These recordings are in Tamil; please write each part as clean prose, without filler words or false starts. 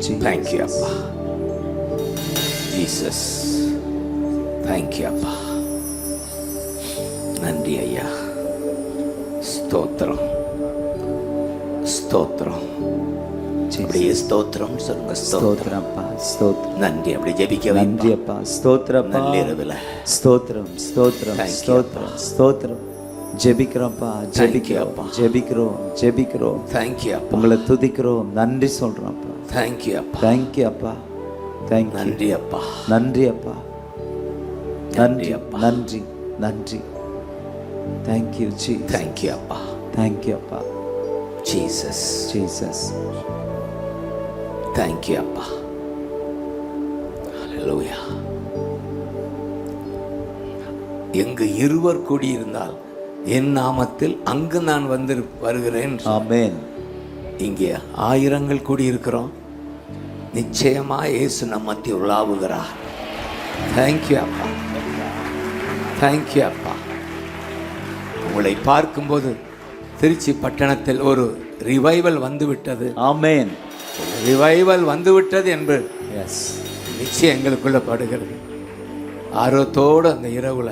தேங்க்யூ அப்பா. ஜீசஸ் தேங்க்யூ அப்பா. நன்றி ஐயா. ஸ்தோத்திரம் ஸ்தோத்திரம். அப்படியே ஸ்தோத்திரம் சொல்லுங்க. ஸ்தோத்திரம் அப்பா. ஸ்தோத்திரம். நன்றி. அப்படி ஜெபிக்க நன்றி அப்பா. ஸ்தோத்திரம். நள்ளிரவுல ஸ்தோத்திரம் ஸ்தோத்திரம் ஸ்தோத்திரம் ஸ்தோத்திரம். ஜெபிக்கிறோம்ப்பா, ஜெபிக்கிறோம், ஜெபிக்கிறோம், ஜெபிக்கிறோம். தேங்க்யூ அப்பா. உங்களை துதிக்கிறோம், நன்றி சொல்றோம் அப்பா. தேங்க்யூ அப்பா. தேங்க்யூ அப்பா. தேங்க்யூ. நன்றி அப்பா. நன்றி அப்பா. நன்றி அப்பா. நன்றி நன்றி. Thank you G. தேங்க்யூ அப்பா. தேங்க்யூ அப்பா. Jesus Jesus. தேங்க்யூ அப்பா. ஹல்லேலூயா. எங்கு இருவர் கூடியிருந்தால் என் நாமத்தில் அங்கு நான் வந்து வருகிறேன். ஆமென். இங்கே ஆயிரங்கள் கூடியிருக்கிறோம். நிச்சயமா இயேசு நம்ம மத்தியில் உலாவுகிறார். தேங்க்யூ அப்பா. தேங்க்யூ அப்பா. உங்களை பார்க்கும்போது திருச்சி பட்டணத்தில் ஒரு ரிவைவல் வந்துவிட்டது. ஆமென். ரிவைவல் வந்துவிட்டது என்பது நிச்சயம் எங்களுக்குள்ள படுகிறது. ஆர்வத்தோடு அந்த இரவுல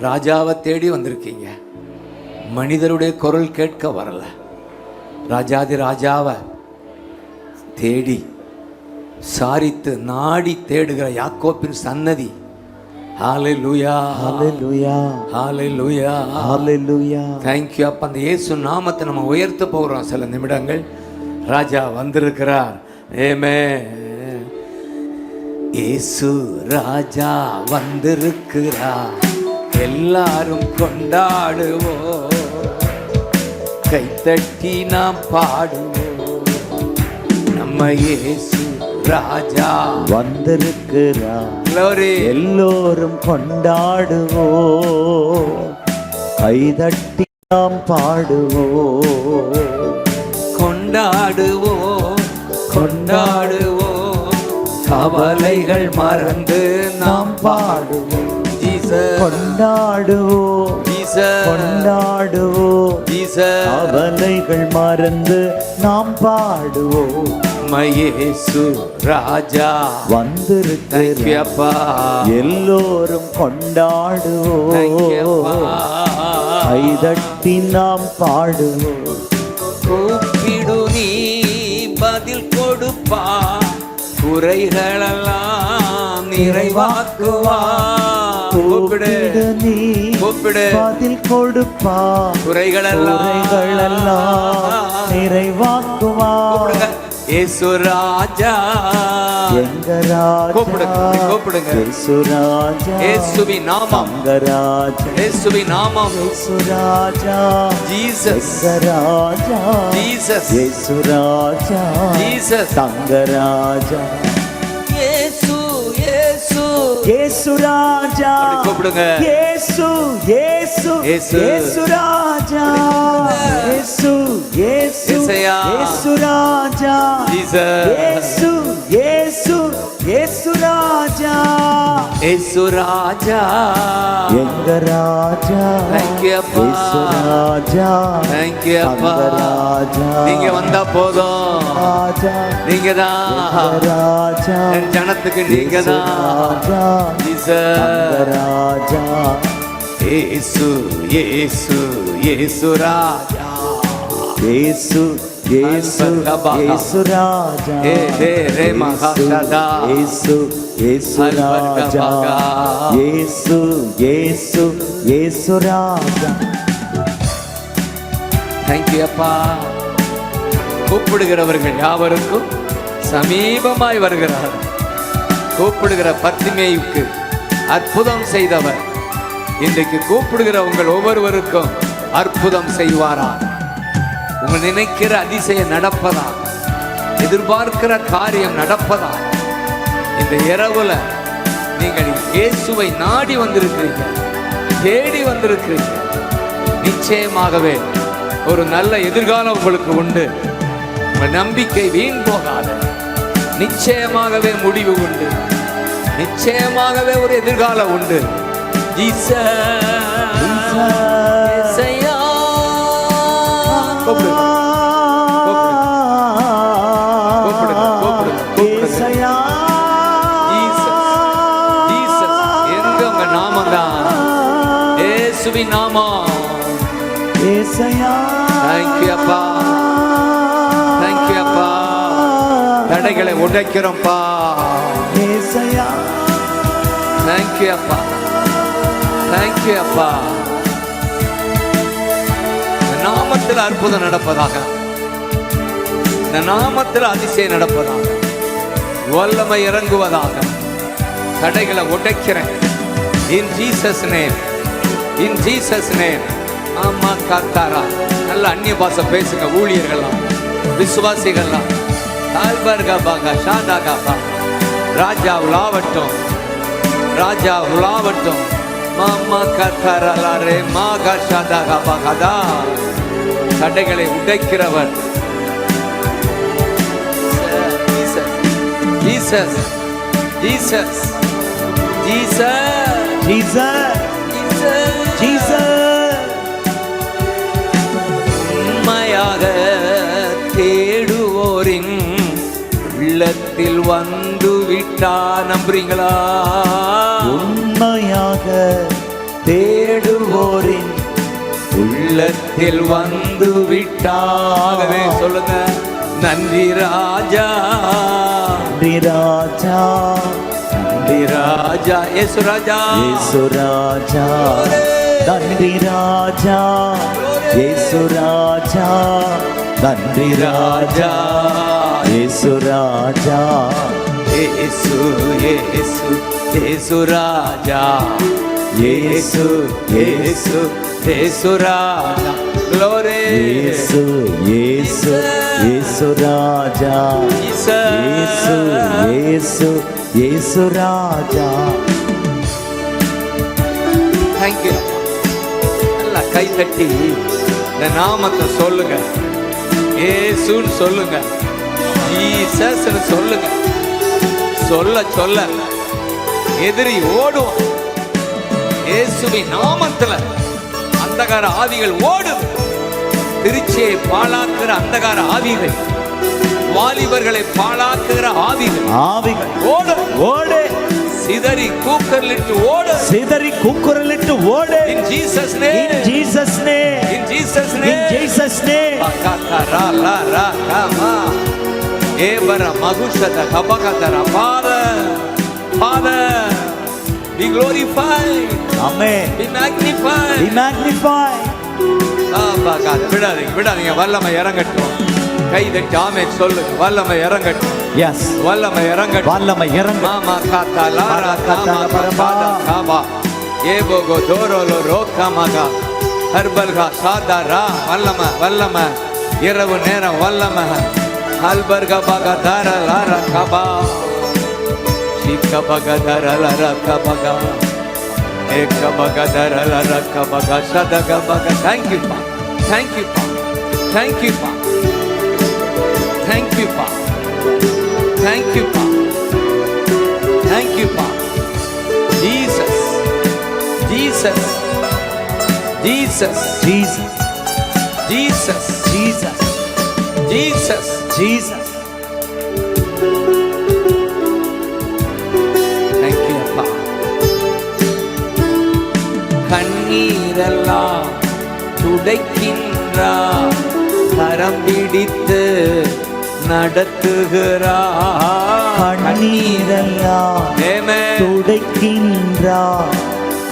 ராஜாவை தேடி வந்திருக்கீங்க. மனிதருடைய குரல் கேட்க வரல, ராஜாதி ராஜாவை தேடி சாரித்து நாடி தேடுகிற யாக்கோப்பின் சன்னதி. ஹல்லேலூயா ஹல்லேலூயா ஹல்லேலூயா ஹல்லேலூயா. தேங்க்யூ அப்பா. அந்த இயேசு நாமத்தை நம்ம உயர்த்த போகிறோம். சில நிமிடங்கள் ராஜா வந்திருக்கிறார். ஆமென். இயேசு ராஜா வந்திருக்கிறார். எல்லாரும் கொண்டாடுவோம், கைத்தட்டி நாம் பாடுவோம். நம்ம இயேசு ராஜா வந்திருக்கிறார். எல்லோரும் கொண்டாடுவோம், கைதட்டி நாம் பாடுவோம். கொண்டாடுவோம் கொண்டாடுவோம், கவலைகள் மறந்து நாம் பாடுவோம். கொண்டாடுவோம் கொண்டாடுவோம், கவலைகள் மறந்து நாம் பாடுவோம். இயேசு ராஜா வந்திருக்கிறப்பா. எல்லோரும் கொண்டாடுவோம், கைதட்டி நாம் பாடுவோம். கூப்பிடு நீ பதில் கொடுப்பா, குறைகளெல்லாம் நிறைவாக்குவா. கூப்பிடு நீ கூப்பிடு பதில் கொடுப்பா, குறைகளெல்லாம் நிறைவாக்குவா. இயேசு ராஜா எங்க ராஜா. கூப்பிடுங்க இயேசு ராஜா. இயேசுவின் நாமம் எங்க ராஜா. இயேசுவின் நாமம் இயேசு ராஜா. ஜீசஸ் ராஜா. ஜீசஸ் இயேசு ராஜா. ஜீசஸ் தங்க ராஜா. இயேசு இயேசு இயேசு ராஜா. கூப்பிடுங்க இயேசு இயேசு இயேசு ராஜா. இயேசு இயேசு இயேசு ராஜா. இயேசு இயேசு இயேசு ராஜா. இயேசு ராஜா எங்க ராஜா. தேங்க்யூ அப்பா. இயேசு ராஜா. தேங்க்யூ அப்பா. ராஜா நீங்க வந்தா போதும். ராஜா நீங்க தான் ராஜா. என் ஜனத்துக்கு நீங்க தான் ராஜா. இயேசு இயேசு இயேசு ராஜா. இயேசு இயேசு இயேசு ராஜா. இயேசு இயேசு ராஜா. இயேசு இயேசு இயேசு ராஜா. தேங்க்யூ அப்பா. கூப்பிடுகிறவர்கள் யாவருக்கும் சமீபமாய் வருகிறார். கூப்பிடுகிற பர்த்திமேயுக்கு அற்புதம் செய்தவர் இன்றைக்கு கூப்பிடுகிற உங்கள் ஒவ்வொருவருக்கும் அற்புதம் செய்வாரா. உங்கள் நினைக்கிற அதிசயம் நடப்பதா, எதிர்பார்க்கிற காரியம் நடப்பதா. இந்த இரவுல நீங்கள் இயேசுவை நாடி வந்திருக்கிறீங்க, தேடி வந்திருக்கிறீங்க. நிச்சயமாகவே ஒரு நல்ல எதிர்காலம் உங்களுக்கு உண்டு. உங்கள் நம்பிக்கை வீண் போகாத. நிச்சயமாகவே முடிவு உண்டு. நிச்சயமாகவே ஒரு எதிர்காலம் உண்டு. இயேசுவின் நாமம். ஏசையா. Thank you அப்பா. Thank you அப்பா. தடைகளை உடைக்கிறோம்ப்பா. ஏசையா. Thank you அப்பா. Thank you அப்பா. இந்த நாமத்தில் அற்புதம் நடப்பதாக, இந்த நாமத்தில் அதிசயம் நடப்பதாக, வல்லமை இறங்குவதாக. தடைகளை உடைக்கிறேன். In Jesus name. In Jesus name. ஆமா காத்தாரா. நல்ல அந்நிய பாஷை பேசுங்க ஊழியர்கள்லாம், விசுவாசிகள்லாம். ஆல்பர்கபாகா ஷாடாகாபா. ராஜா உலாவட்டும், ராஜா உலாவட்டும். மாமா காத்தாரா லாரே மாகா ஷாடாகாபாகதா. தடைகளை உடைக்கிறவர். Jesus, Jesus, Jesus, Jesus, Jesus. உண்மையாக தேடுவோரின் உள்ளத்தில் வந்து விட்டா. நம்புறீங்களா? உண்மையாக தேடுவோரின் உள்ளத்தில் வந்து விட்டாகவே சொல்லுங்க. நன்றி ராஜா, நன்றி ராஜா, நன்றி ராஜா. இயேசு ராஜா, இயேசு ராஜா. நன்றி ராஜா, இயேசு ராஜா. நன்றி ராஜா, இயேசு ராஜா. இயேசு இயேசு இயேசு ராஜா. இயேசு இயேசு இயேசு ராஜா. Glory. இயேசு இயேசு இயேசு ராஜா. இயேசு இயேசு இயேசு ராஜா. Thank you. நல்லா கை தட்டி இந்த நாமத்தை சொல்லுங்க. இயேசுன்னு சொல்லுங்க, ஜீசஸ்னு சொல்லுங்க. சொல்ல சொல்ல எதிரி ஓடுவோம். இயேசுவின் நாமத்துல அந்தகார ஆவிகள் ஓடும். திருச்சியை பாழாக்குற அந்தகார ஆவிகள், வாலிபர்களை பாழாக்குகிற ஆவிகள் ஆவிகள் ஓடும். ஓடு. சிதறி கூக்குரலிட்டு ஓடு. சிதறி கூக்குரலிட்டு ஓடு. In Jesus name. In Jesus name. In Jesus In name. Jesus name. Akatara la ra kama. Ebara magushata kabakatara. Father, Father, be glorified. Amen. Be magnified. Be magnified. விடாதீங்க விடாதீங்க. வல்லமை இறங்கட்டும். கை தட்டி ஆமென் சொல்லுங்க. வல்லமை இறங்கட்டும். Yes. வல்லமை இறங்கட்டும். வல்லமை இறங்கட்டும். மாமா காத்தா லாரா காமா பரபாதா காபா ஏபோகோ தோரோலோ ரோகாமாகா ஹர்பல்கா சாதாரா. வல்லமை வல்லமை இரவு நேரம் வல்லமை. ஹல்பர்கா பாகா தார லாரா காபா சிக்கபகா தார லாரா காபகா ஏகபகா தார லாரா காபகா சதகா பகா. Thank you pa. Thank you pa. Thank you pa. Thank you pa. Thank you pa. Thank you pa. Jesus, Jesus, Jesus, Jesus. Jesus, Jesus. Jesus, Jesus. thank you அப்பா. கண்ணீரெல்லாம் துடைக்கின்றார், கரம் பிடித்து நடத்துகிறார். கண்ணீரெல்லாம் துடைக்கின்றார்,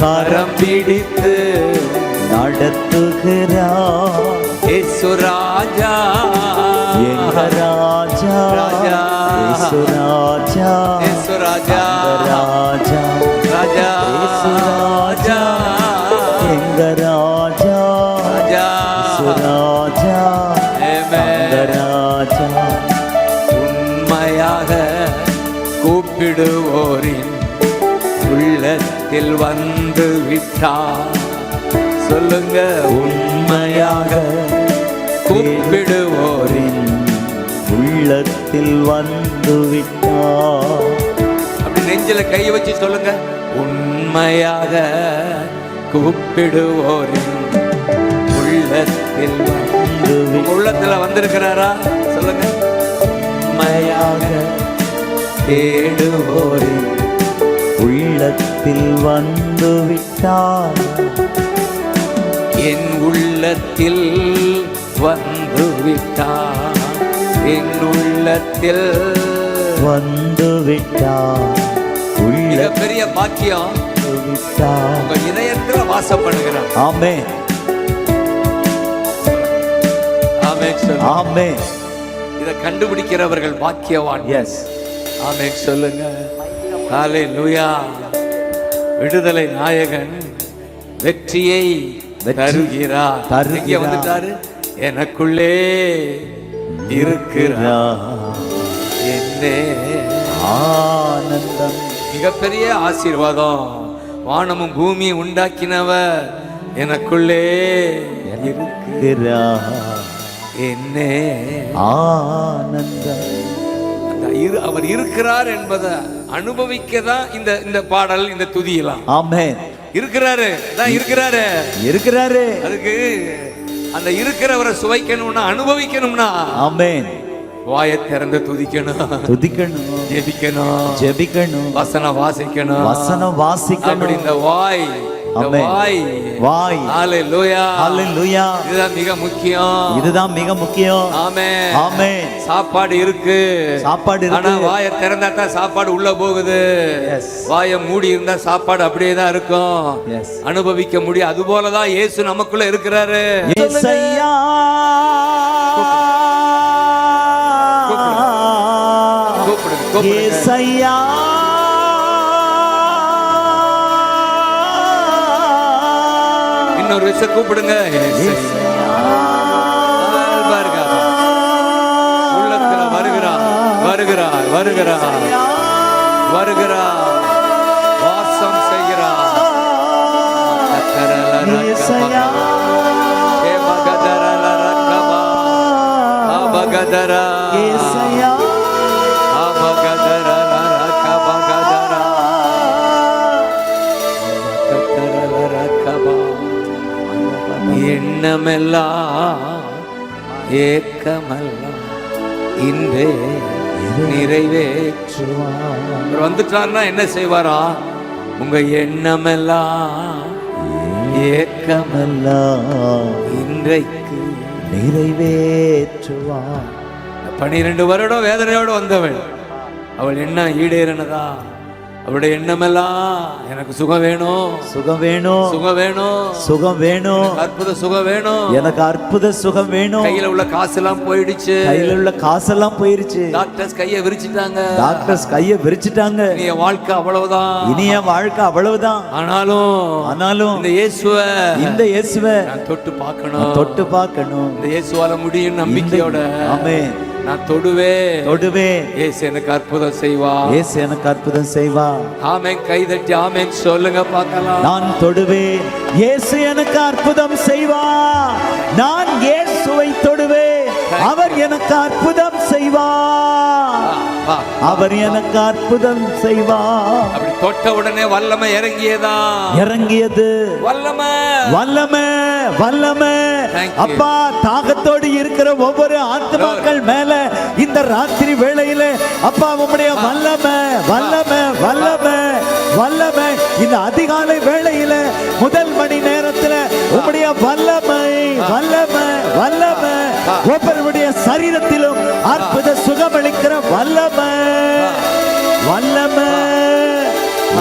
கரம் பிடித்து நடத்துகிறார். இயேசு ராஜா, எங்க ராஜா, ராஜா, இயேசு ராஜா, இயேசு ராஜா, ராஜா, ராஜா, இயேசு ராஜா, எங்க ராஜா, ராஜா, இயேசு ராஜா, எங்க ராஜா. உண்மையாக கூப்பிடுவோரின் உள்ளத்தில் வந்து விட்டார். சொல்லுங்க. உண்மையாக கூப்பிடுவோரின் உள்ளத்தில் வந்து விட்டார். அப்படி நெஞ்சில கை வச்சு சொல்லுங்க. உண்மையாக கூப்பிடுவோரின் உள்ளத்தில் வந்து. உள்ளத்துல வந்திருக்கிறாரா? சொல்லுங்க. உண்மையாக தேடுவோரின் உள்ளத்தில் வந்து விட்டார். என் உள்ளத்தில் வந்து விட்டார், என் உள்ளத்தில் வந்து விட்டார். மிகப்பெரிய பாக்கியம் உங்க இதயத்துல வாசம் பண்ணுகிறார். ஆமென் ஆமென் சொல்லுங்க. ஆமென். இதை கண்டுபிடிக்கிறவர்கள் பாக்கியவான். எஸ் ஆமென் சொல்லுங்க. ஹல்லேலூயா. விடுதலை நாயகன் வெற்றியை தருகிறார். இங்க வந்துட்டாரு. எனக்குள்ளே இருக்கிறார் என்னே ஆனந்தம். மிகப்பெரிய ஆசீர்வாதம். வானமும் பூமியை உண்டாக்கினவர் எனக்குள்ளே இருக்கிறார் என்னே ஆனந்தம். அவர் இருக்கிறார் என்பதை அனுபவிக்க தான் இந்த பாடல், இந்த துதியெல்லாம். ஆமென். இருக்கிறாரு தான் இருக்கிறாரு இருக்கிறாரு. அதுக்கு அந்த இருக்கிறவரை சுவைக்கணும்னா, அனுபவிக்கணும்னா, ஆமென், வாயை திறந்து துதிக்கணும், துதிக்கணும், ஜெபிக்கணும், ஜெபிக்கணும், வசனம் வாசிக்கணும், வசனம் வாசிக்கணும். அப்படி இந்த வாய், வாய், வாய். ஹல்லேலூயா, ஹல்லேலூயா. இதுதான் மிக முக்கியம். இதுதான் மிக முக்கியம். ஆமென். ஆமென். சாப்பாடு இருக்கு, சாப்பாடு இருக்கு. ஆனா வாயை திறந்தா தான் சாப்பாடு உள்ள போகுது. வாயை மூடி இருந்தா சாப்பாடு அப்படியே தான் இருக்கும், அனுபவிக்க முடியும். அது போலதான் இயேசு நமக்குள்ள இருக்கிறாரு. இயேசையா கூப்பிடுங்க. இயேசையா இன்னொரு விஷயம் கூப்பிடுங்க. உள்ளத்துல வருகிறார், வருகிறார், வருகிறார், வருகிறார், வாசம் செய்கிறார். எண்ணமெல்லாம் ஏக்கமெல்லாம் இன்றே நிறைவேற்றுவார். வந்துட்டார்னா என்ன செய்வாரா? உங்க எண்ணமெல்லாம் ஏக்கமெல்லாம் இன்றைக்கு நிறைவேற்றுவார். 12 வருடம் வேதனையோடு வந்தவள், அவள் என்ன ஈடேறினதா? அவருடைய எண்ணமெல்லாம் எனக்கு சுகம் வேணும், சுகம் வேணும், சுகம் வேணும், சுகம் வேணும், அற்புத சுகம் வேணும், எனக்கு அற்புத சுகம் வேணும். கையில உள்ள காசெல்லாம் போயிடுச்சு, கையில உள்ள காசெல்லாம் போயிருச்சு. டாக்டர்ஸ் கையை விரிச்சிட்டாங்க, டாக்டர்ஸ் கையை விரிச்சிட்டாங்க. இனிய வாழ்க்கை அவ்வளவுதான், இனிய வாழ்க்கை அவ்வளவுதான். ஆனாலும் இந்த இயேசுவை நான் தொட்டு பார்க்கணும், தொட்டு பார்க்கணும். இந்த இயேசுவால முடியும் நம்பிக்கையோட. ஆமென். நான் தொடுவேன். இயேசு எனக்கு அற்புதம் செய்வா, இயேசு எனக்கு அற்புதம் செய்வா. ஆமென். கை தட்டி ஆமென் சொல்லுங்க பார்க்கலாம். நான் தொடுவேன், இயேசு எனக்கு அற்புதம் செய்வா. நான் இயேசுவை தொடுவேன், அவர் எனக்கு அற்புதம் செய்வா, அவர் எனக்கு அற்புதம் செய்வா. அப்படி தொட்ட உடனே வல்லமை இறங்கியது. வல்லமை. அப்பா, தாகத்தோடு இருக்கிற ஒவ்வொரு ஆத்மாக்கள் மேல இந்த ராத்திரி வேளையில அப்பா உம்முடைய வல்லமை இந்த அதிகாலை வேளையில முதல் மணி நேரத்துல உம்முடைய வல்லமை ஒவ்வொருடைய சரீரத்திலும் அற்புத சுகமளிக்கிற வல்லமை.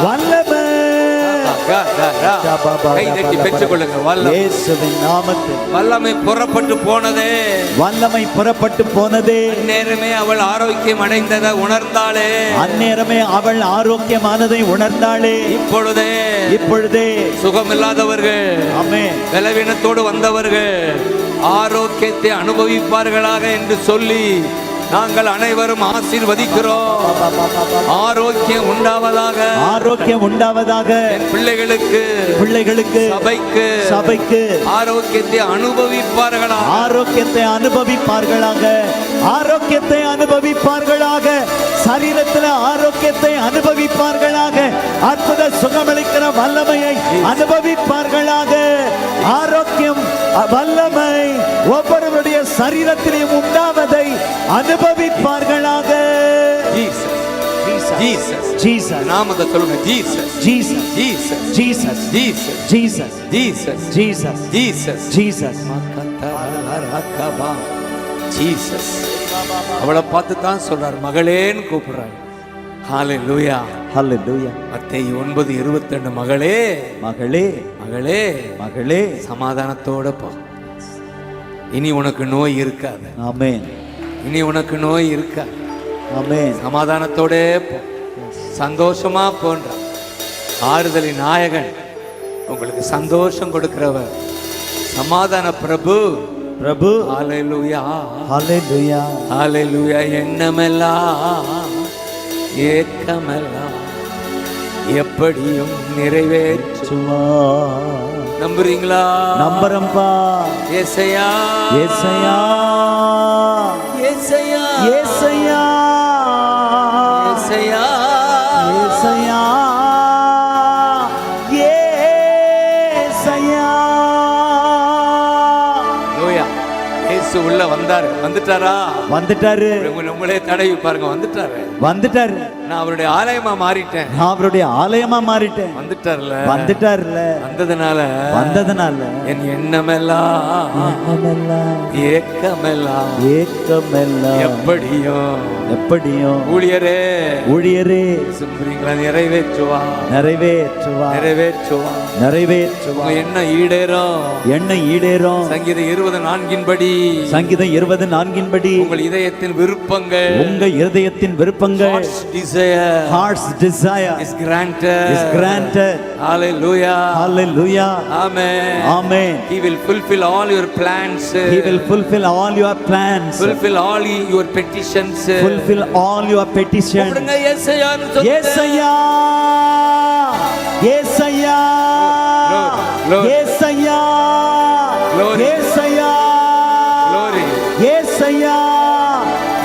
வல்லமை புறப்பட்டு போனதே. அந்நேரமே அவள் ஆரோக்கியம் அடைந்ததை உணர்ந்தாளே. இப்பொழுதே சுகமில்லாதவர்கள், பலவீனத்தோடு வந்தவர்கள் ஆரோக்கியத்தை அனுபவிப்பார்களாக என்று சொல்லி நாங்கள் அனைவரும் ஆசீர்வதிக்கிறோம். ஆரோக்கியம் உண்டாவதாக என் பிள்ளைகளுக்கு சபைக்கு ஆரோக்கியத்தை அனுபவிப்பார்களாக சரீரத்தில் ஆரோக்கியத்தை அனுபவிப்பார்களாக, அற்புத சுகமளிக்கிற வல்லமையை அனுபவிப்பார்களாக. ஆரோக்கியம் வல்லமை ஒவ்வொருவருடைய சரீரத்திலும் உண்டாவதை அனுபவிப்பார்களாக. Jesus Jesus. நாமத்தை சொல்லுங்க. Jesus Jesus. Jesus Jesus. Jesus Jesus. Jesus Jesus. Jesus Jesus. Jesus. அவளை பார்த்து தான் சொல்றார், மகளேன்னு கூப்பிடுறாரு. ஹalleluya. Hallelujah. மத்தேயு 9:22 மகளே மகளே மகளே மகளே சமாதானத்தோட போ. இனி உனக்கு நோய் இருக்காது. ஆமென். இனி உனக்கு நோய் இருக்காது. ஆமென். சமாதானத்தோட போ, சந்தோஷமா போன்ற ஆறுதலின் நாயகன், உங்களுக்கு சந்தோஷம் கொடுக்கிறவர், சமாதான பிரபு. பிரபு. ஹalleluya. Hallelujah. ஹalleluya. எண்ணமெல்லாம் ஏக்கமெல்லாம் எப்படியும் நிறைவேற்றுவா. நம்புறீங்களா? நம்புறம்பா. ஏசையா ஏசையா ஏசையா ஏசையா ஏசையா ஏசையா ஏசையா. லோயா. இயேசு உள்ள வந்தாரு. வந்துட்டாரா? வந்துட்டாரு. உங்களே தடவி பாருங்க. வந்துட்டாரு. வந்துட்டாரு. நான் அவருடைய ஆலயமா மாறிட்டேன். நான் அவருடைய ஆலயமா மாறிட்டேன். வந்துட்டார்ல. வந்துட்டார்ல. வந்ததுனால என் எண்ணமெல்லாம் ஏக்கமெல்லாம் ஏக்கமெல்லாம் எப்படியும் ஊழியரே சும்புறீங்களா? நிறைவேற்றுவா. உங்க எண்ணம் ஈடேறும். சங்கீதம் 20:4 சங்கீதம் 20:4 உங்கள் இதயத்தின் விருப்பங்கள் heart's desire is granted. Hallelujah. Amen. He will fulfill all your plans. fulfill all your petitions. கூப்பிடுங்க இயேசுயான்னு சொல்லுங்க. ஏசையா ஏசையா Glory. ஏசையா Glory. ஏசையா Glory. ஏசையா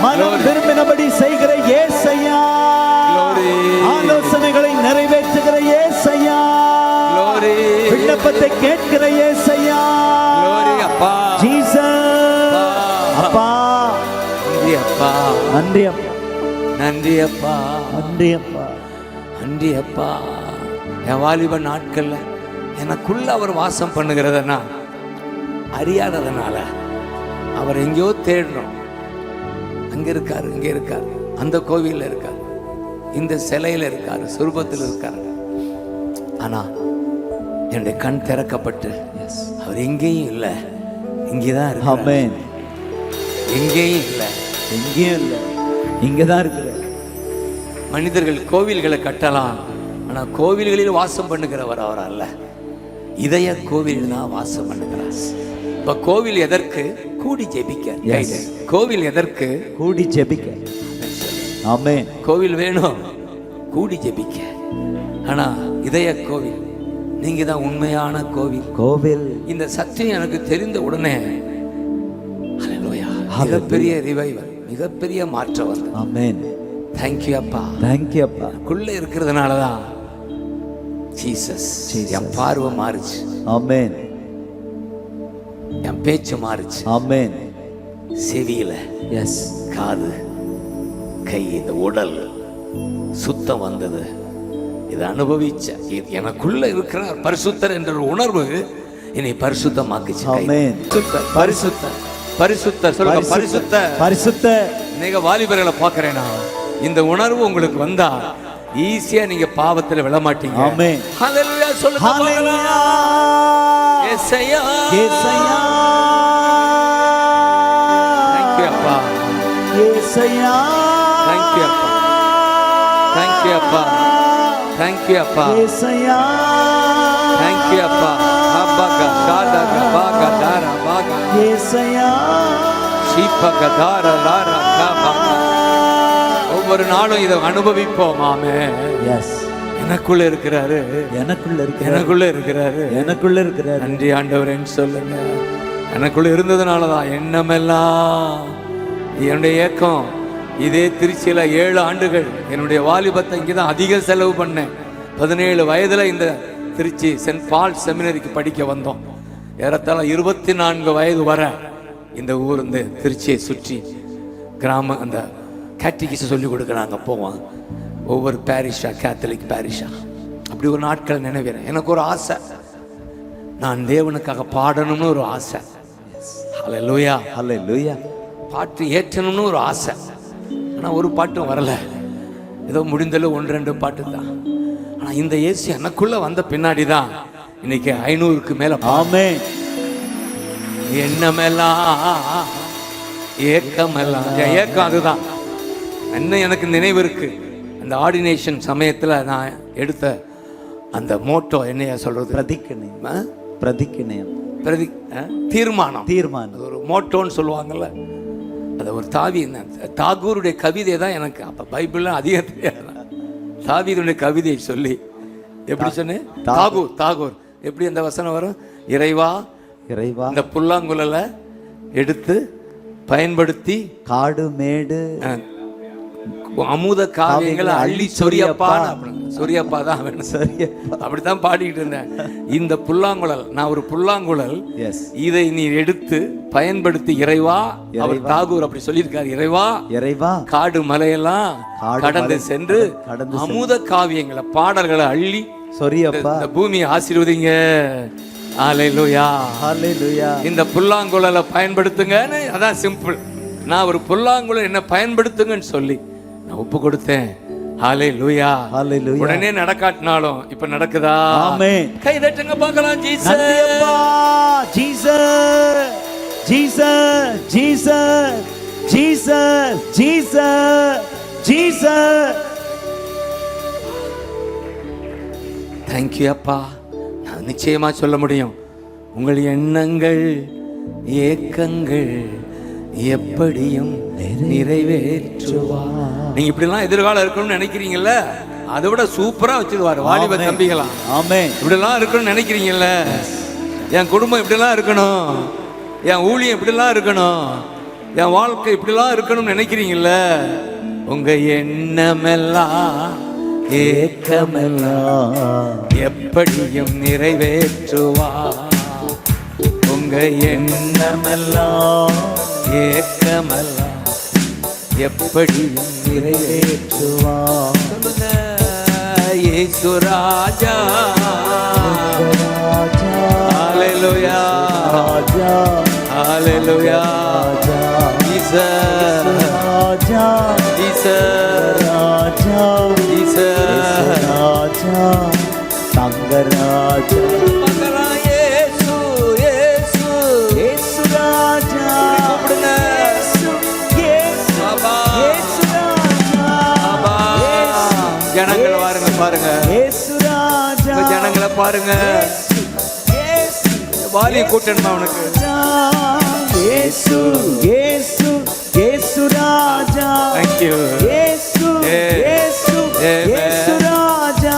மனம் Glory. விரும்பினபடி செய்கிற ஏசையா. Glory. ஆலோசனைகளை நிறைவேற்றுகிற ஏசையா. Glory. விண்ணப்பத்தை கேட்கிற ஏசையா. Glory. அப்பா. ஜீசஸ். அப்பா. நன்றி அப்பா. நன்றி அப்பா. நன்றி அப்பா. நன்றி அப்பா. நன்றி அப்பா. என் வாலிப நாட்கள்ல எனக்குள்ள அவர் வாசம் பண்ணுகிறதுனா அறியாததுனால அவர் எங்கேயோ தேடணும். அங்க இருக்காரு, இங்க இருக்காரு, அந்த கோவில்ல இருக்காரு, இந்த சிலையில இருக்காரு, சுரூபத்தில் இருக்காரு. ஆனா என்னுடைய கண் திறக்கப்பட்டு அவர் எங்கேயும் இல்லை, இங்கேதான் இருக்காரு. எங்கேயும் இல்லை, இங்கதான் இருக்கிற. மனிதர்கள் கோவில்களை கட்டலாம், ஆனா கோவில்களில் வாசம் பண்ணுகிறவர் அவர் அல்ல. இதய கோவிலில் தான் வாசம் பண்ணுகிறார். இப்ப கோவில் எதற்கு? கூடி ஜெபிக்க. கோவில் எதற்கு? கூடி ஜெபிக்க. ஆமென். கோவில் வேணும், கூடி ஜெபிக்க. ஆனா இதய கோவில், நீங்க தான் உண்மையான கோவில். இந்த சத்தியம் எனக்கு தெரிந்த உடனே மிகப்பெரிய ரிவைவல், மிகப்பெரிய மாற்றம் வந்து. ஆமென். தேங்க்யூ அப்பா. தேங்க்யூ அப்பா. குள்ள இருக்கிறதுனால தான் ஜீசஸ் என் பார்வை மாறுச்சு. ஆமென். என் பேச்சு மாறுச்சு. ஆமென். செவியில காது, கை, இந்த உடல் சுத்தம் வந்தது. இதை அனுபவிச்ச எனக்குள்ள இருக்கிற பரிசுத்தர் என்ற ஒரு உணர்வு என்னை பரிசுத்தமாக்குச்சு. ஆமென். பரிசுத்தர் சொல்லுங்க. பரிசுத்தர். நீங்க வாலிபர்களை பார்க்கிறேன் நான். இந்த உணர்வு உங்களுக்கு வந்தா ஈஸியா நீங்க பாவத்துல விழ மாட்டீங்க. ஆமென். ஹalleluya சொல்லுங்க. ஹalleluya. ஏசையா ஏசையா. Thank you அப்பா. ஏசையா. Thank you அப்பா. Thank you அப்பா. Thank you அப்பா. ஏசையா. Thank you அப்பா. அப்பாகா சாதாகா பாகா தாரா பாகா ஏசையா. சீபகா தாரா லாரா காபா. ஒவ்வொரு நாளும் இதை அனுபவிப்போம். ஆமே. எஸ். எனக்குள்ள இருக்கிறாரு. நன்றி ஆண்டவரேன்னு சொல்லுங்க. எனக்குள்ள இருந்ததுனால தான் எண்ணமெல்லாம் என்னுடைய ஏக்கம். இதே திருச்சியில 7 ஆண்டுகள் என்னுடைய வாலிபத்தை இங்கே தான் அதிக செலவு பண்ணேன். 17 வயதுல இந்த திருச்சி சென்ட் பால் செமினரிக்கு படிக்க வந்தோம். ஏறத்தாழ 24 வயது வர இந்த ஊர், இந்த திருச்சியை சுற்றி கிராம அந்த கேட்டிகிஸ் சொல்லிக் கொடுக்க நாங்கள் போவோம். ஒவ்வொரு பேரிஷா, கேத்தலிக் பேரிஷா, அப்படி ஒரு நாட்கள் நினைக்கிறேன். எனக்கு ஒரு ஆசை, நான் தேவனுக்காக பாடணும்னு ஒரு ஆசை. ஹல்லேலூயா, ஹல்லேலூயா. பாட்டு ஏற்றணும்னு ஒரு ஆசை. ஆனால் ஒரு பாட்டும் வரல, ஏதோ முடிந்தல 1-2 பாட்டு தான். ஆனால் இந்த இயேசு எனக்குள்ள வந்த பின்னாடி தான் இன்னைக்கு 500க்கு மேல. ஆமென். எண்ணமெல்லாம் ஏக்கமெல்லாம், ஏக்கம் அதுதான். இன்னும் எனக்கு நினைவு இருக்கு, அந்த ஆர்டினேஷன் சமயத்தில் நான் எடுத்த அந்த மோட்டோ என்னையா சொல்றது, பிரதிக்கணயம், பிரதிக்கணயம், தீர்மானம். தீர்மானம். அது ஒரு மோட்டோன்னு சொல்லுவாங்கல்ல, அது ஒரு தாகூருடைய கவிதை தான் எனக்கு அப்போ பைபிள்லாம் அதிகம் தெரியாது. தாவீதுடைய கவிதையை சொல்லி எப்படி சொன்னேன், தாகூர் எப்படி அந்த வசனம் வரும், இறைவா இறைவா இந்த புல்லாங்குழலை எடுத்து பயன்படுத்தி காடு மேடு அமுத காவியங்களை அள்ளி சொரியப்பா, சொரியப்பா தான் வேணும், அப்படித்தான் பாடிக்கிட்டு இருந்தேன். இந்த புல்லாங்குழல், நான் ஒரு புல்லாங்குழல், இதை நீ எடுத்து பயன்படுத்தி இறைவா, அவர் தாகூர் அப்படி சொல்லியிருக்காரு, இறைவா இறைவா காடு மலையெல்லாம் கடந்து சென்று அமுத காவியங்களை பாடல்களை அள்ளி சொரியப்பா, இந்த பூமியை ஆசீர்வதிங்க. ஹல்லேலூயா, ஹல்லேலூயா. இந்த புல்லாங்குழலை பயன்படுத்துங்கன்னு, அதான் சிம்பிள். நான் ஒரு புல்லாங்குழல் என்ன பயன்படுத்துங்கன்னு சொல்லி நான் ஒப்பு கொடுத்தேன். ஹல்லேலூயா, ஹல்லேலூயா. உடனே நடக்காட்டினாலும் இப்ப நடக்குதா? ஆமென். கை தட்டுங்க பார்க்கலாம். Jesus, Jesus, Jesus, Jesus, Jesus, Jesus, Jesus. Thank you அப்பா. நான் நிச்சயமா சொல்ல முடியும், உங்கள் எண்ணங்கள் ஏக்கங்கள் எப்படியும் நிறைவேற்றுவா. நீங்க இப்படிலாம் எதிர்காலம் இருக்கணும்னு நினைக்கிறீங்கல்ல, அதை விட சூப்பரா வச்சிருவாரு வாலிப தம்பிகளா. ஆமென். இப்படிலாம் இருக்கணும்னு நினைக்கிறீங்கல்ல, என் குடும்பம் இப்படிலாம் இருக்கணும், என் ஊழியம் இப்படிலாம் இருக்கணும், என் வாழ்க்கை இப்படிலாம் இருக்கணும்னு நினைக்கிறீங்கல்ல, உங்க எண்ணமெல்லாம் ஏக்கமெல்லாம் எப்படியும் நிறைவேற்றுவா. உங்க எண்ணமெல்லாம் ஏக்கமெல்லாம் எப்படியும் நிறைவேற்றுவா. சொல்லுங்க, இயேசு ராஜா, ஹல்லேலூயா, ஹல்லேலூயா. ஜீசஸ் ராஜா, ஜீசஸ் ராஜா, ஜீசஸ் ராஜா, தங்கராஜா, இயேசு, இயேசு, இயேசு ராஜா. கூப்பிடுங்க. இயேசு, பாபா, இயேசு ராஜா, பாபா. ஜனங்களை பாருங்க, பாருங்க, இயேசு ராஜா, ஜனங்களை பாருங்க. வாலி கூட்டணுமா அவனுக்கு? இயேசு, இயேசு, இயேசு ராஜா. Thank you. இயேசு, இயேசு, இயேசு ராஜா.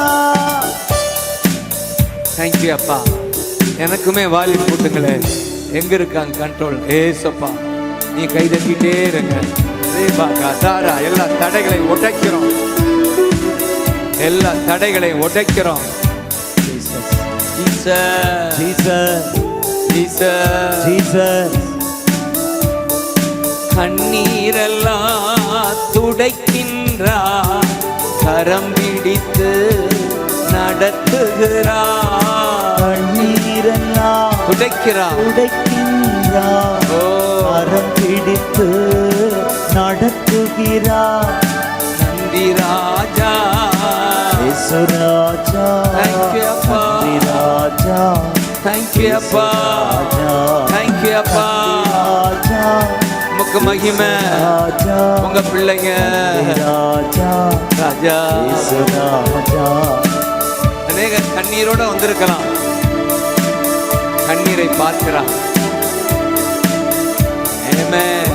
Thank you அப்பா. எனக்குமே வாலி கூட்டங்களே எங்க இருக்காங்க கண்ட்ரோல்? ஏசப்பா, நீ கை தட்டிட்டே இருங்க. தாரா எல்லா தடைகளையும் உடைக்கிறோம், எல்லா தடைகளையும் உடைக்கிறோம். Jesus, Jesus, Jesus, Jesus. கண்ணீரெல்லாம் துடைக்கின்றார், கரம் பிடித்து நடத்துகிறார். கண்ணீரெல்லாம் துடைக்கிறார், துடைக்கின்றார், கரம் பிடித்து நடத்துகிறார். நன்றி ராஜா, இயேசு ராஜா. Thank you அப்பா, நன்றி ராஜா. Thank you அப்பா, Thank you அப்பா. உமக்கு மகிமை, உங்க பிள்ளைங்க. ராஜா, ராஜா, அநேக கண்ணீரோட வந்திருக்கலாம், கண்ணீரை பார்க்கிறார். ஆமென்.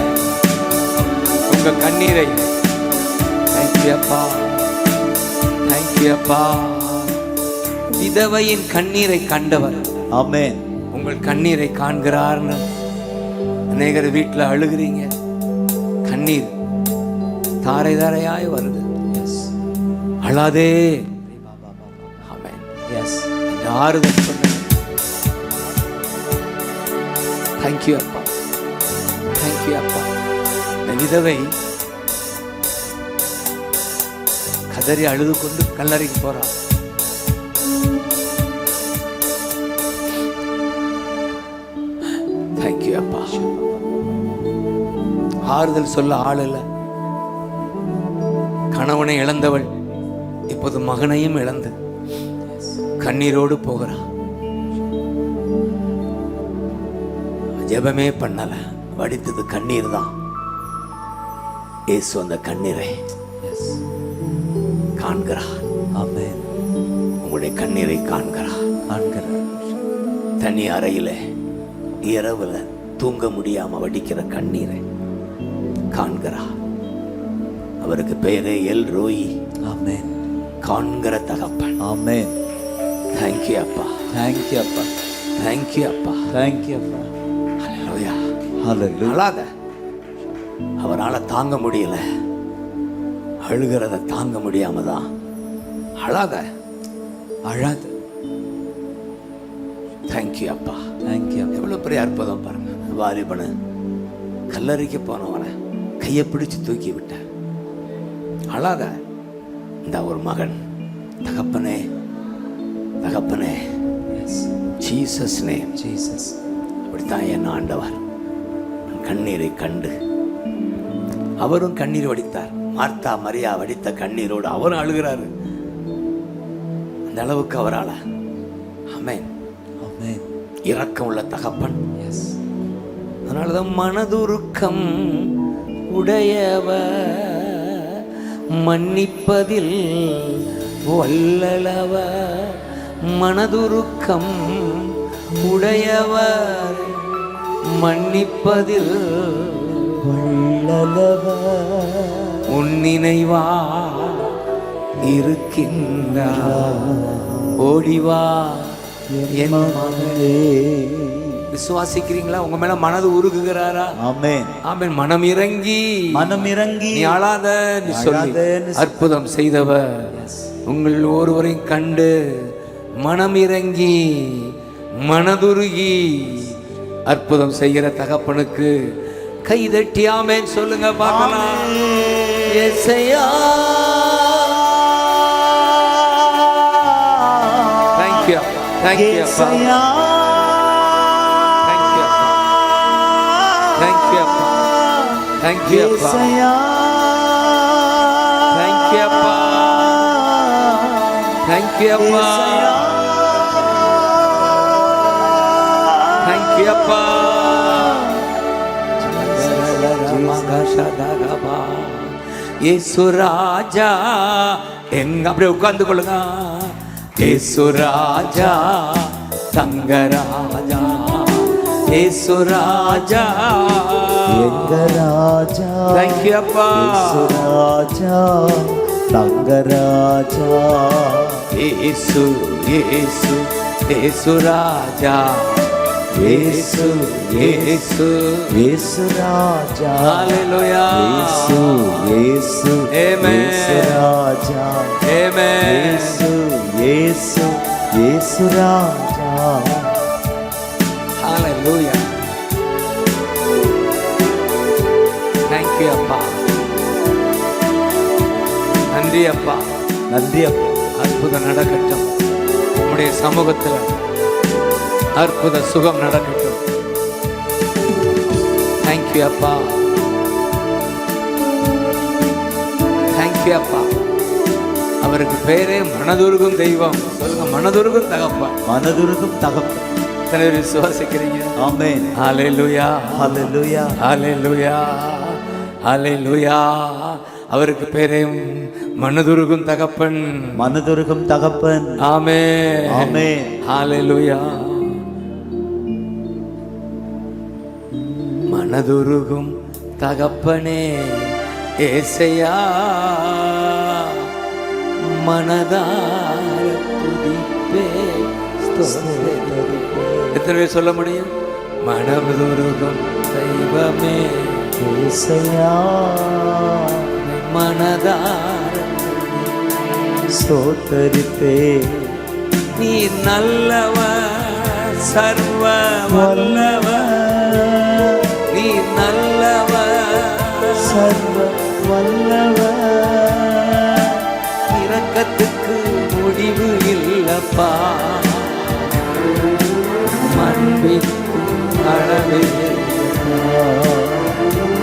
உங்க கண்ணீரை, Thank you அப்பா, Thank you அப்பா. விதவையின் கண்ணீரை கண்டவர். ஆமென். உங்கள் கண்ணீரை காண்கிறார்னு அநேகர் வீட்டில் அழுகிறீங்க, கண்ணீர் தாரை தாரையாய் வருது. அழாதே, ஆமென். எஸ், ஆறுதல் சொன்னேன். தேங்க்யூ அப்பா, தேங்க்யூ அப்பா. இந்த விதவை கதறி அழுது கொண்டு கல்லறைக்கு போறான். தேங்க்யூ அப்பா. ஆறுதல் சொல்ல ஆள் இல்லை. கணவனை இழந்தவள் இப்போது மகனையும் இழந்து கண்ணீரோடு போகிறான். ஜெபமே பண்ணல, வடித்தது கண்ணீர் தான். இயேசு அந்த கண்ணீரை காண்கிறார். ஆமென். உங்களுடைய கண்ணீரை காண்கிறார். தனி அறையில இரவுல தூங்க முடியாம வடிக்கிற கண்ணீரை காண்கிறார். அவருக்கு பெயரே எல் ரோயி. ஆமென். காண்கிற தகப்பன். ஆமென். தேங்க்யூ அப்பா. தேங்க்யூ அப்பா. தேங்க்யூ அப்பா. தேங்க்யூ அப்பா. ஹல்லேலூயா. ஹல்லேலூயா. அழாத. அவரால் தாங்க முடியல, அழுகிறத தாங்க முடியாம தான். அழாத, அழாத. தேங்க்யூ அப்பா. தேங்க்யூ. எவ்வளவு பெரிய அற்புதம் பாருங்க. வாலிபனை கல்லறைக்கு போனவனை கையை பிடிச்சு தூக்கி விட்ட. அழாத. இந்த ஒரு மகன், தகப்பனே தகப்பனே, ஜீசஸ் நேம், ஜீசஸ். அப்படித்தான் என் ஆண்டவர் கண்ணீரை கண்டு அவரும் கண்ணீர் வடித்தார். மார்த்தா மரியா வடித்த கண்ணீரோடு அவரும் அழுகிறாரு. அந்த அளவுக்கு அவரால். ஆமென். ஆமென். இரக்கம் உள்ள தகப்பன். அதனாலதான் மனதுருக்கம் உடையவர், மன்னிப்பதில் வல்லவர். மனதுருக்கம் உடையவர், மன்னிப்பதில் வல்லவர். உன் நினைவா இருக்கின்றார், ஓடிவா என் மகளே. விசுவாசிக்கிறீங்களா? உங்க மேல மனது உருகுகிறாரா? ஆமென். ஆமென். மனம் இறங்கி நீ அழாத நீ சொல்லி அற்புதம் செய்தவர் உங்கள் ஒருவரையும் கண்டு மனம் இறங்கி மனதுருகி அற்புதம் செய்கிற தகப்பனுக்கு கைதட்டி ஆமென் சொல்லுங்க பார்க்கலாம். யெசையா. தேங்க்யூ. தேங்க்யூ அப்பா. Thank you, Appa. Thank you, Appa. Thank you, Appa. Thank you, Appa. Thank you, Appa. இயேசு ராஜா எங்க அப்படியே உட்கார்ந்து கொள்ளுங்க. இயேசு ராஜா தங்கராஜா, இயேசு ராஜா எங்க ராஜா. Thank you அப்பா. இயேசு ராஜா தங்கராஜா. இயேசு இயேசு இயேசு ராஜா. இயேசு இயேசு இயேசு ராஜா. ஹalleluya. இயேசு இயேசு இயேசு ராஜா. ஆமென். இயேசு இயேசு இயேசு ராஜா. Hallelujah. Thank you அப்பா. நன்றி அப்பா. நன்றி அப்பா. அற்புதம் நடக்கட்டும் உம்முடைய சமூகத்தில். அற்புத சுகம் நடக்கட்டும். Thank you அப்பா. Thank you அப்பா. அவருக்கு பேரே மனதுருகும் தெய்வம். சொல்லுங்க, மனதுருகும் தகப்பன். மனதுருகும் தகப்பன். விசுவாசிக்கிறீங்க? ஆமென். ஹalleluya. ஹalleluya. ஹalleluya. ஹalleluya. அவருக்கு பேரே மனதுருகும் தகப்பன். மனதுருகும் தகப்பன். ஆமென். ஆமென். ஹalleluya. மனதுருகும் தகப்பனே ஏசையா, மனதார துதிப்பே. எத்தனை பேர் சொல்ல முடியும்? மனதுருகும் தெய்வமே ஏசையா, மனதார ஸ்தோத்தரிப்பே. நீ நல்லவர், சர்வ வல்லவர். நீ நல்லவர், சர்வ வல்லவர். நீ இரக்கத்துக்கு முடிவு இல்லப்பா, அன்பிற்கு அளவே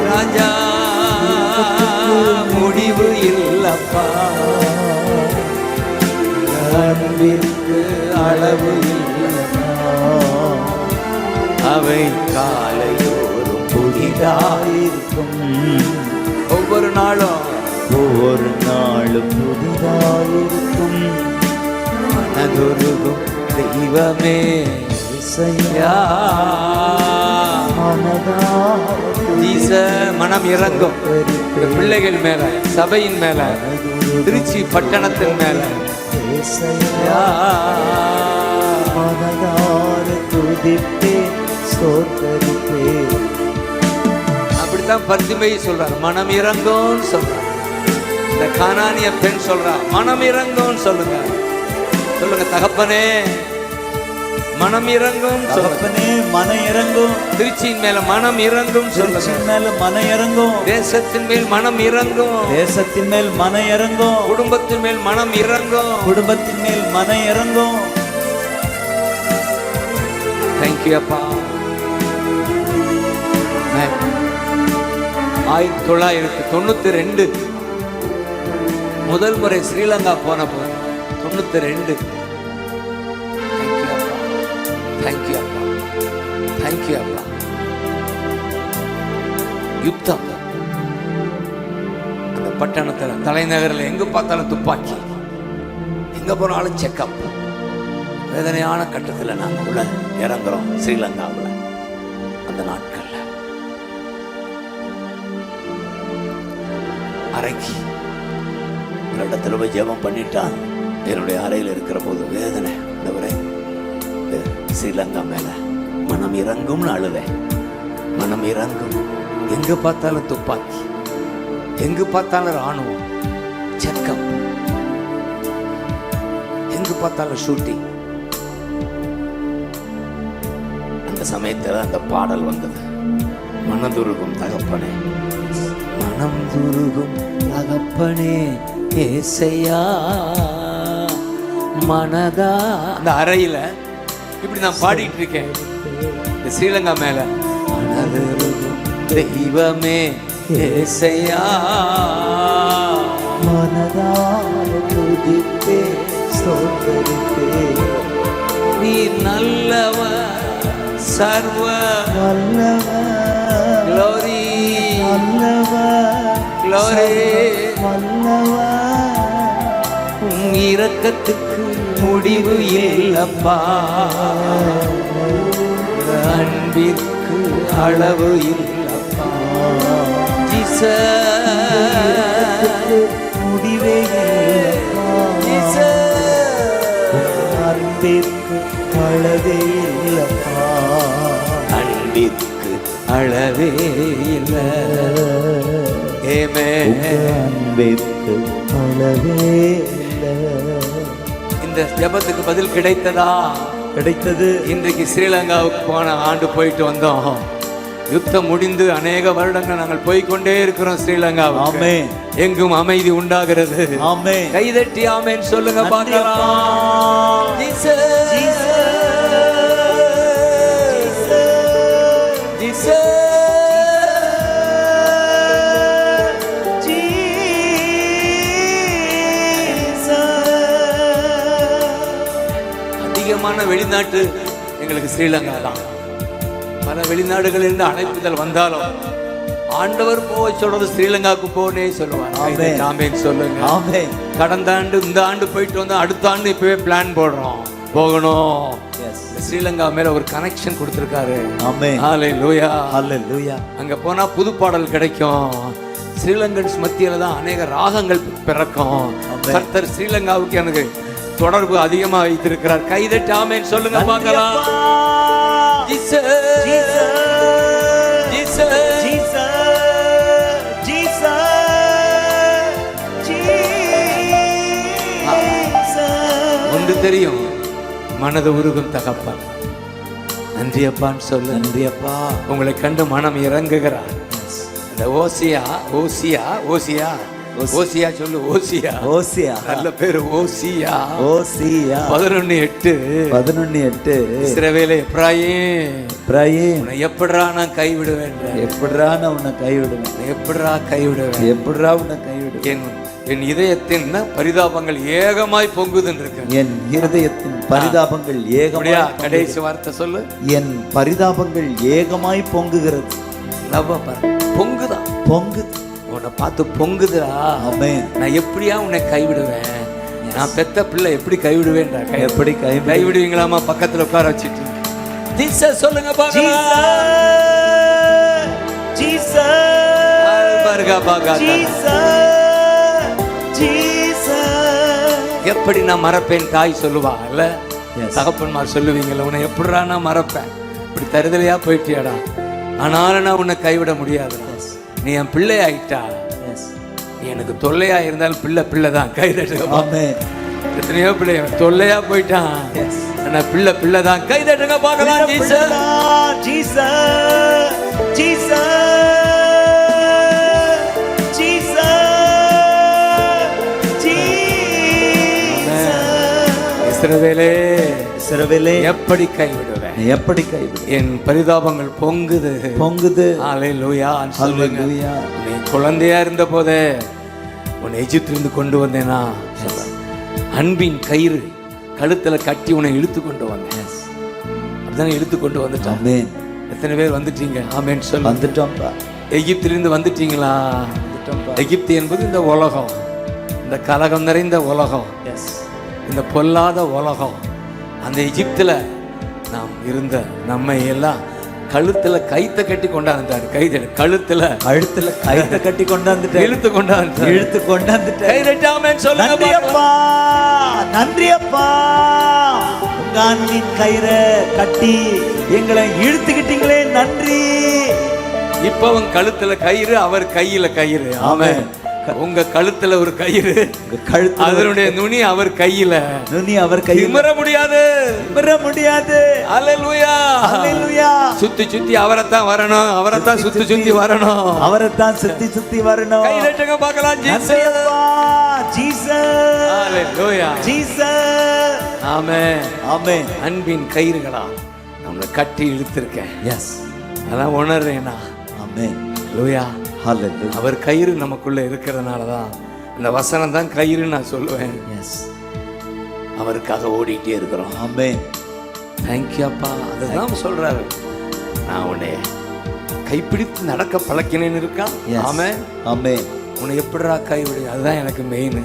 ராஜா, முடிவு இல்லப்பா, அன்பிற்கு அளவு இல்லப்பா. அவை காலையோறும் புதிதாயிருக்கும், ஒவ்வொரு நாளும் புதிதாயிருக்கும். மனதுருகும் தெய்வமே இசையா, மனம் இறங்கும் இந்த பிள்ளைகள் மேல, சபையின் மேல, திருச்சி பட்டணத்தின் மேல. அப்படித்தான் பரிசுமையை சொல்றார், மனம் இறங்கும்னு சொல்றார். இந்த கானானிய பெண் சொல்றா, மனம் இறங்கும்னு சொல்லுங்க. சொல்லுங்க, தகப்பனே மனம் இறங்கும், தகப்பனே மனம் இறங்கும். திருச்சியின் மேல மனம் இறங்கும், திருச்சியின் மேல மனம் இறங்கும். தேசத்தின் மேல் மனம் இறங்கும், தேசத்தின் மேல் மனம் இறங்கும். குடும்பத்தின் மேல் மனம் இறங்கும், குடும்பத்தின் மேல் மனம் இறங்கும். தேங்க்யூ அப்பா. 1992 முதல் முறை ஸ்ரீலங்கா போன போது 92. தேங்க்யூ அப்பா, தேங்க்யூ அப்பா. யுத்தம் அந்த பட்டணத்தில், தலைநகரில் எங்க பார்த்தாலும் துப்பாக்கி, எங்க போனாலும் செக்கப். வேதனையான கட்டத்தில் நாங்கள் உள்ள இறங்குறோம் ஸ்ரீலங்காவில். அந்த நாட்கள்ல அறைக்கு ஒரு இடத்துல போய் ஜெபம் பண்ணிட்டான். என்னுடைய அறையில் இருக்கிற போது வேதனை, ஸ்ரீலங்கா மேல மனம் இறங்கும்னு அழுவேன். மனம் இறங்கும். எங்க பார்த்தாலும் துப்பாக்கி, எங்க பார்த்தாலும் ராணுவம், செக்கப், எங்க பார்த்தாலும் ஷூட்டிங். அந்த சமயத்தில் அந்த பாடல் வந்தது, மனதுருகும் தகப்பனே, மனம் துருகும் தகப்பனே ஏசையா மனதா. அந்த அறையில இப்படி நான் பாடிட்டு இருக்கேன் இந்த ஸ்ரீலங்கா மேல. மனதுருகும் தெய்வமே ஏசையா மனதா துதிப்பே ஸ்தோத்திரிப்பே. நீ நல்லவர், சர்வ வல்லவர், க்ளோரி வல்லவர், க்ளோரி, வல்லவர். உன் இரக்கத்துக்கு முடிவு இல்லப்பா, அன்பிற்கு அளவு இல்லப்பா. முடிவே இல்லப்பா, அன்பிற்கு அளவே இல்லப்பா, அன்பிற்கு அளவே இல்லை. அன்பிற்கு அளவே இல்லை. இந்த ஜெபத்துக்கு பதில் கிடைத்ததா? கிடைத்தது. இன்றைக்கு ஸ்ரீலங்காவுக்கு போன ஆண்டு போயிட்டு வந்தோம். யுத்தம் முடிந்து அநேக வருடங்கள் நாங்கள் போய்கொண்டே இருக்கிறோம் ஸ்ரீலங்காவுக்கு. ஆமென். எங்கும் அமைதி உண்டாகிறது. ஆமென். கைதட்டி ஆமென் சொல்லுங்க பார்க்கலாம். ஜீசஸ் ஜீசஸ் அதிகமான வெளிநாட்டு எங்களுக்கு ஸ்ரீலங்கா தான். பல வெளிநாடுகளிலிருந்து அழைப்புதல் வந்தாலும் ஆண்டவர் போய் சொல்றது ஸ்ரீலங்காவுக்கு போனே சொல்லுவாங்க. ஆமென் சொல்லுங்க. ஆமென். கடந்த ஆண்டு இந்த ஆண்டு போயிட்டு வந்தோம், அடுத்த ஆண்டு இப்பவே பிளான் போடுறோம் போகணும். ஸ்ரீலங்கா மேல ஒரு கனெக்ஷன் கொடுத்திருக்காரு. ஆமென். ஹல்லேலூயா, ஹல்லேலூயா. அங்க போனா புது பாடல் கிடைக்கும். ஸ்ரீலங்கன்ஸ் மத்தியில தான் அநேக ராகங்கள் பிறக்கும். கர்த்தர் ஸ்ரீலங்காவுக்கு எனக்கு தொடர்பு அதிகமா வைத்திருக்கிறார். கைதட்டி ஆமென் சொல்லுங்க பார்க்கலாம். ஜீசஸ் ஜீசஸ் ஒன்று தெரியும், மனது உருகும் தகப்பன். நன்றி அப்பான்னு சொல்லு. நன்றி அப்பா. உங்களை கண்டு மனம் இறங்குகிறார். இந்த ஓசியா ஓசியா ஓசியா ஓசியா சொல்லு. ஓசியா. ஓசியா. நல்ல பேரு ஓசியா. ஓசியா. 11:8 இஸ்ரவேலே எப்பிராயீம் உன்னை எப்படிரா நான் கைவிடுவேன். எப்படிரா நான் உன்னை கைவிடுவேன். எப்படிரா கைவிடுவேன். எப்படிரா உன்னை கைவிடுவேன். என் இதயத்தின் பரிதாபங்கள் ஏகமாய் பொங்குதுன்னு இருக்கு. என் இருதயத்தின் பரிதாபங்கள் ஏகமாய். கடைசி வார்த்தை சொல்லு. என் பரிதாபங்கள் ஏகமாய் பொங்குகிறது. பொங்குதான். பொங்குது. உன்னை பார்த்து பொங்குதுடா. ஆமென். நான் எப்படியா உன்னை கைவிடுவேன். நான் பெத்த பிள்ளை எப்படி கைவிடுவேன்டா. எப்படி கைவிடுவீங்களாமா? பக்கத்துல உட்கார வச்சுட்டு ஜீசஸ் சொல்லுங்க பாக்கலாம். எப்படி நான் மறப்பேன் தாய் சொல்லுவா இல்ல, தகப்பன்மார் சொல்லுவீங்கல்ல, உன்னை எப்படிடா நான் மறப்பேன். இப்படி தருதலையா போயிட்டியாடா. ஆனாலும் நான் உன்னை கைவிட முடியாது. நீ என் பிள்ளை ஆயிட்டா. நீ எனக்கு தொல்லையா இருந்தாலும் பிள்ளை தான். கைதட்டு. எத்தனையோ பிள்ளை தொல்லையா போயிட்டான். பிள்ளை தான். கைதட்டுங்க பார்க்கலாம். இஸ்ரவேலே எப்படி கைவிடுவேன். எப்படி கைவிடுவேன். என் பரிதாபங்கள் பொங்குது. ஹல்லேலூயா. ஹல்லேலூயா. நீ குழந்தையா இருந்த போதே உன்னை எகிப்திலிருந்து கொண்டு வந்தேனா. அன்பின் கயிறு கழுத்துல கட்டி உன்னை இழுத்து கொண்டு வந்தேன். அப்படிதானே இழுத்து கொண்டு வந்துட்டேன். ஆமென். எத்தனை பேர் வந்துட்டீங்க? ஆமென் சொல்லு. வந்துட்டோம்ப்பா. எகிப்திலிருந்து வந்துட்டீங்களா? எகிப்து என்பது இந்த உலகம், இந்த கலகம் நிறைந்த உலகம், இந்த பொல்லாத உலகம். அந்த எகிப்துல நாம் இருந்த நம்மை எல்லாம் கழுத்துல கைத்த கட்டி கொண்டாந்துட்டாரு. கழுத்துல கைத்த கட்டி கொண்டாந்துட்டு இழுத்து கொண்டாந்துட்டு நன்றி அப்பா. உங்க அன்பின் கயிறை கட்டி எங்களை இழுத்துக்கிட்டீங்களே, நன்றி. இப்ப உங்க கழுத்துல கயிறு, அவர் கையில கயிறு. ஆமென். உங்க கழுத்துல ஒரு கயிறு, அதனுடைய நுனி அவர் கையில. நிமிர முடியாது. ஹல்லேலூயா. ஹல்லேலூயா. சுத்தி அவரைத்தான் வரணும். அவரைத்தான் சுத்தி வரணும். கைதட்டுங்க பார்க்கலாம். ஜீசஸ். ஹல்லேலூயா. ஜீசஸ். ஆமென். ஆமென். அன்பின் கயிறுகளா நம்மளை கட்டி இழுத்திருக்கேன். எஸ், அதான் உணர்றேனா. ஆமென். ஹல்லேலூயா. அவர் கயிறு நமக்குள்ள இருக்கிறதுனால தான் இந்த வசனம் தான் கயிறு நான் சொல்லுவேன். எஸ், அவருக்காக ஓடிட்டே இருக்கிறோம். ஆமென். தேங்க்யூ அப்பா. அதுதான் சொல்றாரு, நான் உன்னை கைப்பிடித்து நடக்க பழக்கினேன்னு இருக்கா. ஆமென். ஆமென். உன்னை எப்படிடா கைவிடு, அதுதான் எனக்கு மெயின்.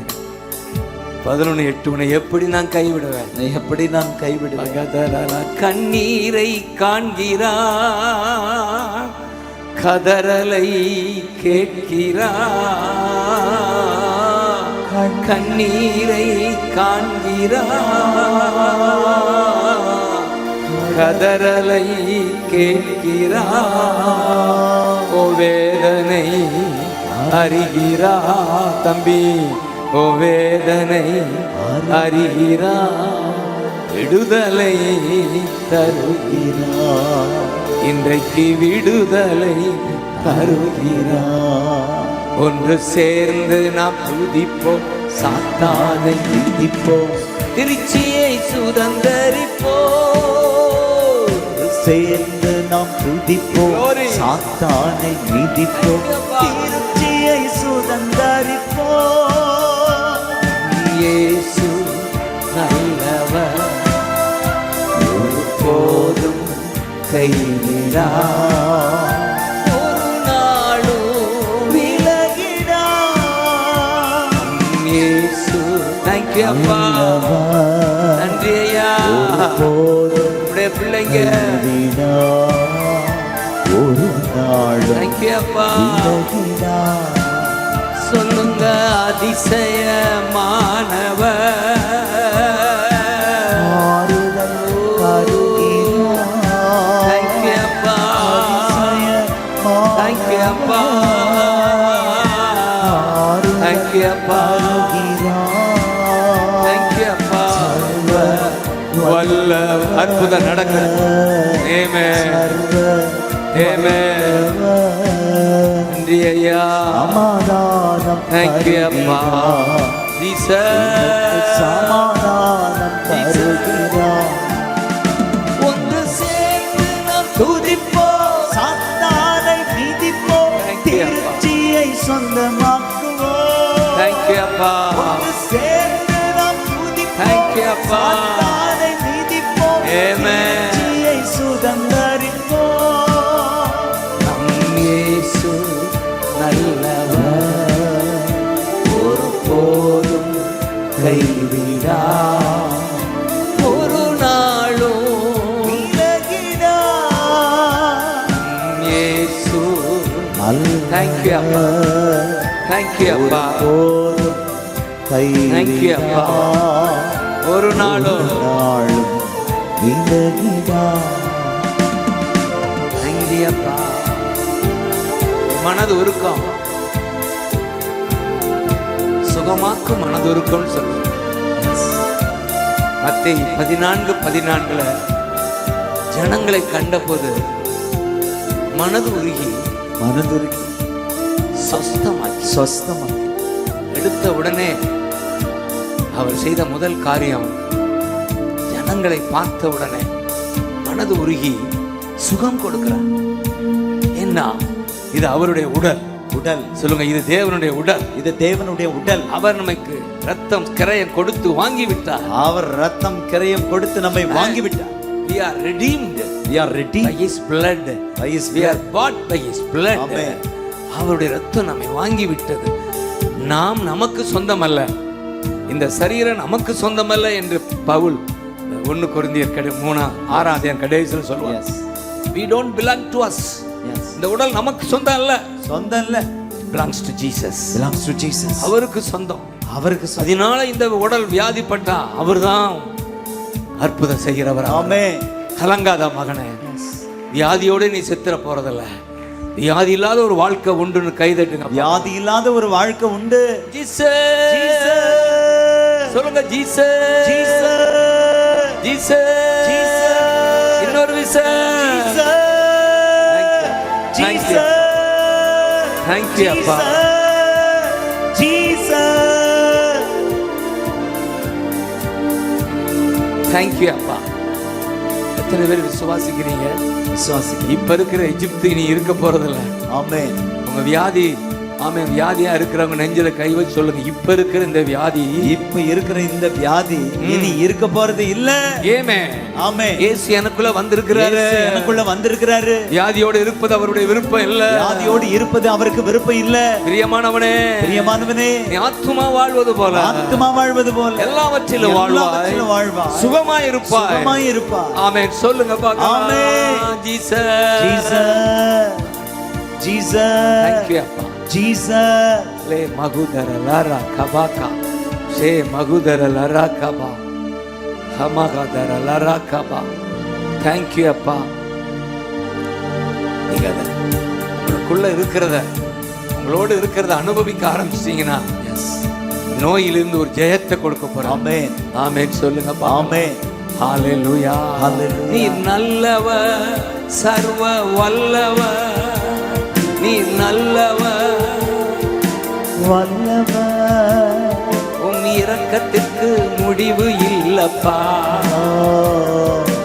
11:8 உன்னை எப்படி நான் கைவிடுவேன். எப்படி நான் கைவிடுவேன். கண்ணீரை காண்கிறான், கதறலை கேட்கிறான். கண்ணீரை காண்கிறான், கதறலை கேட்கிறான். ஓ வேதனை அறிகிறா தம்பி, ஓ வேதனை அறிகிறா, விடுதலை தருகிறார். இன்றைக்கு விடுதலை தருகிறார். ஒன்று சேர்ந்து நாம் துதிப்போம், சாத்தானை துதிப்போம், திருச்சியை சுதந்தரிப்போம். சேர்ந்து நாம் துதிப்போம், சாத்தானை மிதிப்போம், திருச்சியை சுதந்தரிப்போம். இயேசு நல்லவர், ஒருபோதும் கைவிடா, ஒரு நாளும் விலகிடா. இயேசு. தேங்க்யூ அப்பா. நன்றி ஐயா. உடைய பிள்ளைங்க ஒரு நாளும். தேங்க்யூ அப்பா. சொல்லுங்க அதிசயமானவர். வல்ல அற்புதம் நடக்கும். நன்றி ஐயா. சமாதானம் Thank you, அப்பா. தருகிறார். ஜீசஸ். சமாதானம் தருகிறார். ஒன்று சேர்ந்து நாம் துதிப்போம். சாத்தானை மிதிப்போம், Thank you, அப்பா. திருச்சியை சொந்தமாக்குவோம். Thank you, அப்பா. ஒன்று சேர்ந்து நாம் துதிப்போம். Thank you, அப்பா. சாத்தானை மிதிப்போம், Amen. திருச்சியை சுதந்தரிப்போம். நம் இயேசு நல்லவர், ஒருபோதும் கைவிடார், ஒரு நாளும் விலகினார். நம் இயேசு. Thank you, அப்பா. நல்லவர். Thank you, அப்பா. ஒருபோதும் Thank you, அப்பா. கைவிடார். ஒரு நாளும் நாளும் விலகினார். Thank you, அப்பா. மனது உருக்கம், சுகமாக்கும் மனது உருக்கம்னு சொல்லுங்க. மத்தேயு 14:14 ஜனங்களை கண்டபோது மனது உருகி மனதுருகி சொஸ்தமாக்கி சொஸ்தமாக்கி எடுத்த உடனே அவர் செய்த முதல் காரியம், ஜனங்களை பார்த்த உடனே மனது உருகி சுகம் கொடுக்கிறார். என்ன? இது அவருடைய உடல். உடல் சொல்லுங்க, இது தேவனுடைய உடல். இது தேவனுடைய உடல். அவர் நமக்கு ரத்தம் கிரயம் கொடுத்து வாங்கி விட்டார். அவர் ரத்தம் கிரயம் கொடுத்து நம்மை வாங்கி விட்டார். We are redeemed We are ready by his blood. by his We are blood. bought by his blood. Amen. அவருடைய ரத்தம் நம்மை வாங்கி விட்டது. நாம் நமக்கு சொந்தமல்ல, இந்த சரீரம் நமக்கு சொந்தமல்ல என்று பவுல் 1 கொரிந்தியர் 3:6 கடைசியில் சொல்வார். Yes. We don't belong to us. Yes. இந்த உடல் நமக்கு சொந்தம் அல்ல. சொந்தம் இல்ல. belongs to Jesus. belongs to Jesus. அவருக்கு சொந்தம். அவருக்கு சொந்தம். அதனால இந்த உடல் வியாதிப்பட்டா அவர்தான் அற்புதம் செய்கிறவர். ஆமென். கலங்காத மகனே, வியாதியோட நீ செத்துற போறதில்ல. வியாதி இல்லாத ஒரு வாழ்க்கை உண்டுன்னு கைதட்டுங்க. வியாதி இல்லாத ஒரு வாழ்க்கை உண்டு. ஜீசஸ். ஜீசஸ். சொல்லுங்க, ஜீசஸ். ஜீசஸ். ஜீசஸ். ஜீசஸ். இன்னொரு விசஸ். ஜீசஸ். Thank you, அப்பா. ஜீசஸ். Thank you, அப்பா. எத்தனை பேர் விசுவாசிக்கிறீங்க? விசுவாசிக்கிறேன். இப்ப இருக்கிற எகிப்து இனி இருக்க போறதில்ல. ஆமென். உங்க வியாதி, ஆமென், வியாதியா இருக்கிறவங்க நெஞ்சில கை வச்சு சொல்லுங்க, இப்ப இருக்கிற இந்த வியாதி, இப்ப இருக்கிற இந்த வியாதி இனி இருக்க போறது இல்ல. ஏமே, ஆமென். இயேசு எனக்குள்ள வந்திருக்கிறாரு. இயேசு எனக்குள்ள வந்திருக்கிறாரு. வியாதியோடு இருப்பது அவருடைய விருப்பம் இல்ல. வியாதியோடு இருப்பது அவருக்கு விருப்பம் இல்ல. பிரியமானவனே, பிரியமானவனே, நீ ஆத்துமா வாழ்வது போல ஆத்துமா வாழ்வது போல எல்லாவற்றிலும் வாழ்வாய், சுகமாய் இருப்பாய். சுகமாய் இருப்பாய். ஆமென். சொல்லுங்க பார்க்கலாம். Amen. Jesus. Jesus. Jesus. Thank you, அப்பா. ஜீசஸ். லே மகுதர லாரா கபாகா ஷே மகுதர லாரா கபா ஹமகதர லாரா கபா. Thank you, அப்பா. நீங்க அதை உங்களுக்குள்ள இருக்கிறத, உங்களோடு இருக்கிறத அனுபவிக்க ஆரம்பிச்சிட்டீங்கன்னா நோயிலிருந்து ஒரு ஜெயத்தை கொடுக்க போறோம். ஆமென். ஆமென். சொல்லுங்க. ஆமென். ஹalleluya. Hallelujah. நீ நல்லவர், சர்வ வல்லவர், நீ நல்லவர், வல்லவர், உம் இரக்கத்திற்கு முடிவு இல்லப்பா,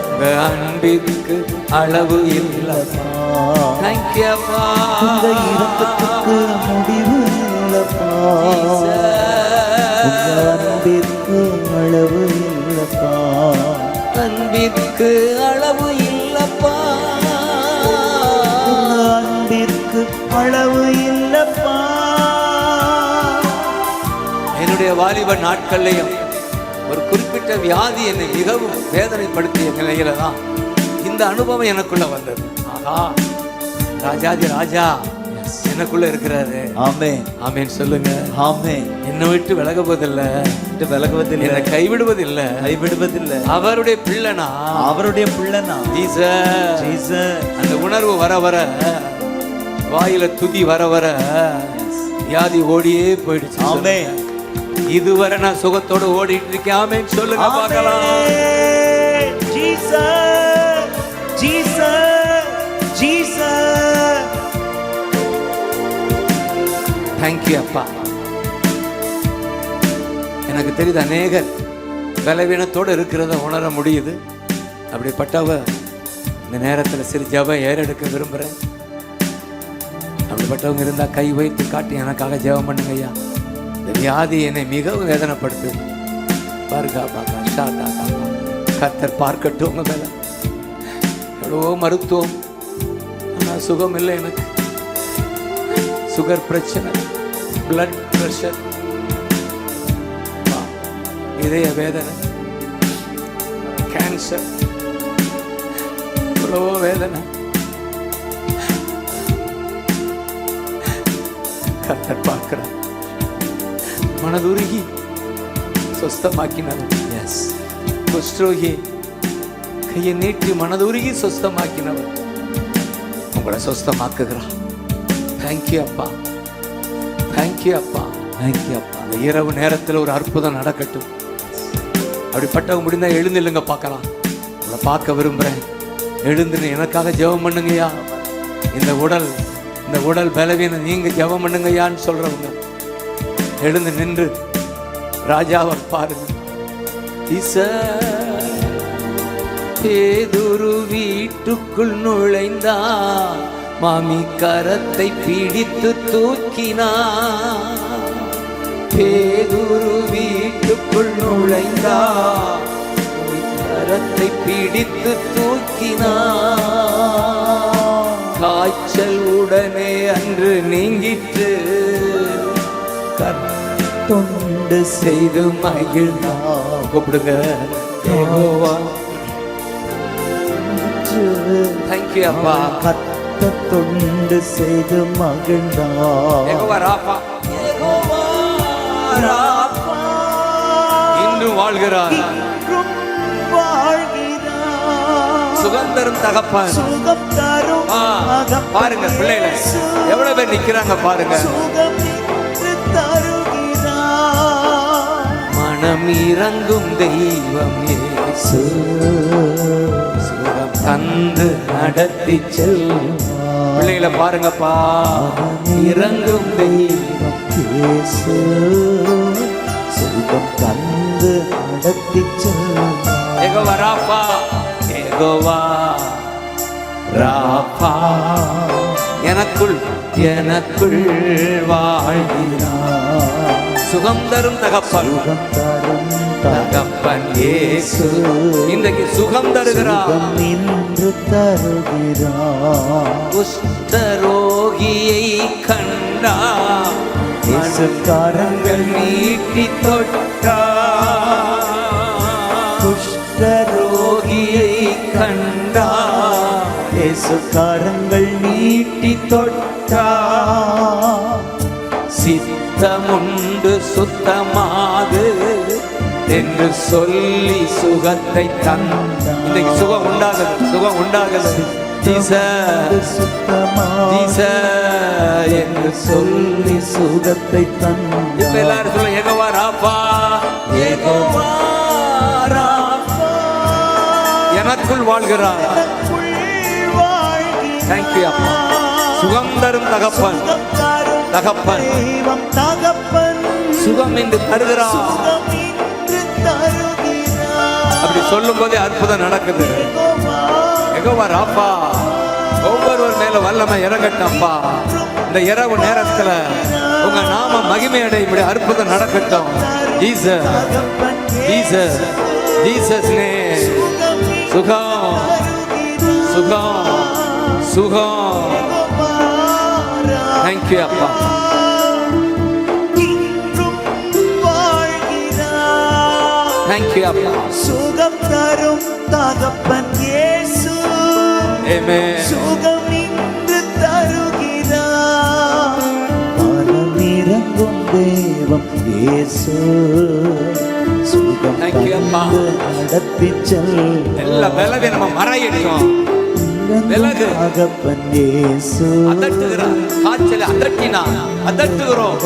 உங்க அன்பிற்கு அளவு இல்லப்பா. Thank you, அப்பா. உங்க இரக்கத்துக்கு முடிவு இல்லப்பா, உங்க அன்பிற்கு அளவு இல்லப்பா, அன்பிற்கு அளவு இல்லப்பா, உங்க அன்பிற்கு அளவு இல்லப்பா. என்னுடைய வாலிப நாட்கள்லையும் ஒரு குறிப்பிட்ட வியாதி என்னை மிகவும் வேதனைப்படுத்திய நிலையில தான் இந்த அனுபவம் எனக்குள்ள வந்தது. ஆஹா, ராஜாதி ராஜா எனக்குள்ள இருக்கிறாரு. ஆமென். ஆமென். சொல்லுங்க. ஆமென். என்னை விட்டு விலகுவதில்லை, விட்டு விலகுவதில்லை, என்னை கைவிடுவதில்லை, கைவிடுவதில்லை. அவருடைய பிள்ளைனா, அவருடைய பிள்ளைனா. ஜீசஸ். ஜீசஸ். அந்த உணர்வு வர வர, வாயில துதி வர வர வியாதி ஓடியே போயிடுச்சு. ஆமென். இதுவரை நான் சுகத்தோட ஓடிட்டு இருக்கேன். ஆமென். சொல்லுங்க பார்க்கலாம். Jesus. Jesus. Jesus. Thank you, அப்பா. எனக்கு தெரியுது அநேகர் பலவீனத்தோடு இருக்கிறத உணர முடியுது. அப்படிப்பட்டவ இந்த நேரத்தில் சிறு ஜெபம் ஏறெடுக்க விரும்புகிறேன். அப்படிப்பட்டவங்க இருந்தால் கை வைத்து காட்டி எனக்காக ஜெபம் பண்ணுங்க ஐயா. இந்த வியாதி என்னை மிகவும் வேதனைப்படுத்து. கர்த்தர் பார்க்கட்டும் உங்க மேல. எவ்வளவோ மருத்துவம், ஆனால் சுகம் இல்லை எனக்கு. சுகர் பிரச்சனை, பிளட் பிரஷர், இதய வேதனை, கேன்சர், எவ்வளவோ வேதனை. கர்த்தர் பார்க்கிறார். மனதுருகி சொஸ்தமாக்கினவர். எஸ், குஷ்டரோகி கையை நீட்டி மனதுருகி சொஸ்தமாக்கினவர் உங்களை சொஸ்தமாக்குகிறார். தேங்க்யூ அப்பா, தேங்க்யூ அப்பா, தேங்க்யூ அப்பா. அந்த இரவு நேரத்தில் ஒரு அற்புதம் நடக்கட்டும். அப்படிப்பட்டவங்க முடிந்தா எழுந்தில்லுங்க, பார்க்கலாம். உங்களை பார்க்க விரும்புகிறேன். எழுந்துன்னு எனக்காக ஜெபம் பண்ணுங்கய்யா. இந்த உடல் பலவீனம் நீங்க ஜெபம் பண்ணுங்கய்யான்னு சொல்றவங்க எழுந்து நின்று ராஜாவை பாருங்க. பேதுரு வீட்டுக்குள் நுழைந்தா, மாமி கரத்தை பிடித்து தூக்கினா. பேதுரு வீட்டுக்குள் நுழைந்தா, கரத்தை பிடித்து தூக்கினா. காய்ச்சல் உடனே அன்று நீங்கிட்டு, தொண்டு செய்து மகிழ்ந்தா. கூப்பிடுங்க யெகோவா. தேங்க்யூ அப்பா. கத்த தொண்டு செய்து மகிழ்ந்தா. யெகோவா ராபா, யெகோவா ராபா. இன்று வாழ்கிறார், சுகந்தரும் தகப்பன். பாருங்க பிள்ளைகளை எவ்வளவு பேர் நிக்கிறாங்க பாருங்க. மனம் இறங்கும் தெய்வம் இயேசு, சுகம் தந்து நடத்தி செல்லும். பிள்ளைகளை பாருங்கப்பா, இறங்கும் தெய்வம் இயேசு, சுகம் தந்து நடத்தி செல்லும். யெகோவா ராபா, யெகோவா ராபா. எனக்குள் வாழ்கிறார், சுகம் தரும் தகப்பன். தகப்பன் இயேசு இன்றைக்கு சுகம் தருகிறார். குஷ்டரோகியை கண்டா, கரங்கள் நீட்டி தொட்டா. குஷ்டரோகியை கண்டா, இயேசு கரங்கள் நீட்டி தொட்டா. சித்தமுண்டு சுத்தமாது என்று சொல்லி சுகத்தை தந்த. இன்னைக்கு சுகம் உண்டாகுது, சுகம் உண்டாகுது. என்று சொல்லி சுகத்தை தந்த. இப்ப எல்லாரும் சொல்ல யெகோவா ராபா, யெகோவா ராபா. எனக்குள் வாழ்கிறார். தேங்க்யூ அப்பா. சுகம் தரும் தகப்பன், தகப்பன் சுகம் என்று தருகிறார். அப்படி சொல்லும் போதே அற்புதம் நடக்குது. யெகோவா ராபா, ஒவ்வொருவர் மேல வல்லமை இறங்கட்டப்பா. இந்த இரவு நேரத்துல உங்க நாம மகிமையடைய இப்படி அற்புதம் நடக்கட்டும். Jesus, Jesus, Jesus name. சுகம், சுகம், சுகம். தேங்க்யூ அப்பா. தேங்க்யூ அப்பா. சுகம் தரும் தகப்பன் இயேசு, ஆமென். சுகம் இன்று தருகிறார். மனம் இறங்கும் தேவம் இயேசு, சுகம் நடத்தி செல். எல்லா பலவீனமும் மறையட்டும். விலகு. தகப்பன் இயேசு அதட்டுகிறார். காய்ச்சலை அதட்டினா அதட்டுகிறோம்.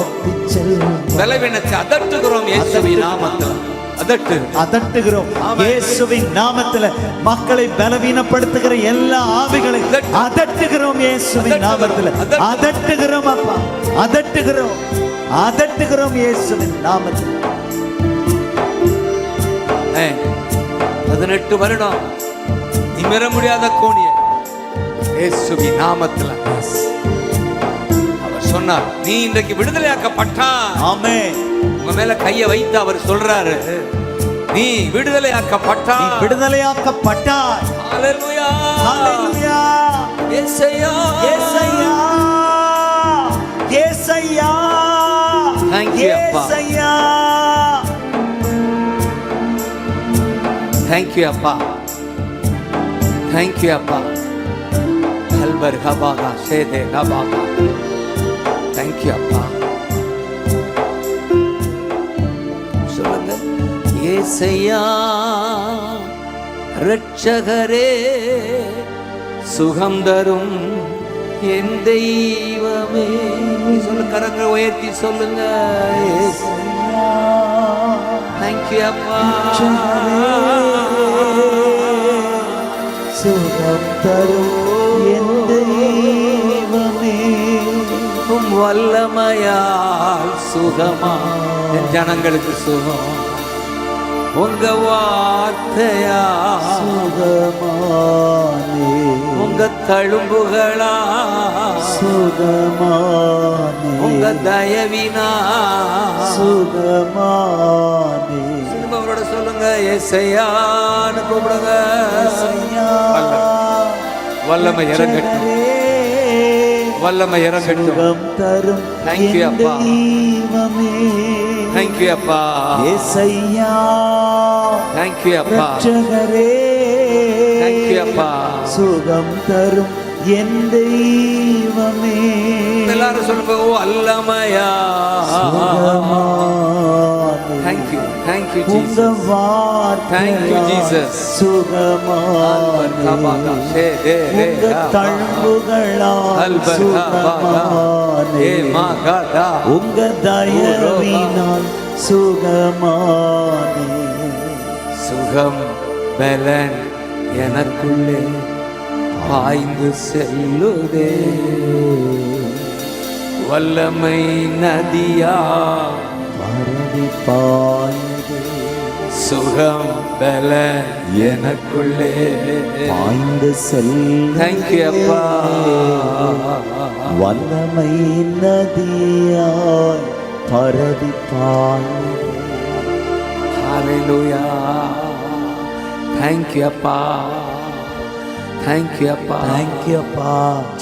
பலவீனத்தை அதட்டுகிறோம். இயேசுவின் நாமத்தில் அதட்டுகிறோம். இயேசுவின் நாமத்தில் மக்களை பலவீனப்படுத்துகிற எல்லா ஆவிகளை அதட்டுகிறோம். இயேசுவின் நாமத்தில் அதட்டுகிறோம் அப்பா, அதட்டுகிறோம், அதட்டுகிறோம். இயேசுவின் நாமத்தில் ஆமென். 18 வருடம் நிமிர முடியாத கோணிய இயேசுவின் நாமத்துல அவர் சொன்னார், நீ இன்றைக்கு விடுதலையாக்கப்பட்டாய். ஆமென். உங்க மேல கையை வைத்து அவர் சொல்றாரு, நீ விடுதலையாக்கப்பட்டாய். நீ விடுதலையாக்கப்பட்டாய். ஹalleluya ஹalleluya. இயேசையா இயேசையா இயேசையா. Thank you, அப்பா. இயேசையா. Thank you, அப்பா. Thank you, அப்பா. ஹல்பர் ஹபாகா சேதே ஹபாகா. Thank you, அப்பா. சொல்லுங்க. இயேசையா இரட்சகரே, சுகம் தரும் என் தெய்வமே. சொல்ல கரங்களை உயர்த்தி சொல்லுங்க. Thank you, அப்பா. சுகம் தரும் என் தெய்வமே. உம் வல்லமையால் சுகமா என் ஜனங்களுக்கு சுகம். உங்க வார்த்தையா சுகமானே. உங்க தழும்புகளா சுகமானே. உங்க தயவினா சுகமானே. திரும்ப அவரோட சொல்லுங்க. ஏசையான்னு கூப்பிடுங்க. வல்லமை இறங்கட்டும், வல்லமை இறங்கட்டும். சுகம் தரும் Thank you, என் அப்பா. தெய்வமே. Thank you, அப்பா. ஏசையா Thank you, அப்பா. இரட்சகரே. Thank you, அப்பா. சுகம் தரும் என் தெய்வமே. எல்லாரும் சொல்லுங்க. ஓ அல்லமையா. Thank you, thank you, உங்க Jesus. வார்த்தை Thank you, Jesus. சுகமானே. உங்க தழும்புகளால் சுகமானே. உங்க தயவினால் சுகமானே. சுகம் பலன் எனக்குள்ளே பாய்ந்து செல்லுதே. வல்லமை நதியா பரவி பாயுதே. சுகம் பலன் எனக்குள்ளே பாய்ந்து செல்லுதே. Thank you, அப்பா. வல்லமை நதியாய் பரவி பாயுதே. Hallelujah. Thank you, அப்பா. Thank you, அப்பா. Thank you, அப்பா.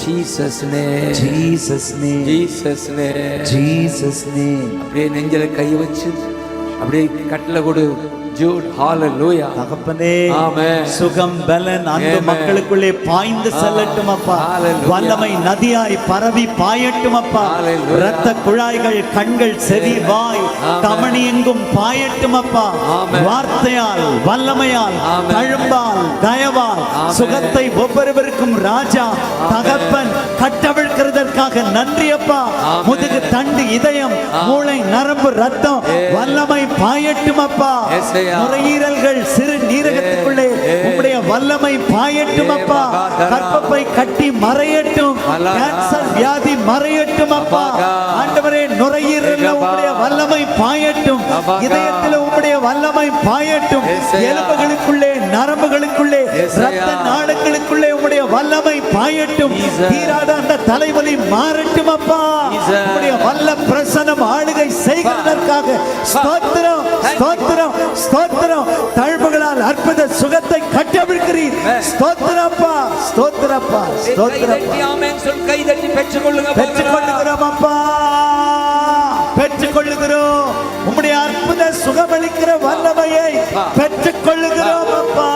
Jesus name. Jesus name. Jesus name. Jesus name. அப்படியே நெஞ்சில கை வச்சு அப்படியே கட்டளை கொடு. ஜூட். ஹalleluya. தகப்பனே, ஆமென். சுகம் பலன் அந்த ஆமென். மக்களுக்குள்ளே பாய்ந்து செல்லட்டும் அப்பா. ஹalleluya. வல்லமை நதியாய் பரவி பாயட்டும் அப்பா. ஹalleluya. இரத்த குழாய்கள், கண்கள், செவி, வாய், ஆமென். தமனி எங்கும் பாயட்டும் அப்பா. ஆமென். வார்த்தையால், வல்லமையால், ஆமென். தழும்பால், தயவால் ஆமென். சுகத்தை ஒவ்வொருவருக்கும் ராஜா தகப்பன் கட்டவிழ்க்கிறதற்காக நன்றி அப்பா. ஆமென். முதுகு, தண்டு, இதயம், மூளை, நரம்பு, ரத்தம் வல்லமை பாயட்டும் அப்பா. ஏசையா. நுரையீரல்கள், சிறு நீரகத்துக்குள்ளே உம்முடைய வல்லமை பாயட்டும் அப்பா. கர்ப்பப்பை கட்டி மறையட்டும். கேன்சர் வியாதி மறையட்டும் அப்பா. ஆண்டவரே, நுரையீரல்ல உம்முடைய வல்லமை பாயட்டும். இதயத்தில் உம்முடைய வல்லமை பாயட்டும். எலும்புகளுக்குள்ளே, நரம்புகளுக்குள்ளே, இரத்த நாளங்களுக்குள்ளே உம்முடைய வல்லமை பாயட்டும். தீராத அந்த தலைவலி மாறட்டும் அப்பா. உம்முடைய வல்ல பிரசன்னம் ஆளுகை செய்கிறதற்காக ஸ்தோத்திரம், ஸ்தோத்திரம், ஸ்தோத்திரம். தழும்புகளால் அற்புத சுகத்தை கட்டவிழ்கிறீர். ஸ்தோத்திரப்பா, ஸ்தோத்திரப்பா, ஸ்தோத்திரப்பா. ஆமென் சொல். கை தட்டி பெற்றுக்கொள்ளுங்க. பெற்றுக்கொள்ளுகிறோம் அப்பா, பெற்றுக்கொள்ளுகிறோம். உம்முடைய அற்புத சுகமளிக்கிற வல்லமையை பெற்றுக்கொள்ளுகிறோம் அப்பா.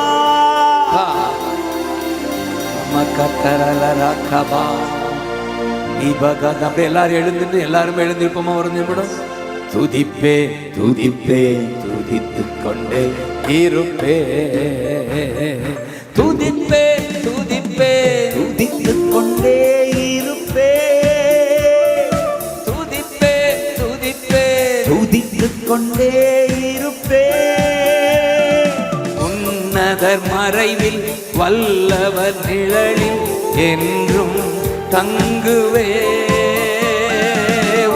மக்கரலரகபா. இபகத. எல்லாரும் எழுந்துட்டு, எல்லாரும் எழுந்திருப்போமா ஒரு நிமிடம். துதிப்பே துதிப்பே துதித்துக் கொண்டே இருப்பே. துதிப்பே துதிப்பே துதித்துக் கொண்டே இருப்பே. துதிப்பே துதிப்பே துதித்துக் கொண்டே இருப்பே. உன்னதர் மறைவில் வல்லவர் நிழலில் என்றும் தங்குவே.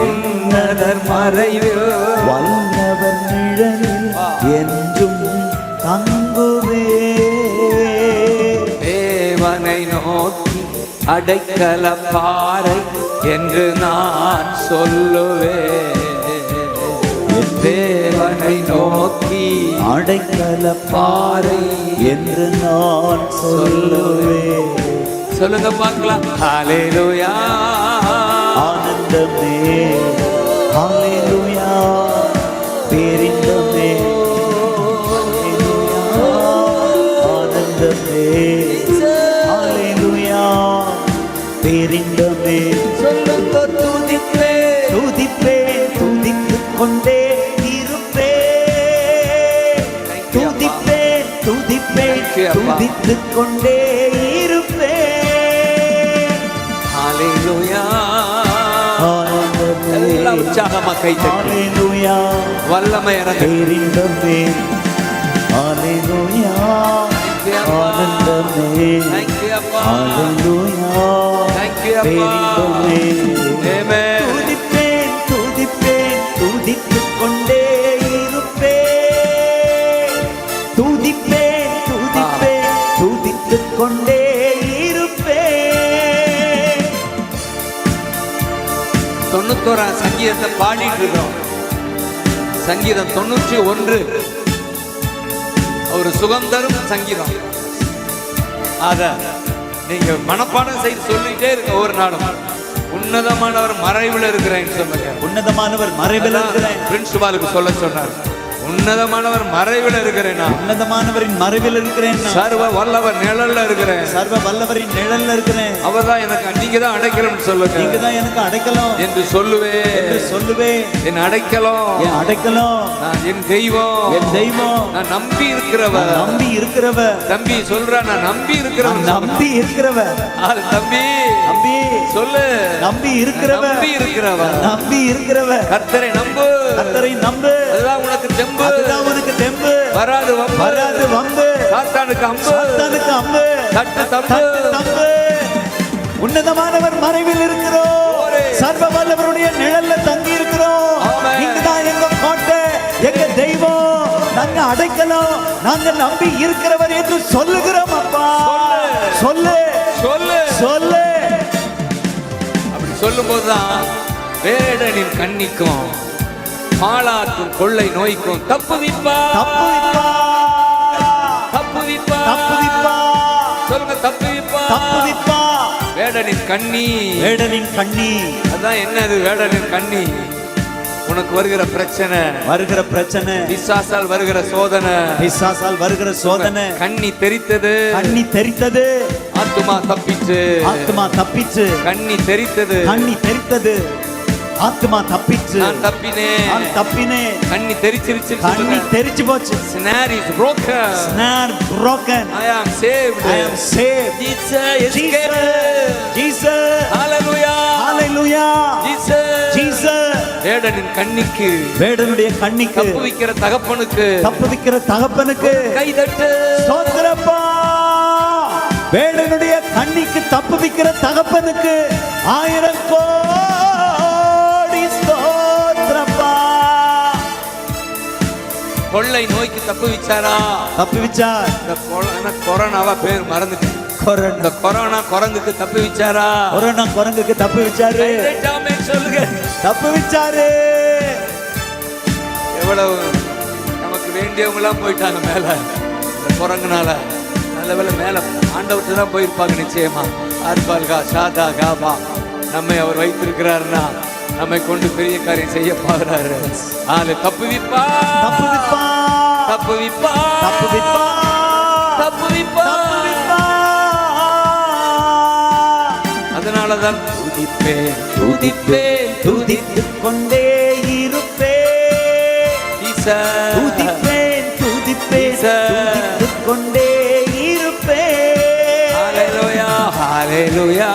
உன்னதர் மறைவில் வல்லவர் நிழலில் என்றும் அடைக்கல பாறை என்று நான் சொல்லுவேன். என் தேவனை நோக்கி அடைக்கல பாறை என்று நான் சொல்லுவேன். சொல்லுங்க பார்க்கலாம். ஹalleluya. ஆனந்தமே ஹalleluya. பேரின்பமே ஆனந்தமே ஹalleluya. பேரின்பமே சொல்லுங்க. துதிப்பேன் துதிப்பேன் துதித்துக் கொண்டே இருப்பேன். துதிப்பேன் துதிப்பேன் துதித்துக் கொண்டே இருப்பேன். ஹalleluya. ஆனந்தமே எல்லாம் உற்சாகமா கை தட்டி ஹalleluya. வல்லமை இறங்கு. பேரின்பமே ஹalleluya. ஆனந்தமே Thank you அப்பா. ஹalleluya. Thank you அப்பா. பேரின்பமே Amen. துதிப்பேன் துதிப்பேன் துதித்துக் கொண்டே இருப்பேன். துதிப்பேன் துதிப்பேன் துதித்துக் கொண்டே இருப்பேன். 91 சங்கீதத்தை பாடிட்டு இருக்கோம். சங்கீதம் 91 ஒரு சுகம் தரும் சங்கீதம். அத நீங்க மனப்பாடம் செய்து சொல்லிட்டே இருக்க. ஒரு நாளும் உன்னதமானவர் மறைவில் இருக்கிறேன்னு சொல்லுங்க. உன்னதமானவர் மறைவில் இருக்கிறேன். பிரின்சிபாலுக்கு சொல்ல சொன்னார். உன்னதமானவர் மறைவில் இருக்கிறேன். உன்னதமானவரின் மறைவில் இருக்கிறேன். சர்வ வல்லவர் நிழல்ல இருக்கிறேன். சர்வ வல்லவரின் நிழல்ல இருக்கிறேன். அவர்தான் எனக்கு, நீங்க தான் அடைக்கலம் சொல்லுங்க. நீங்க தான் எனக்கு அடைக்கலம் என்று சொல்லுவேன். என்று சொல்லுவேன். என் அடைக்கலம், என் அடைக்கலம், நான் என் தெய்வம், என் தெய்வம், நான் நம்பி இருக்கிறவர். நம்பி இருக்கிறவர். தம்பி சொல்ற, நான் நம்பி இருக்கிறவன். நம்பி இருக்கிறவர். தம்பி நம்பி சொல்லு. நம்பி இருக்கிறவர். நம்பி இருக்கிறவர். நம்பி இருக்கிறவர். கர்த்தரை நம்பு. கர்த்தரை நம்பு. அதுதான் உனக்கு தெம்பு. அதுதான் உனக்கு தெம்பு. வராது வம்பு. வராது வம்பு. சாத்தானுக்கு அம்பு. சாத்தானுக்கு அம்பு. தட்டு தம்பு. தம்பு. உன்னதமானவர் மறைவில் இருக்கிறோம். சர்வ வல்லவருடைய நிழல்ல தங்கி இருக்கிறோம். நீங்க தான் எங்க கோட்டை, எங்க தெய்வம், நாங்க அடைக்கலம், நாங்க நம்பி இருக்கிறவர் என்று சொல்லுகிறோம். அப்பா சொல்லு சொல்லு சொல்லு. அப்படி சொல்லும் போதுதான் வேடனின் கண்ணிக்கும் பாலாற்றும் கொள்ளை நோய்க்கும் தப்புவிப்பா. தப்புவிப்பா. தப்புவிப்பா. தப்புவிப்பா. சொல்லுங்க. தப்புவிப்பா. தப்புவிப்பா. வேடனின் கண்ணி. வேடனின் கண்ணி. அதான் என்னது வேடனின் கண்ணி? உனக்கு வருகிற பிரச்சனை, வருகிற பிரச்சனை, பிசாசால் வருகிற சோதனை, பிசாசால் வருகிற சோதனை, கண்ணி தெரித்தது, கண்ணி தெரித்தது, ஆத்துமா தப்பிச்சு, ஆத்துமா தப்பிச்சு, கண்ணி தெரித்தது, கண்ணி தெரித்தது, ஆத்துமா தப்பிச்சு, நான் தப்பினேன், நான் தப்பினேன், கண்ணி தெரிச்சிருச்சு, கண்ணி தெரிச்சு போச்சு. snare is broken, snare broken, I am saved, I am saved, Jesus, Jesus, hallelujah, hallelujah, Jesus, Jesus. வேடனின் கண்ணிக்கு, வேடனுடைய கண்ணிக்கு தப்புவிக்கிற தகப்பனுக்கு, தப்புவிக்கிற தகப்பனுக்கு கைதட்டு. ஸ்தோத்திரப்பா. வேடனுடைய கண்ணிக்கு தப்புவிக்கிற தகப்பனுக்கு 1000 கோடி ஸ்தோத்திரப்பா. கொள்ளை நோய்க்கு தப்புவிச்சாரா? தப்புவிச்சார். இந்த கொரோனாவா பேர் மறந்துட்டு, இந்த கொரோனா குரங்குக்கு தப்புவிச்சாரா? கொரோனா குரங்குக்கு தப்புவிச்சாரு. சொல்லுங்க. தப்புவிச்சாரு. எவ்வளவு நமக்கு வேண்டியவங்க எல்லாம் போயிட்டாங்க மேல இந்த குரங்குனால. நல்ல வேளை மேல ஆண்டவர்கிட்ட தான் போயிருப்பாங்க நிச்சயமா. ஆர்பால்கா சாதா காபா நம்மை அவர் வைத்திருக்கிறாருன்னா நம்மை கொண்டு பெரிய காரியம் செய்ய பாக்குறாரு. ஆளு தப்புவிப்பா. தப்புவிப்பா. தப்புவிப்பா. தப்புவிப்பா. தப்புவிப்பா. அதனாலதான் துதிப்பேன், துதிப்பேன், துதித்துக் கொண்டே இருப்பேன். துதிப்பேன், துதிப்பேன், துதித்துக் கொண்டே இருப்பேன். ஹalleluya, ஹalleluya.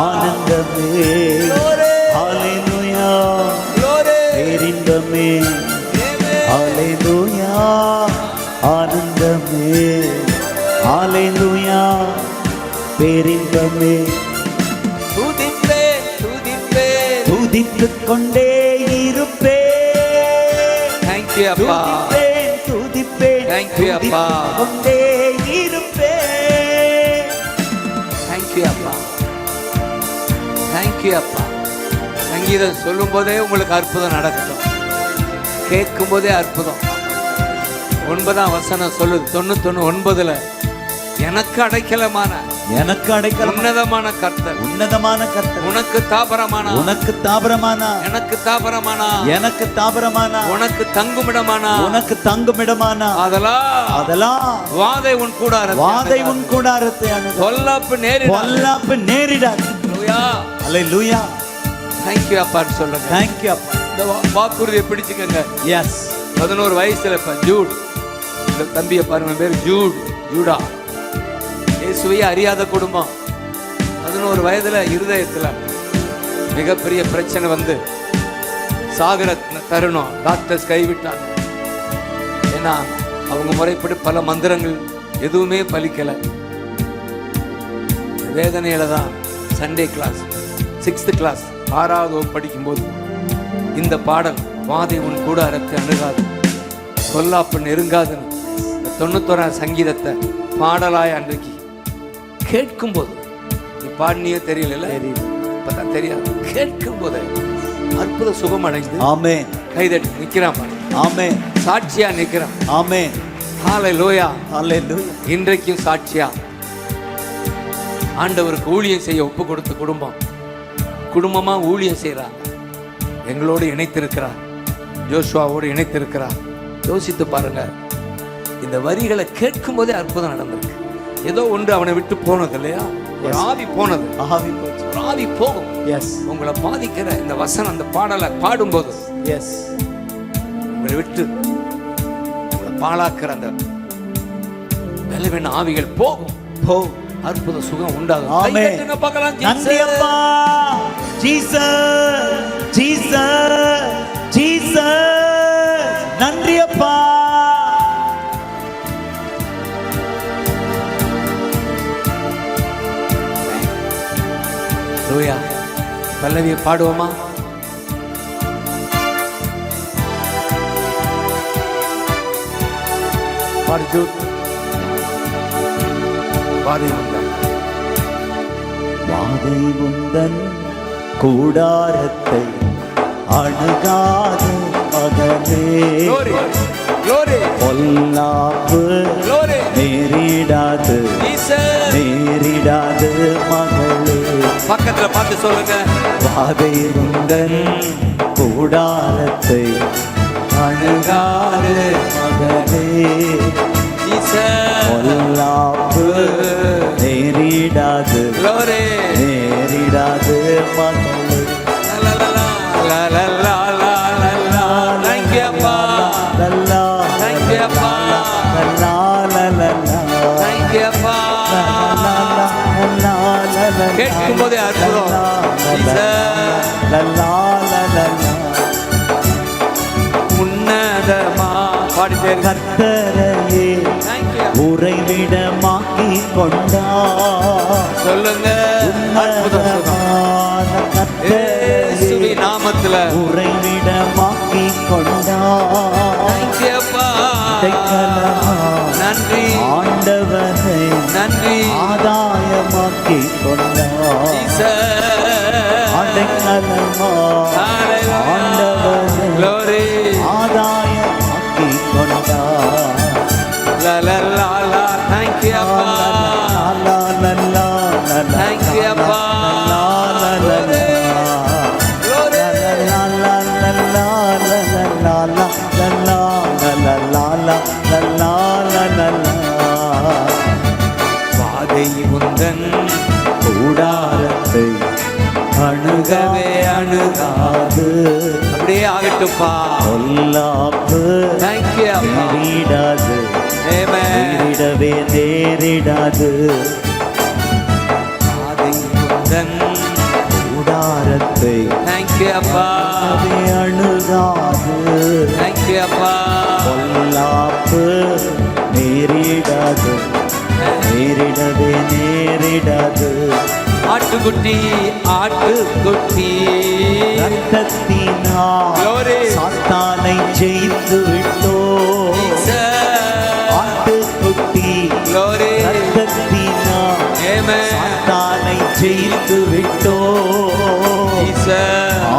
ஆனந்தமே, ஹalleluya, பேரின்பமே, ஹalleluya, ஆனந்தமே, ஹalleluya, பேரின்பமே. துதிப்பேன், துதிப்பேன், துதித்துக் கொண்டே இருப்பேன். Thank you அப்பா. துதிப்பேன், துதிப்பேன், Thank you அப்பா. துதித்துக் கொண்டே இருப்பேன். Thank you அப்பா. தேங்க்யூ அப்பா. சங்கீதம் சொல்லும் போதே உங்களுக்கு அற்புதம் நடக்கட்டும், கேட்கும் போதே அற்புதம். 9ஆம் வசனம் சொல்லுது, 91:9, எனக்கு அடைக்கலமான உன்னதமான கர்த்தர், உன்னதமான கர்த்தர், உனக்கு தாபரமான எனக்கு தாபரமான உனக்கு தங்குமிடமான அதெல்லாம் வாதை உன் கூடாரத்தை பொல்லாப்பு நேரிடாது. ஹல்லேலூயா. தேங்க்யூ அப்பான்னு சொல்லுங்க. தேங்க்யூ அப்பா. இந்த வாக்குறுதியை பிடிச்சுக்கங்க. எஸ். 11 வயசுல இப்ப ஜூட், இந்த தம்பியை பாருங்க, பேர் ஜூடா. இயேசுவையே அறியாத குடும்பம். 11 வயதுல இருதயத்துல மிகப்பெரிய பிரச்சனை வந்து சாகர தருணம். டாக்டர்ஸ் கைவிட்டாங்க. ஏன்னா அவங்க முறைப்படி பல மந்திரங்கள் எதுவுமே பலிக்கல. வேதனையில தான் சண்டே கிளாஸ் 6th கிளாஸ் 6வது வகுப்பு படிக்கும்போது இந்த பாடல், வாதை உன் கூடாரத்தை அணுகாது, பொல்லாப்பு நெருங்காதுன்னு 91ஆம் சங்கீதத்தை பாடலாய் அன்றைக்கு கேட்கும்போது, நீ பாடினியே தெரியல, இப்பதான் தெரியாது, கேட்கும் போது அற்புத சுகம் அடைந்து ஆமென். கைதட்டி நிக்கிறான் பாரு. ஆமென். சாட்சியா நிக்கிறான். ஆமென். ஹல்லேலூயா. ஹல்லேலூயா. இன்றைக்கும் சாட்சியா ஆண்டவருக்கு ஊழியம் செய்ய ஒப்பு கொடுத்த குடும்பமா ஊழியம் செய்யறாங்க. எங்களோடு இணைத்திருக்கிறார், ஜோஷுவாவோடு இணைத்திருக்கிறார். யோசித்து பாருங்க, இந்த வரிகளை கேட்கும் போதே அற்புதம் நடந்திருக்கு. ஏதோ ஒன்று அவனை விட்டு போனது இல்லையா, ஒரு ஆவி போனது. ஆவி போகும். எஸ். உங்களை பாதிக்கிற இந்த வசனம், அந்த பாடலை பாடும்போது, எஸ், உங்களை விட்டு உங்களை பாழாக்குற அந்த பலவீன ஆவிகள் போகும். அற்புத சுகம் உண்டாகும். நன்றி அப்பா. Jesus, Jesus, Jesus. நன்றி அப்பா. லூயா. பல்லவியை பாடுவோமா? பாடு. வாதை உந்தன் கூடாரத்தை அணுகாத மகனே, பொல்லாப்பு நேரிடாது மகளே. பக்கத்துல பார்த்து சொல்லுங்க. வாதை உந்தன் கூடாரத்தை அணுகாத மகனே, பொல்லாப்பு நேரிடாது மகளே. கேட்கும் போதே அற்புதம். உன்னதமா பாடிட்டே கர்த்தரையே உறைவிடமாக்கி கொண்டா. சொல்லுங்க. இயேசுவின் நாமத்துல உறைவிடமாக்கி கொண்டா. நன்றி ஆண்டவனை, நன்றி ஆதாயமாக்கி கொண்டா. அடைக்கலமா ஆண்டவனை ஆதாயமாக்கி கொண்டா. Thank you, Abba. Thank you, Abba. வாதை உந்தன் கூடாரத்தை அணுகவே அணுகாது. அப்படியே ஆகட்டும்பா. பொல்லாப்பு நேரிடாது, நேரிடவே நேரிடாது. வாதை உந்தன் கூடாரத்தை அணுகவே அணுகாது. பொல்லாப்பு நேரிடாது, நேரிடவே நேரிடாது. ஆட்டுக்குட்டி ரத்தத்தினால் சாத்தானை ஜெயித்து விட்டோ. ஆட்டுக்குட்டி ரத்தத்தினால் சாத்தானை ஜெயித்து விட்டோ.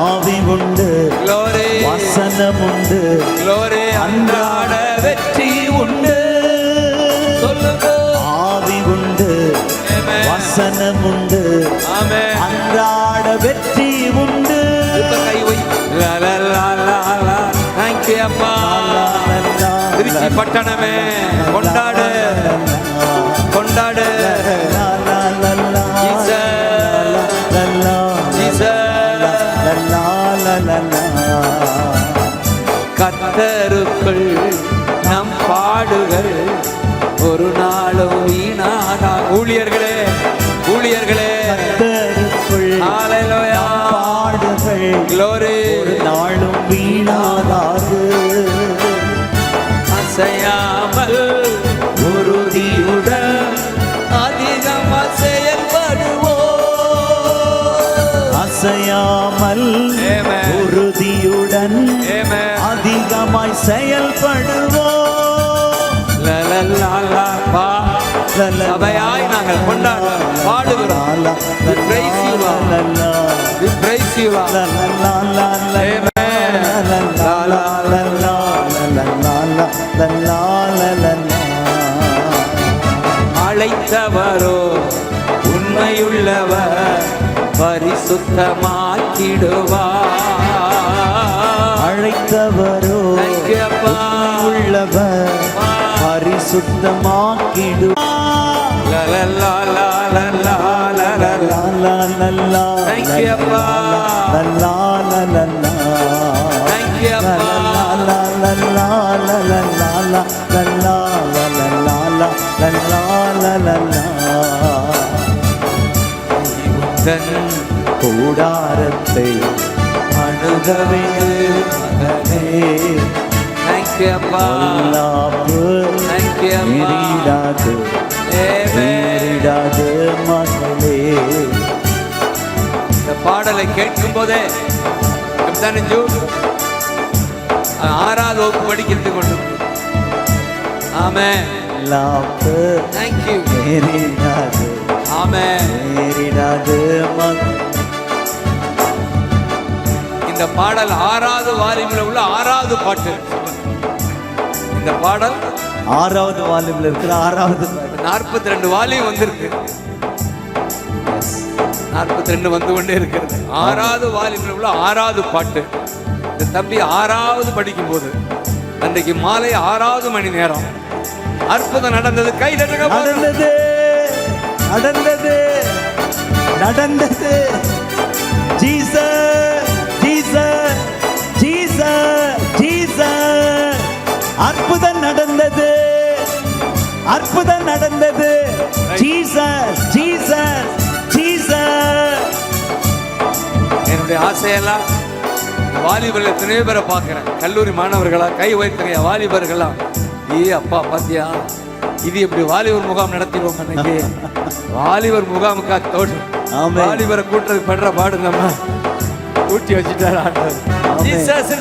ஆவி உண்டு, வசனம் உண்டு, அன்றாட வெற்றி உண்டு. ஆவி உண்டு, வசனம் உண்டு, அன்றாட வெற்றி உண்டு. திருச்சி பட்டணமே கொண்டாடு, கொண்டாடு. கர்த்தருக்குள் நம் பாடுகள் ஒரு நாளும் வீணாகா. ஊழியர்களே, ஊழியர்களே, ஹல்லேலூயா, பாடுகள் glory ஒரு நாளும் வீணாகாது. அசையாமல் உறுதியுடன் அதிகம் செயல்படுவோம். அசையாமல் உறுதியுடன் அதிகமாய் செயல்படுவோம். சபையாய் நாங்கள் கொண்டாடுவோம், பாடுகிறோம். We praise you Lord, we praise you Lord. அழைத்தவரோ உண்மையுள்ளவர், பரிசுத்தமாக்கிடுவார். அழைத்தவரோ உள்ளவர், பரிசுத்தமாக்கிடுவார். கூடாரத்தை அணுகவே மகனே. மகளே. இந்த பாடலை கேட்கும் போதே 6வது வகுப்பு படிக்கிறது கொண்டு. ஆமென். Thank you. ஆமென். இந்த பாடல் 6வது வால்யூம்ல உள்ள 6வது பாட்டு. இந்த பாடல் 6வது வால்யூம்ல இருக்கிற 6வது. 42 வால்யூம் வந்திருக்கு, 42 வந்து கொண்டே இருக்கிறது. 6வது வால்யூம்ல உள்ள 6வது பாட்டு. இந்த தம்பி 6வது படிக்கும் போது அன்றைக்கு மாலை 6வது மணி நேரம் அற்புதம் நடந்தது. கை தட்டுங்க. நடந்தது, நடந்தது, நடந்தது. Jesus, Jesus, Jesus, Jesus. அற்புதம் நடந்தது, அற்புதம் நடந்தது. Jesus, Jesus, Jesus. என்னுடைய ஆசையெல்லாம் வாலிபர்கள் எத்தனை பேரை பார்க்கிறேன். கல்லூரி மாணவர்களா கை வைத்துங்க. வாலிபர்களா, அப்பா பாத்தியா, இது எப்படி வாலிபர் முகாம் நடத்திடுவோம். அன்னைக்கு வாலிபர் முகாமுக்கா தோடு வாலிபரை கூட்டுறது படுற பாடு நம்ம கூட்டி வச்சுட்டாரு.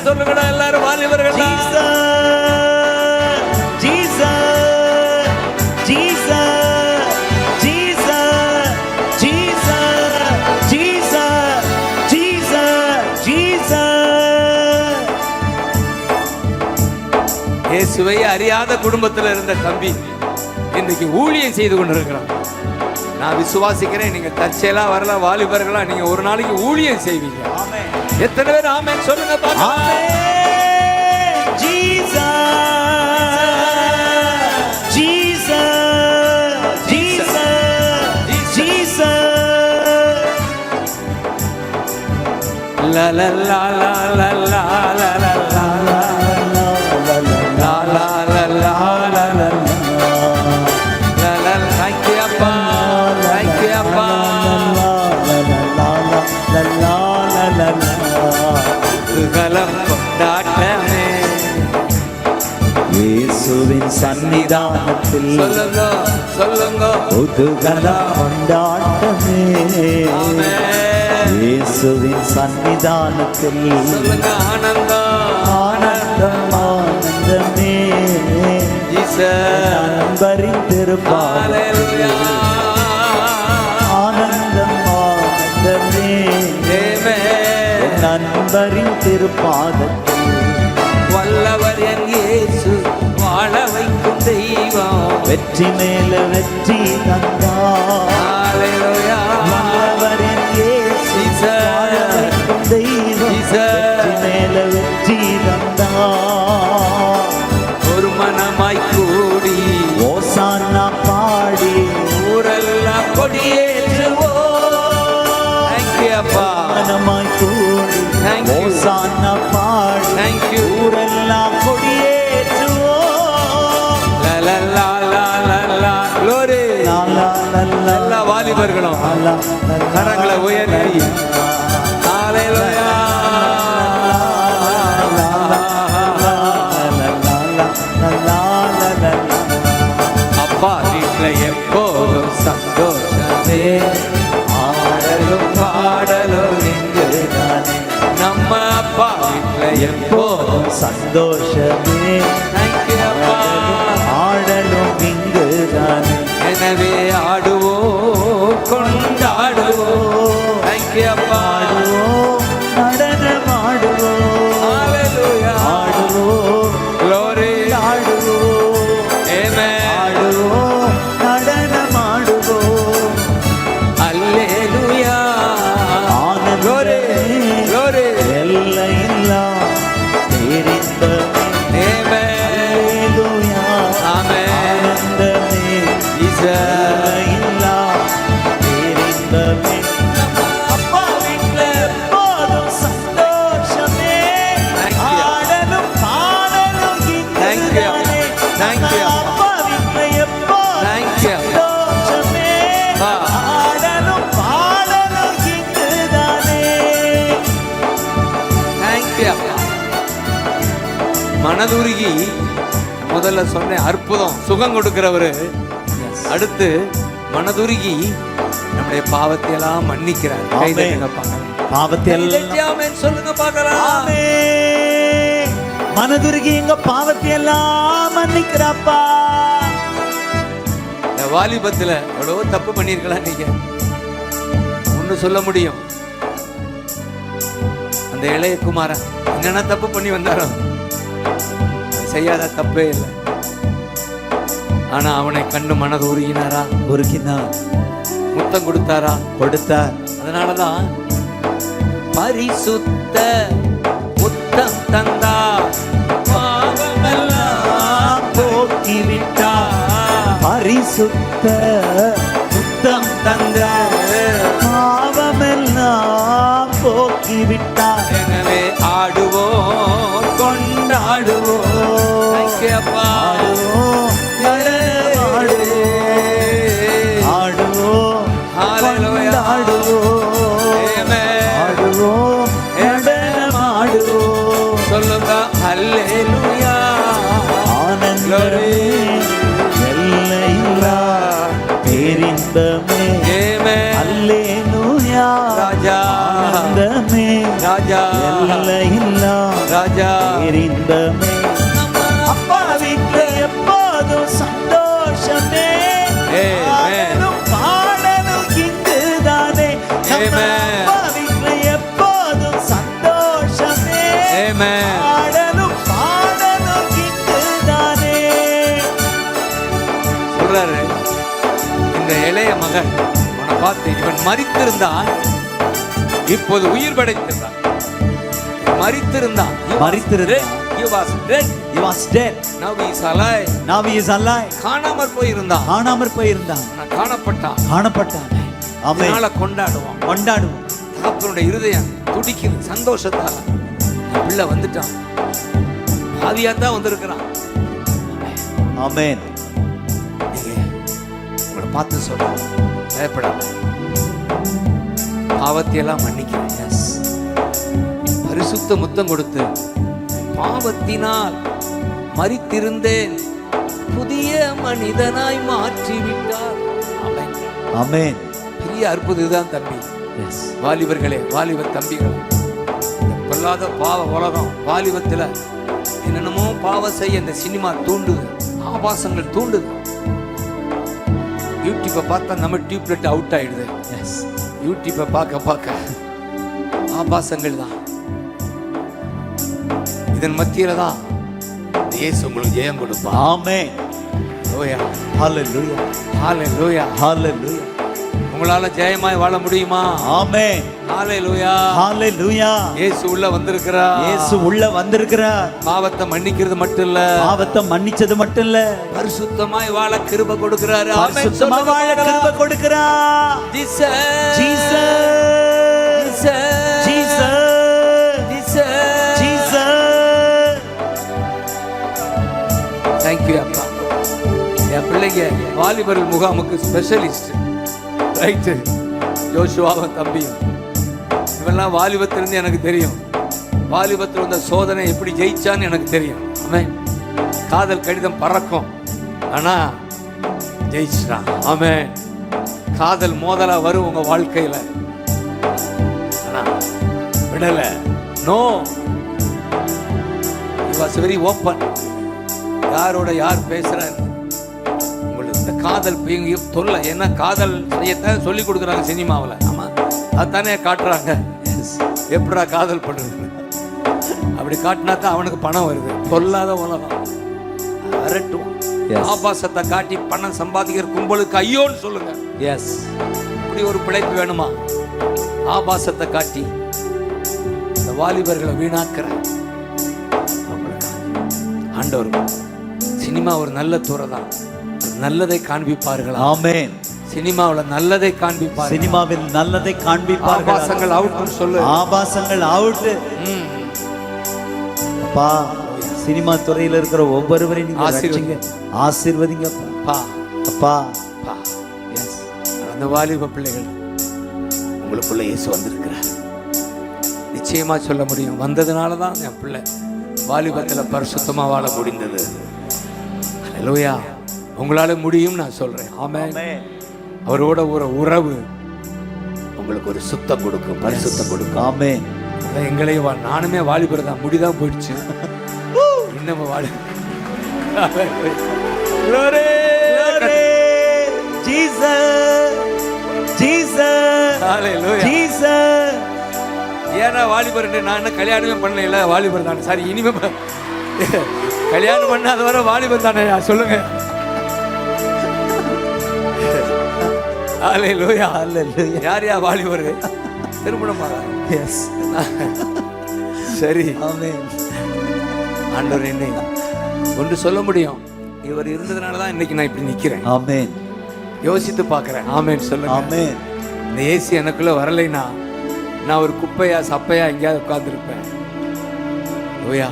சொல்லுங்கடா எல்லாரும் வாலிபர்கள். இயேசுவை அறியாத குடும்பத்தில் இருந்த தம்பி இன்னைக்கு ஊழியம் செய்து கொண்டிருக்கிறான். நான் விசுவாசிக்கிறேன், நீங்க தற்செயலா வரல, வாலிபர்களா நீங்க ஒரு நாளைக்கு ஊழியம் செய்வீங்க. எத்தனை பேர் ஆமென் சொல்லுங்க பார்க்கலாம். La la la la la la la la la la la la la la la la. Thank you Appa, thank you Appa. புகழம் கொண்டாட்டமே இயேசுவின் சன்னிதானத்தில். சொல்லுங்க சொல்லுங்க. புகழம் கொண்டாட்டமே இயேசுவின் சன்னிதானத்தில். ஆனந்தம் ஆனந்தம் ஆனந்தமே அன்பரித்திருப்பார். ஆனந்தம் திருப்பாதத்தில் வல்லவர் என் இயேசு வாழ வைக்கும் தெய்வம். வெற்றி மேல வெற்றி தந்தார். ஹல்லேலூயா. வல்லவர் என் இயேசு வாழ வைக்கும் தெய்வம். வெற்றி மேல வெற்றி தந்தார். ஒரு மனமாய் கூடி ஓசானா பாடி ஊரெல்லாம் கொடியேற்றுவோம். Thank you அப்பா. மனமாய் கூடி Thank you. ஓசானா பாடி Thank you. ஊரெல்லாம் கொடியேற்றுவோம். லா லா லா லா லா லா. Glory. லா லா லா லா. எல்லா வாலிபர்களும் லா லா லா. கரங்களை உயர்த்தி ஹல்லேலூயா. அப்பா வீட்ல எப்போதும் சந்தோஷமே, ஆடலும் பாடலும் நீங்கள்தானே. நம்ம அப்பா வீட்ல எப்போதும் சந்தோஷமே, Thank you அப்பா. ஆடலும் இங்குதானே. எனவே ஆடுவோம் கொண்டாடுவோம். Thank you அப்பா. ஆடுவோம் நடனமாடுவோம். Hallelujah. ஆடுவோம் Glory. ஆடுவோம். Amen. ஆடுவோம் நடனமாடுவோம். Hallelujah. Glory. ஆனந்தமே Glory. எல்லையில்லா பேரின்பமே. Amen. அல்லேலூயா. Amen. ஆனந்தமே Jesus. எல்லையில்லா பேரின்பமே. அப்பா வீட்ல எப்போதும் சந்தோஷமே, Thank you. ஆடலும் பாடலும் Thank you. இங்குதானே. Thank you. அப்பா வீட்ல எப்போதும் Thank you. சந்தோஷமே, Ah. ஆடலும் பாடலும் இங்குதானே. Thank you அப்பா. மனதுருகி முதல்ல சொன்னேன், அற்புதம் சுகம் கொடுக்கிறவரு. அடுத்து மனதுருகி நம்முடைய பாவத்தை எல்லாம் மன்னிக்கிறார். கை ஆமென். தட்டுங்க பார்க்கலாம். பாவத்தை எல்லாம் ஆமென் சொல்லுங்க பார்க்கலாம். ஆமென். மனதுருகி எங்க பாவத்தை எல்லாம் மன்னிக்கிறாப்பா. இந்த வாலிபத்துல எவ்வளவோ தப்பு பண்ணிருக்கலாம். நீங்க ஒண்ணு சொல்ல முடியும், அந்த இளைய குமாரன் என்னென்ன தப்பு பண்ணி வந்தாரோ செய்யாத தப்பே இல்லை. ஆனா அவனை கண்டு மனது உருகினாரா, உருகினார், முத்தம் கொடுத்தாரா, கொடுத்தார். அதனாலதான் பரிசுத்த முத்தம் தந்தா, பாவமெல்லாம் போக்கிவிட்டார். பரிசுத்த முத்தம் தந்த பாவமெல்லாம் போக்கிவிட்டார். எனவே ஆடுவோம் கொண்டாடுவோம். Thank you அப்பா. ஆடுவோம் நடனமாடுவோம். ஆடுவோம் Hallelujah. கொண்டாடுவோம். Amen. ஆடுவோம் நடனமாடுவோம். சொல்லுங்க ஹல்லேலூயா. ஆனந்தமே எல்லையில்லா பேரின்பமே. Amen. அல்லேலூயா. ராஜா. ஆனந்தமே ராஜா. எல்லையில்லா ராஜா. பேரின்பமே. அப்பா வீட்ல எப்போதும் சந்தோஷமே, Amen. ஆடலும் பாடலும் இங்குதானே. நம்ம Amen. அப்பா வீட்ல எப்போதும் சந்தோஷமே, Amen. ஆடலும் பாடலும் இங்குதானே. சொல்றாரு, இந்த இளைய மகன் உன்னை பார்த்து, இவன் மரித்திருந்தான் இப்போது உயிர் படைத்திருந்தான். மரித்திருந்தான். மரித்திருந்தான். He was dead. He was dead. Now he is alive. Now he is alive. காணாமற் போயிருந்தான், காணாமற் போயிருந்தான், ஆனா காணப்பட்டான். காணப்பட்டான். ஆமென். அதனால கொண்டாடுவோம். கொண்டாடுவோம். தகப்பனுடைய இருதயம் துடிக்குது சந்தோஷத்தால. என் பிள்ளை வந்துட்டான், ஆவியா தான் வந்திருக்கிறான். ஆமென். நீங்க உங்களை பார்த்து சொல்றேன், பயப்படாம பாவத்தையெல்லாம் மன்னிக்கிறேன். Yes. பரிசுத்த முத்தம் கொடுத்து, பாவத்தினால் மரித்திருந்தேன், புதிய மனிதனாய் மாற்றி விட்டார். ஆமென். ஆமென். பெரிய அற்புதம் இதுதான் தம்பி. Yes. வாலிபர்களே, வாலிப தம்பிகள், இந்த பொல்லாத பாவ உலகம் வாலிபத்துல என்னென்னமோ பாவம் செய்ய இந்த சினிமா தூண்டுது, ஆபாசங்கள் தூண்டுது. யூடியூப்பை பார்த்தா நம்ம டியூப்லெட் அவுட் ஆயிடுது. Yes. யூடியூப்பை பார்க்க பார்க்க ஆபாசங்கள் தான். இதன் மத்தியில தான் இயேசு உங்களுக்கு ஜெயம் கொடுப்பார். ஆமென். ஹalleluya, ஹalleluya, ஹalleluya, ஹalleluya. உங்களால ஜெயமாய் வாழ முடியுமா? ஆமென். ஹalleluya, ஹalleluya. இயேசு உள்ள வந்திருக்கிறார். இயேசு உள்ள வந்திருக்கிறார். பாவத்தை மன்னிக்கிறது மட்டும் இல்ல, பாவத்தை மன்னிச்சது மட்டும் இல்ல, பரிசுத்தமாய் வாழ கிருபை கொடுக்கிறார். ஆமென். பரிசுத்தமாய் வாழ கிருபை கொடுக்கிறார். Jesus, Jesus, Jesus, Jesus. Thank you அப்பா. என் பிள்ளைங்க வாலிபர்கள் முகாமுக்கு ஸ்பெஷலிஸ்ட். ரைட்டு, ஜோஷுவாவும் தம்பியும் இவெல்லாம் வாலிபத்திலிருந்து எனக்கு தெரியும். வாலிபத்தில் வந்த சோதனை எப்படி ஜெயிச்சான்னு எனக்கு தெரியும். ஆமென். காதல் கடிதம் பறக்கும், ஆனா ஜெயிச்சிட்டான். ஆமென். காதல் மோதலா வரும் உங்க வாழ்க்கையில, ஆனா விடல. No, it was very open. யாரோட யார் பேசுறாரு, உங்களுக்கு இந்த காதல் தொல்லை. ஏன்னா காதல் செய்யத்தான் சொல்லி கொடுக்குறாங்க சினிமாவில். ஆமா, அதுதானே காட்டுறாங்க. எப்படா காதல் பண்றது, அப்படி காட்டினா தான் அவனுக்கு பணம் வருது. சொல்லாத உலகம் அரட்டும். ஆபாசத்தை காட்டி பணம் சம்பாதிக்கிற கும்பலுக்கு ஐயோன்னு சொல்லுங்க. எஸ், இப்படி ஒரு பிழைப்பு வேணுமா? ஆபாசத்தை காட்டி இந்த வாலிபர்களை வீணாக்குற ஆண்டவர். சினிமா ஒரு நல்ல துறை தான், நல்லதை காண்பிப்பார்கள். ஆமென். சினிமாவில் நல்லதை காண்பிப்பார்கள். சினிமாவில் நல்லதை காண்பிப்பார்கள். ஆபாசங்கள் அவுட்னு சொல்லு. ஆபாசங்கள் அவுட். அப்பா, சினிமா துறையில் இருக்கிற ஒவ்வொருவரையும் நீங்க ரட்சிங்க, ஆசீர்வதிங்க அப்பா. அப்பா, அப்பா. எஸ், அந்த வாலிப பிள்ளைகள் உங்களுக்குள்ள இயேசு வந்திருக்கிறார். நிச்சயமா சொல்ல முடியும், வந்ததுனால தான் என் பிள்ளை வாலிபத்தில் பரிசுத்தமா வாழ முடிந்தது. ஹல்லேலூயா. உங்களால முடியும் நான் சொல்றேன். ஆமென். அவரோட ஒரு உறவு உங்களுக்கு ஒரு சுத்தம் கொடுக்கும், பரிசுத்தம் கொடுக்கும். ஆமென். எங்களையும் நானுமே வாலிபர் தான், முடிதான் போயிடுச்சு. இன்னும் Vaali. Glory, glory, Jesus, Jesus, Hallelujah, Jesus. ஏன்னா வாலிபர் நான் என்ன கல்யாணமே பண்ணல, வாலிபர் தானே. சரி, இனிமே கல்யாணம் பண்ணாத வர வாலிபர் தானே சொல்லுங்க. ஹalleluya, ஹalleluya. யார் யார் வாலிபர் திருமணம் ஆகாது? எஸ், சரி. ஆமென். ஆண்டவர் என்னை ஒன்று சொல்ல முடியும், இவர் இருந்ததுனால தான் இன்னைக்கு நான் இப்படி நிக்கிறேன். ஆமென். யோசித்து பார்க்கிறேன். ஆமென் சொல்லுங்க. ஆமென். இந்த ஏசி எனக்குள்ள வரலைன்னா நான் ஒரு குப்பையா சப்பையா எங்கேயாவது உட்கார்ந்துருப்பேன். ஓயா,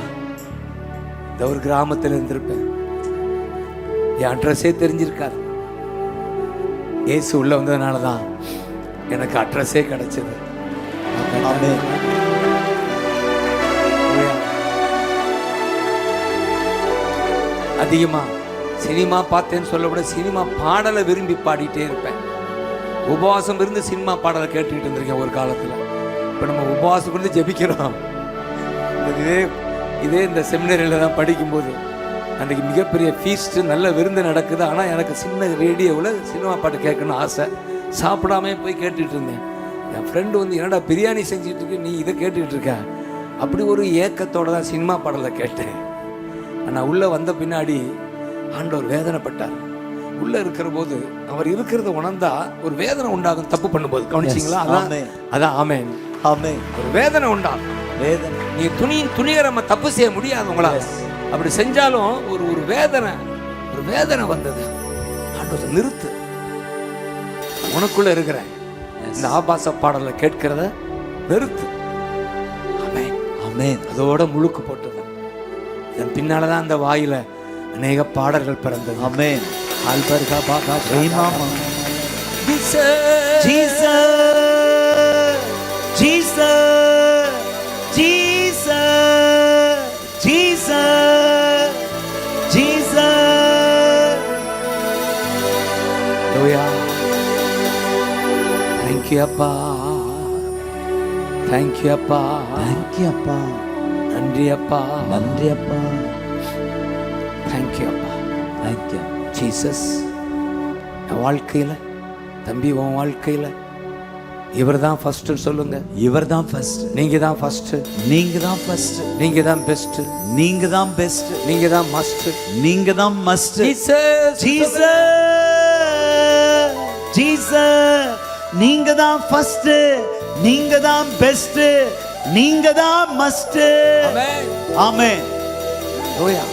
இந்த ஒரு கிராமத்தில் இருந்திருப்பேன். என் அட்ரஸே தெரிஞ்சிருக்காது. ஏசு உள்ள வந்ததுனால தான் எனக்கு அட்ரஸே கிடைச்சது. ஆமென். அதிகமா சினிமா பார்த்தேன்னு சொல்ல விட சினிமா பாடலை விரும்பி பாடிட்டே இருப்பேன். உபவாசம் இருந்து சினிமா பாடலை கேட்டுக்கிட்டு இருந்திருக்கேன் ஒரு காலத்தில். இப்போ நம்ம உபவாசம் இருந்து ஜெபிக்கிறோம். இதே இந்த செமினரியில் தான் படிக்கும்போது அன்றைக்கி மிகப்பெரிய ஃபீஸ்ட்டு, நல்ல விருந்து நடக்குது. ஆனால் எனக்கு சின்ன ரேடியோவில் சினிமா பாட்டு கேட்கணும்னு ஆசை. சாப்பிடாமே போய் கேட்டுட்டு இருந்தேன். என் ஃப்ரெண்டு வந்து என்னடா பிரியாணி செஞ்சுட்டு இருக்கு, நீ இதை கேட்டுக்கிட்டு இருக்க? அப்படி ஒரு ஏக்கத்தோடு தான் சினிமா பாடலை கேட்டேன். ஆனால் உள்ளே வந்த பின்னாடி ஆண்டவர் வேதனைப்பட்டார். உள்ளே இருக்கிற போது அவர் இருக்கிறத உணர்ந்தா ஒரு வேதனை உண்டாகும். தப்பு பண்ணும்போது கவனிச்சிங்களா? அதான் ஆமென். ஆமென். ஒரு வேதனை உண்டாகும். வேதனை. நீ துணிகரமா தப்பு செய்ய முடியாது உங்களால். அப்படி செஞ்சாலும் ஒரு வேதனை வந்தது. ஆண்டவர் நிறுத்து, உனக்குள்ள இருக்கிற இந்த ஆபாச பாடலை கேட்கிறத நிறுத்து. ஆமென். ஆமென். அதோட முழுக்கு போட்டது. இதன் பின்னால்தான் அந்த வாயில அநேக பாடல்கள் பிறந்தது. ஆமென். ஆல்பர்கா பாகா ரீமாமா Jesus Jesus Jesus Jesus Jesus Jesus. Hallelujah. Thank you அப்பா. Thank you அப்பா. Thank you அப்பா. நன்றி அப்பா. நன்றி அப்பா. Thank you அப்பா. Thank you Jesus. என் வாழ்க்கையில், தம்பி உன் வாழ்க்கையில் இவர்தான் ஃபர்ஸ்ட் சொல்லுங்க. இவர்தான் ஃபர்ஸ்ட். நீங்க தான் ஃபர்ஸ்ட். நீங்க தான் ஃபர்ஸ்ட். நீங்க தான் பெஸ்ட். நீங்க தான் பெஸ்ட். நீங்க தான் மஸ்ட். நீங்க தான் மஸ்ட். ஜீசஸ் ஜீசஸ் ஜீசஸ் நீங்க தான் ஃபர்ஸ்ட். நீங்க தான் பெஸ்ட். நீங்க தான் மஸ்ட். ஆமென். ஆமென். ஓயா.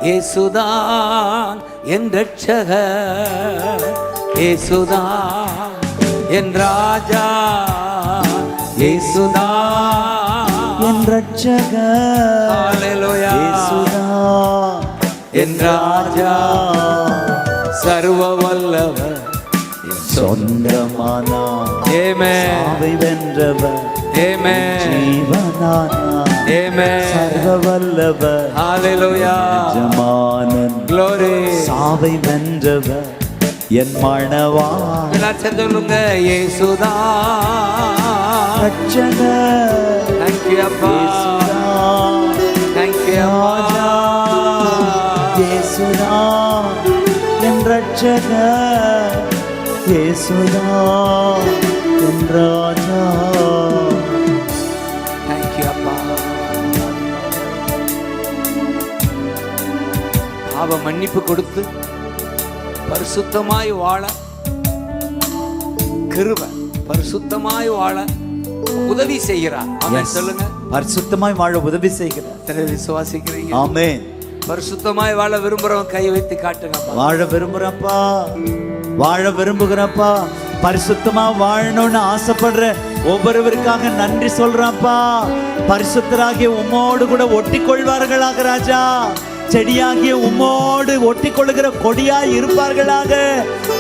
இயேசுதான் என் ரட்சகர், இயேசுதான் என் ராஜா, இயேசுதான் என் ரட்சகர், ஹல்லேலூயா, இயேசுதான் என் ராஜா, சர்வ வல்லவர் சொந்தமானா, ஆமென், சாவை வென்றவர், ஆமென், ஜீவனானா, ஆமென், சர்வ வல்லவர், ஹல்லேலூயா, எஜமானன், glory, சாவை வென்றவர், என் மணவாளன், எல்லாரும் சொல்லுங்க. இயேசுதான் ரட்சகர், thank you அப்பா, இயேசுதான் thank you அப்பா, இயேசுதான் என் ரட்சகர், இயேசுதான் என் ராஜா. thank you அப்பா. பாவ மன்னிப்பு கொடுத்து பரிசுத்தமாய் வாழ கிருபை, பரிசுத்தமாய் வாழ உதவி செய்கிறார். ஆமென் சொல்லுங்க. பரிசுத்தமாய் வாழ உதவி செய்கிறார். எத்தனை விசுவாசிக்கிறீங்க? ஆமென். பரிசுத்தமாய் வாழ விரும்புறவங்க கை வைத்து காட்டுங்க. வாழ விரும்புறப்பா, வாழ விரும்புகிறப்பா, பரிசுத்தமா வாழணும்னு ஆசைப்படுற ஒவ்வொருவருக்காக நன்றி சொல்றப்பா. பரிசுத்தராகிய உம்மோடு கூட ஒட்டி கொள்வார்களாக ராஜா. செடியாகிய உம்மோடு ஒட்டி கொள்ளுகிற கொடியாய் இருப்பார்களாக.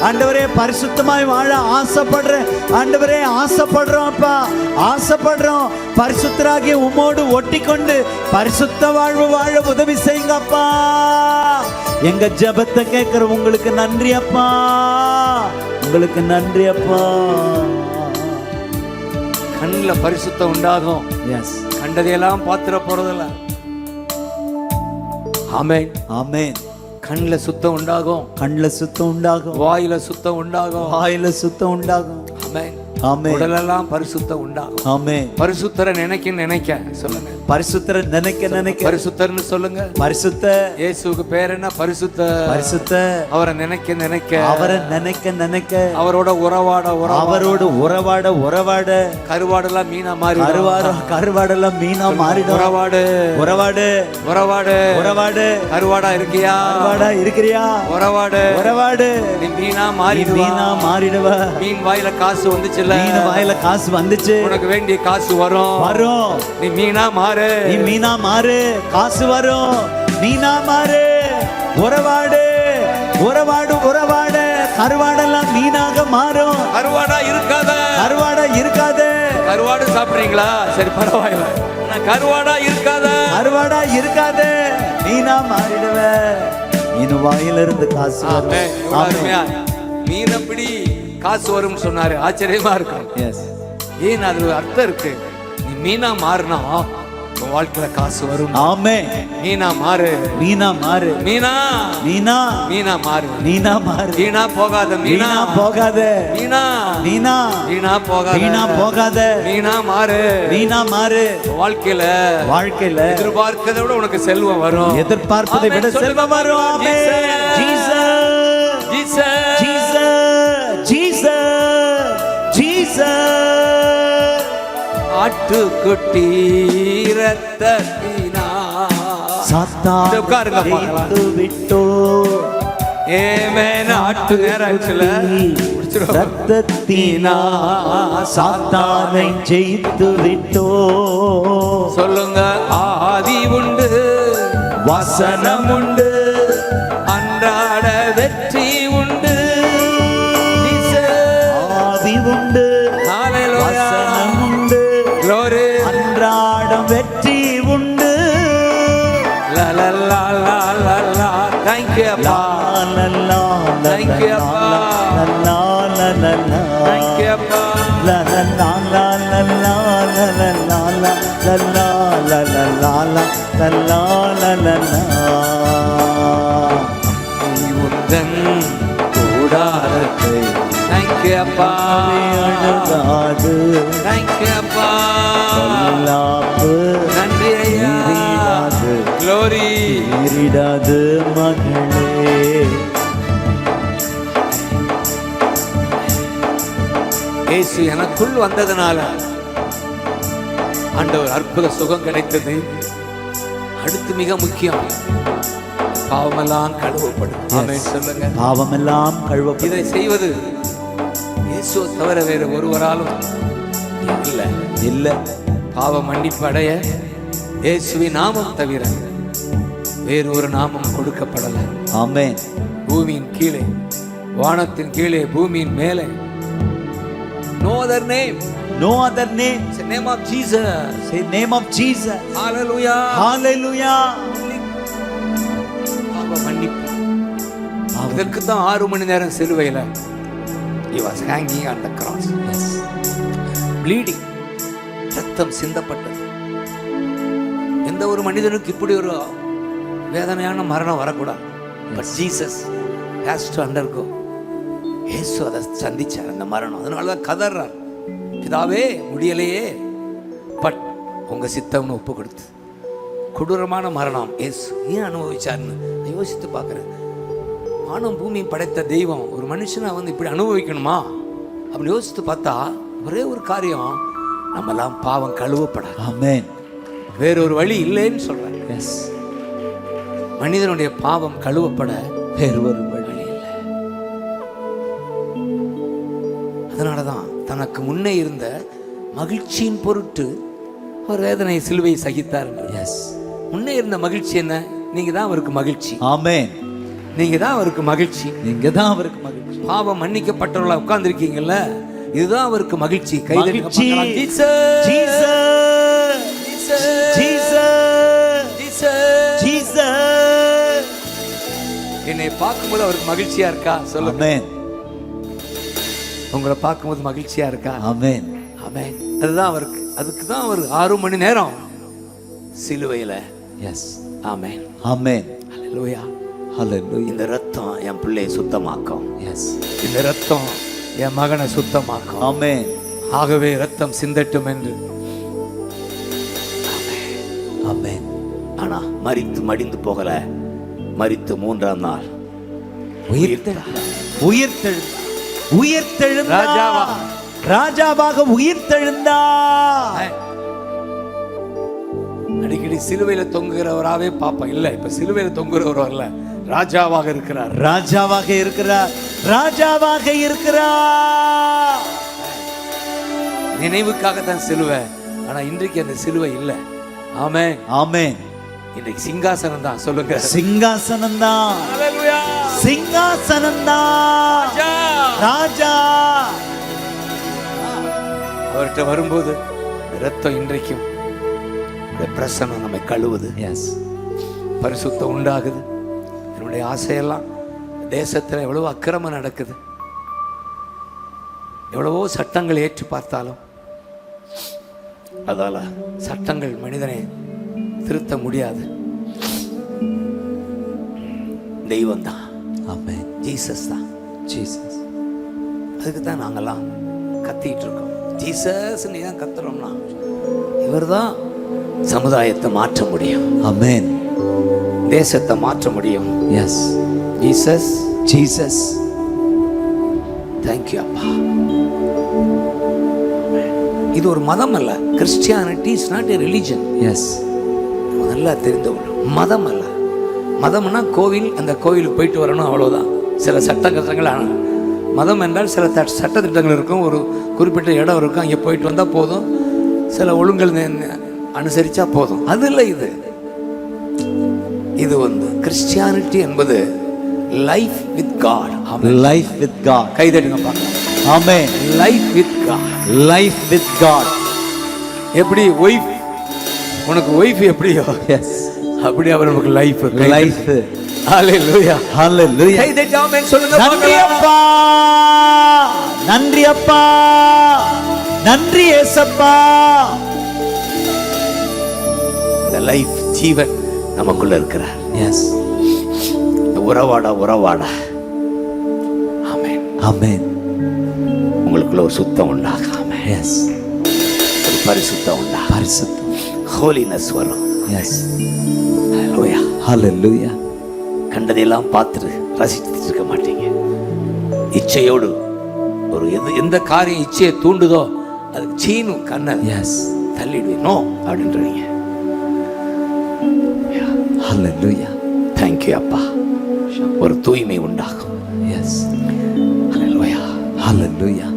ஆண்டவரே, பரிசுத்தமாய் வாழ ஆசைப்படுற ஆண்டவரே, ஆசைப்படுறோம் அப்பா, ஆசைப்படுறோம். பரிசுத்தராகிய உம்மோடு ஒட்டி கொண்டு பரிசுத்த வாழ்வு வாழ உதவி செய்யுங்கப்பா. எங்க ஜெபத்தை கேட்கிற உங்களுக்கு நன்றி அப்பா, உங்களுக்கு நன்றி அப்பா. கண்ணுல பரிசுத்தம் உண்டாகும். எஸ், கண்டதையெல்லாம் பாத்திர போறதில்ல. ஆமென், ஆமென். கண்ணுல சுத்தம் உண்டாகும், கண்ணுல சுத்தம் உண்டாகும், வாயில சுத்தம் உண்டாகும், வாயில சுத்தம் உண்டாகும். ஆமென், ஆமென், உடலெல்லாம் பரிசுத்தம் உண்டாகும். ஆமென். பரிசுத்தரை நினைக்க சொல்லுங்க. பரிசுத்தரை நினைக்க நினைக்க பரிசுத்தர்னு சொல்லுங்க. பரிசுத்த இயேசுவுக்கு பேர் என்ன? பரிசுத்த. பரிசுத்த அவரை நினைக்க அவரை நினைக்க நினைக்க அவரோட உறவாட அவரோடு உறவாட உறவாட கருவாடெல்லாம் மீனா மாறி கருவாடெல்லாம் மீனா மாறிடும். உறவாடு உறவாடு உறவாடு உறவாடு. கருவாடா இருக்கியா? கருவாடா இருக்கிறியா? உறவாடு உறவாடு. நீ மீனா மாறி மீனா மாறிடுவ. மீன் வாயில காசு வந்துச்சுல, மீன் வாயில காசு வந்துச்சு, உனக்கு வேண்டிய காசு வரும். வரும். நீ மீனா மாறு, நீ மீனா மாறு, காசு வரும். மீனா மாறு, உறவாடு உறவாடு உறவாடு. கருவாடெல்லாம் மீனாக மாறும். கருவாடா இருக்காத, கருவாடா இருக்காது. கருவாடு சாப்பிடுறீங்களா? சரி பரவாயில்ல. கருவாடா இருக்காத, கருவாடா இருக்காது. மீனா மாறிடுவ. மீன் வாயிலிருந்து காசு வரும். ஆமென். எவ்வளவு அருமையா. மீன் அப்படி காசு வரும்னு சொன்னாரு. ஆச்சரியமா இருக்கும். எஸ், ஏன் அது ஒரு அர்த்தம் இருக்கு. நீ மீனா மாறினா உன் வாழ்க்கையில காசு வரும். ஆமென். மீனா மாறு, மீனா மாறு. மீனா மீனா மீனா மாறு, மீனா மாறு. வீணா போகாத மீனா, மீனா போகாத மீனா மீனா, வீணா போகாத மீனா போகாத மீனா மாறு. மீனா மாறு. வாழ்க்கையில வாழ்க்கையில எதிர்பார்க்கிறதை விட உனக்கு செல்வம் வரும். எதிர்பார்ப்பதை விட ஆமென். செல்வம் வரும். Amen. Jesus Jesus Jesus Jesus Jesus. ஆட்டுக்குட்டி ரத்தத்தினா சாத்தான் உட்காருங்க பார்க்கலாம். ஜெயித்து விட்டோ. ஏமேன். ஆட்டு நேரம் ஆச்சுல, ரத்தத்தினா சாத்தானை ஜெயித்து விட்டோ. சொல்லுங்க. ஆதி உண்டு, வசனம் உண்டு, அன்றாட வெற்றி உண்டு. ஆவி உண்டு, ஹல்லேலூயா. வசனம் உண்டு, Glory. அன்றாடம் வெற்றி உண்டு. La la la la la la. Thank you அப்பா. லா லா லா Thank you அப்பா. லா லா லா லா லா. Thank you அப்பா. லா லா லா லா லா லா லா லா லா லா லா லா லா லா லா லா லா லா. நீ உந்தன் கூடாரத்தை. Thank தேங்க்யூ அப்பா, அணுகாது தேங்க்யூ அப்பா, பொல்லாப்பு நன்றி ஐயா, நேரிடாது க்ளோரி. நேரிடாது மகளே. இயேசு எனக்குள் வந்ததுனால ஆண்டவர் அற்புத சுகம் கிடைத்தது. அடுத்து மிக முக்கியம், பாவமெல்லாம் கழுவப்படும். ஆமென் சொல்லுங்க. பாவமெல்லாம் கழுவப்படும். இதை செய்வது இயேசுவை தவிர வேறு ஒருவராலும் இல்லை. இல்லை. பாவ மன்னிப்பு அடைய இயேசுவின் நாமம் தவிர வேறு ஒரு நாமம் கொடுக்கப்படல. ஆமென். பூமியின் கீழே, வானத்தின் கீழே, பூமியின் மேலே no other name, no other name, it's the name of Jesus. say name of Jesus. Hallelujah, hallelujah. பாவ மன்னிப்பு. அதற்கு தான் 6 மணி நேரம் சிலுவையில் he was hanging on the cross. Yes. bleeding, ரத்தம் சிந்தப்பட்டது. எந்த ஒரு மனிதனுக்கு இப்படி ஒரு வேதனையான மரணம் வரக்கூடாது. But Jesus has to undergo. இயேசு அதை சந்திச்சார் அந்த மரணம். அதனால தான் கதறார், பிதாவே முடியலையே, பட் உங்க சித்தம்னு ஒப்பு கொடுத்து கொடூரமான மரணம் இயேசு ஏன் அனுபவிச்சார்னு யோசித்து பார்க்குறேன். வானம் பூமி படைத்த தெய்வம் ஒரு மனுஷனை வந்து இப்படி அனுபவிக்கணுமா அப்படின்னு யோசித்து பார்த்தா ஒரே ஒரு காரியம், நம்மெல்லாம் பாவம் கழுவப்படாது. ஆமென். வேறொரு வழி இல்லைன்னு சொல்றேன். எஸ். மனிதனுடைய பாவம் கழுவப்பட வேறு ஒரு வழி. அதனாலதான் தனக்கு முன்னே இருந்த மகிழ்ச்சியின் பொருட்டு ஒரு வேதனை சிலுவை சகித்தார். எஸ். முன்னே இருந்த மகிழ்ச்சி என்ன? நீங்க தான் அவருக்கு மகிழ்ச்சி. ஆமென். நீங்க தான் அவருக்கு மகிழ்ச்சி. நீங்க தான் அவருக்கு மகிழ்ச்சி. பாவம் மன்னிக்கப்பட்டவர்களா உட்கார்ந்து இருக்கீங்கல்ல, இதுதான் அவருக்கு மகிழ்ச்சி. மகிழ்ச்சி. Jesus, Jesus, Jesus, Jesus, Jesus. என்னை பார்க்கும்போது அவருக்கு மகிழ்ச்சியா இருக்கா? சொல்லுங்க. ஆமென். உங்களை பார்க்கும்போது மகிழ்ச்சியா இருக்கா? ஆமென். ஆமென். அதுதான் அவருக்கு. அதுக்கு தான் அவர் 6 மணி நேரம் சிலுவையில. எஸ். ஆமென். ஆமென். ஹல்லேலூயா. ஹல்லேலூயா. இந்த ரத்தம் என் பிள்ளையை சுத்தமாக்கும். எஸ். இந்த ரத்தம் என் மகனை சுத்தமாக்கும். ஆமென். ஆகவே ரத்தம் சிந்தட்டும் என்று. ஆமென். ஆனா மரித்து மடிந்து போகல, மரித்து 3ஆம் நாள் உயிர்த்தெழுந்தார். உயிர்த்தெழுந்தார். ராஜாவா, ராஜாவாக உயிர்த்தெழுந்தார். அடிக்கடி சிலுவையில தொங்குகிறவராவே பாப்போம். இல்ல, இப்ப சிலுவையில தொங்குகிறவர் அல்ல, ராஜாவாக இருக்கிறார். ராஜாவாக இருக்கிறார். ராஜாவாக இருக்கிறார். நினைவுக்காகத்தான் சிலுவை. ஆனா இன்றைக்கு அந்த சிலுவை இல்லை. ஆமென். ஆமென். இன்றைக்கு சிங்காசனம் தான். சொல்லுங்க. சிங்காசனம் தான். ஹல்லேலூயா. சிங்காசனம் தான். ராஜா அவர்கிட்ட வரும்போது ரத்தம் இன்றைக்கும் பிரசனம் நம்மை கழுவுது. எஸ். பரிசுத்தம் உண்டாகுது. என்னுடைய ஆசையெல்லாம், தேசத்தில் எவ்வளவோ அக்கிரமம் நடக்குது, எவ்வளவோ சட்டங்கள் ஏற்றி பார்த்தாலும் அதால சட்டங்கள் மனிதனை திருத்த முடியாது. தெய்வம் தான். ஆமென். ஜீசஸ் தான். ஜீசஸ். அதுக்கு தான் நாங்கெல்லாம் கத்திட்டு இருக்கோம். ஜீசஸ் நீ தான் கத்துறோம்னா, இவர் தான் சமுதாயத்தை மாற்ற முடியும். ஆமென். தேசத்தை மாற்ற முடியும். எஸ். ஜீசஸ். ஜீசஸ். தேங்க்யூ அப்பா. இது ஒரு மதம் அல்ல. Christianity is not a religion. Yes. நல்லா தெரிந்து கொள்ளும். மதம் அல்ல. மதம்னா கோவில், அந்த கோவிலுக்கு போயிட்டு வரணும், அவ்வளோதான். சில சட்டங்கள். ஆனால் மதம் என்றால் சில சட்டத்திட்டங்கள் இருக்கும், ஒரு குறிப்பிட்ட இடம் இருக்கும், அங்கே போயிட்டு வந்தால் போதும், சில ஒழுங்கல் அனுசரித்தா போதும். அது இல்லை. இது வந்து கிறிஸ்டியானிட்டி என்பது life with God. Life with God. கைதட்டுங்க பார்க்கலாம். Amen. Life with God. Life with God. எப்படி ஒய்ஃப், உனக்கு ஒய்ஃப் எப்படியோ எஸ், அப்படி அவர் நமக்கு லைஃப். லைஃப். ஹல்லேலூயா. ஹல்லேலூயா. கைதட்டி ஆமென் சொல்லுங்க. நன்றி அப்பா, நன்றி அப்பா, நன்றி ஏசப்பா. இந்த லைஃப் ஜீவன் நமக்குள்ள இருக்கிறார். எஸ். உறவாடா உறவாடா. ஆமென். ஆமென். உங்களுக்குள்ள ஒரு சுத்தம் உண்டாகாம, எஸ், ஒரு பரிசுத்தம் உண்டாக, பரிசுத்தம், ஹோலினஸ் வரும். எஸ், ஹalleluya. ஹalleluya. கண்டதையெல்லாம் பார்த்துட்டு ரசிச்சுட்டு இருக்க மாட்டீங்க. இச்சையோடு ஒரு எந்த காரியம் இச்சையை தூண்டுதோ அது சீனு கண்ணை எஸ், தள்ளிடுவீனோ அப்படின்றீங்க. ஹalleluya. தேங்க்யூ அப்பா. ஒரு தூய்மை உண்டாகும். எஸ், ஹalleluya. ஹalleluya.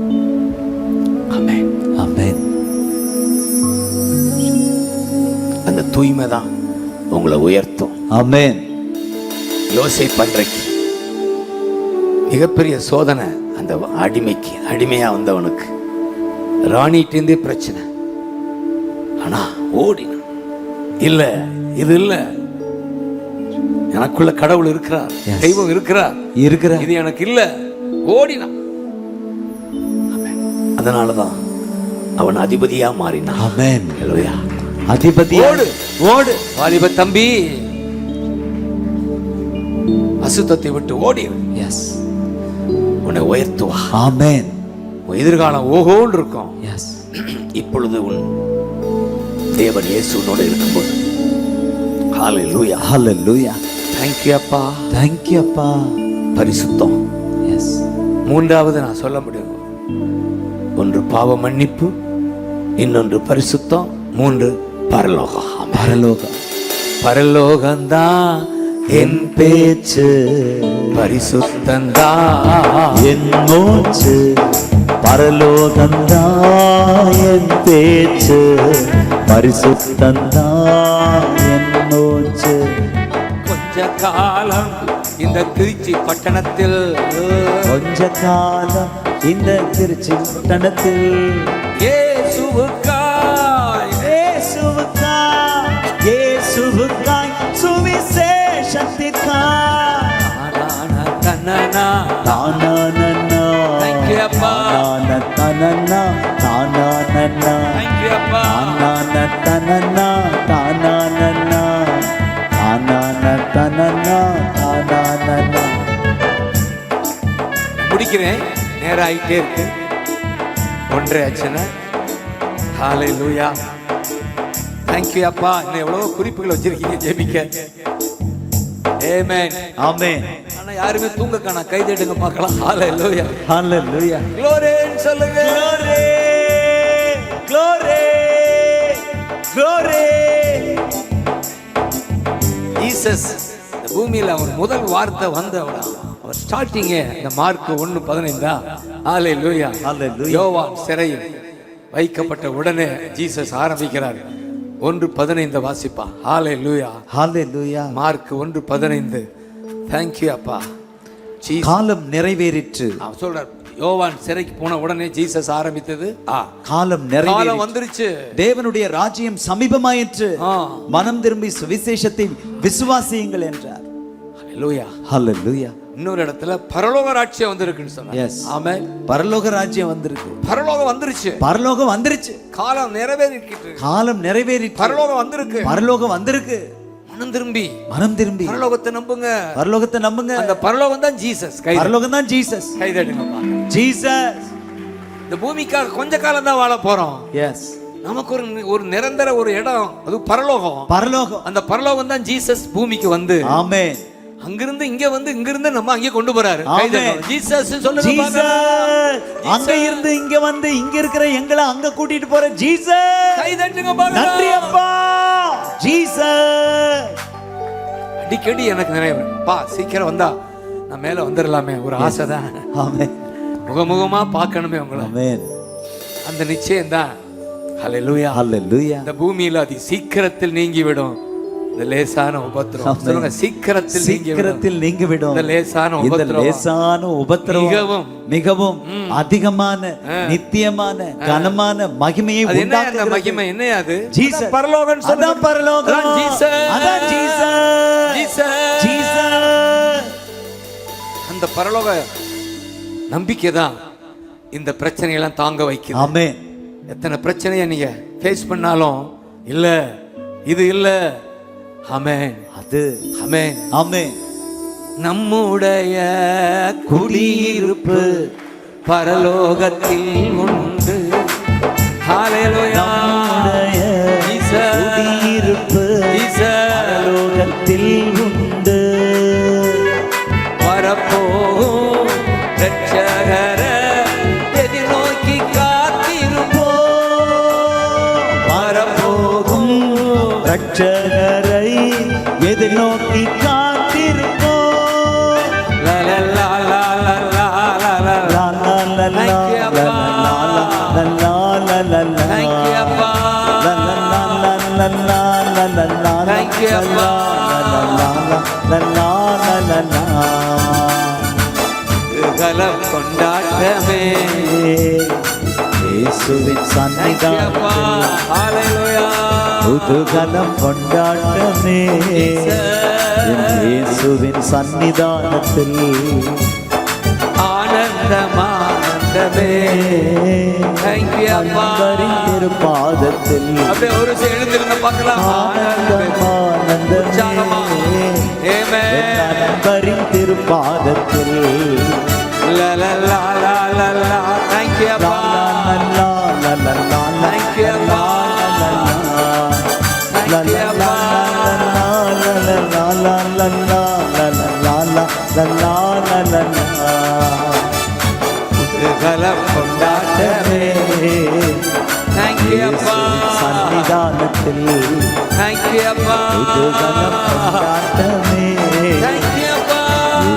ஆமென். ஆமென். அந்த தூய்மை தான் உங்களை உயர்த்தும். ஆமென். யோசேப்பு அன்றைக்கு மிகப்பெரிய சோதனை. அந்த அடிமையா வந்தவனுக்கு ராணிட்டே பிரச்சனை. ஆனா ஓடினான். இல்ல இது இல்ல, எனக்குள்ள கடவுள் இருக்கிறார், தெய்வம் இருக்கிறார், இது எனக்கு இல்ல, ஓடினான். அதனாலதான் அவன் அதிபதியா மாறினான். ஆமென். ஹalleluya. அதிபதி, ஓடு ஓடு வாலிப தம்பி, அசுத்தத்தை விட்டு ஓடி. எஸ், உன்னை உயர்த்துவா. ஆமென். உன் எதிர்காலம் ஓஹோன்னு இருக்கும். எஸ், இப்பொழுது உன் தேவன் இயேசு உன்னோட இருக்கும்போது. ஹalleluya. ஹalleluya. தேங்க்யூ அப்பா. தேங்க்யூ அப்பா. பரிசுத்தம். எஸ். மூன்றாவது நான் சொல்ல முடியும், ஒன்று பாவ மன்னிப்பு, இன்னொன்று பரிசுத்தம், மூன்று பரலோகம். பரலோகம். பரலோகம்தான் என் பேச்சு, பரிசுத்தந்தான் என் மூச்சு. பரலோகம்தான் என் பேச்சு, பரிசுத்தந்தான் என் மூச்சு. கொஞ்ச காலம் இந்த திருச்சி பட்டணத்தில், கொஞ்ச காலம் இந்த திருச்சி பட்டணத்தில் இயேசுவுக்காய், இயேசுவுக்காய், இயேசுவுக்காய், சுவிசேஷத்திற்காய். தன்னனா தானானன்னா, Thank you, அப்பா. தானானன்னா, தானானன்னா, Thank you, அப்பா. தானானத்தனன்னா, தானானன்னா, தானானத்தனன்னா, தானானன்னா. முடிக்கிறேன், நேரம் ஆயிட்டே இருக்கு. ஒன்றரை ஆச்சுன்னா. ஹalleluya. தேங்க்யூ அப்பா. இன்னும் எவ்வளவோ குறிப்புகள் வச்சிருக்கீங்க ஜெபிக்க. ஆமென். ஆமென். ஆனா யாருமே தூங்க காணா. கை தட்டுங்க பார்க்கலாம். ஹalleluya. ஹalleluya. glory சொல்லுங்க. glory, glory, glory. ஜீசஸ் இந்த பூமியில அவர் முதல் வார்த்தை வந்த அவர் ஸ்டார்டிங்கே இந்த மார்க் 1:15. ஹalleluya. ஹalleluya. யோவான் சிறையில் வைக்கப்பட்ட உடனே ஜீசஸ் ஆரம்பிக்கிறார். 1:15 வாசிப்பா. ஹalleluya. ஹalleluya. மார்க் 1:15. Thank you அப்பா. காலம் நிறைவேறிற்று. அவன் சொல்றார், யோவான் சிறைக்கு போன உடனே ஜீசஸ் ஆரம்பித்தது, காலம் வந்துருச்சு, தேவனுடைய ராஜ்யம் சமீபமாயிற்று, மனம் திரும்பி சுவிசேஷத்தை விசுவாசியுங்கள் என்றார். ஹalleluya. ஹalleluya. இன்னொரு இடத்துல பரலோக ராஜ்யம் வந்திருக்குன்னு சொன்னார். எஸ். ஆமென். பரலோக ராஜ்யம் வந்திருக்கு. பரலோகம் வந்துருச்சு. பரலோகம் வந்துருச்சு. காலம் நிறைவேறிட்டு. காலம் நிறைவேறிட்டு. பரலோகம் வந்திருக்கு. பரலோகம் வந்திருக்கு. மனம் திரும்பி, மனம் திரும்பி பரலோகத்தை நம்புங்க. பரலோகத்தை நம்புங்க. அந்த பரலோகம் தான் ஜீசஸ். பரலோகம் தான் ஜீசஸ். கை தட்டுங்கப்பா. ஜீசஸ். இந்த பூமிக்காக கொஞ்ச காலம் தான் வாழ போறோம். எஸ். நமக்கு ஒரு நிரந்தர ஒரு இடம், அது பரலோகம். பரலோகம். அந்த பரலோகம் தான் ஜீசஸ் பூமிக்கு வந்து, ஆமென், அங்கிருந்து இங்க வந்து, இங்கிருந்து நம்ம அங்கே கொண்டு போறாரு. ஜீசஸ் சொல்லுங்க. ஜீசஸ் அங்க இருந்து இங்க வந்து இங்க இருக்கிற எங்களை அங்க கூட்டிட்டு போற ஜீசஸ். கை தட்டுங்க பாருங்க. நன்றி அப்பா. ஜீசஸ். அடிக்கடி எனக்கு நினைவு, பா சீக்கிரம் வந்தா நான் மேல வந்துடலாமே ஒரு ஆசை தான். ஆமென். முகமுகமா பார்க்கணுமே உங்களை. ஆமென். அந்த நிச்சயம் தான். ஹalleluya. ஹalleluya. இந்த பூமியில அது சீக்கிரத்தில் நீங்கிவிடும். இந்த லேசான உபத்திரவம், சொல்லுங்க, சீக்கிரத்தில் நீங்கிவிடும். இந்த லேசான உபத்திரவம் மிகவும் மிகவும் அதிகமான நித்தியமான கனமான மகிமையை உண்டாக்குகிறது. மகிமை என்னையா அது? ஜீசஸ். பரலோகம். அதான் பரலோகம். ஜீசஸ். அதான் ஜீசஸ். ஜீசஸ். ஜீசஸ். அந்த பரலோக நம்பிக்கை தான் இந்த பிரச்சனையெல்லாம் தாங்க வைக்குது. ஆமென். எத்தனை பிரச்சனையை நீங்க ஃபேஸ் பண்ணாலும் இல்ல இது இல்ல, ஆமென், அது ஆமென், ஆமென். நம்முடைய குடியிருப்பு பரலோகத்தில் உண்டு. ஹalleluya. நம்முடைய குடியிருப்பு பரலோகத்தில் உண்டு. வரப்போகும் ரட்சகரை எதிர்நோக்கி காத்திருப்போம். வரப்போகும் ரட்சகரை எதிர்நோக்கி காத்திருப்போம். லலலா லலலா லலலா. Thank you, Appa. Thank you, Appa. Thank you, Appa. கலம் கொண்டாட்டமே இயேசுவின் சன்னிதானத்தில் ஹalleluya. புதுகலம் கொண்டாட்டமே இயேசுவின் சன்னிதானத்தில் ஆனந்தமானந்தமே. Thank you, Appa. திருப்பாதத்தில் அப்படியே ஒரு எழுந்திருந்த பார்க்கலாம். ஆனந்தமானந்தமே நண்பரின் திருப்பாதத்தில் லலலா லலலா. Thank you, Appa. Thank you, Appa. Thank you, Appa. Column கொண்டாட்டமே. Thank you, Appa. சன்னிதானத்தில் Thank you, Appa. கொண்டாட்டமே Thank you, Appa.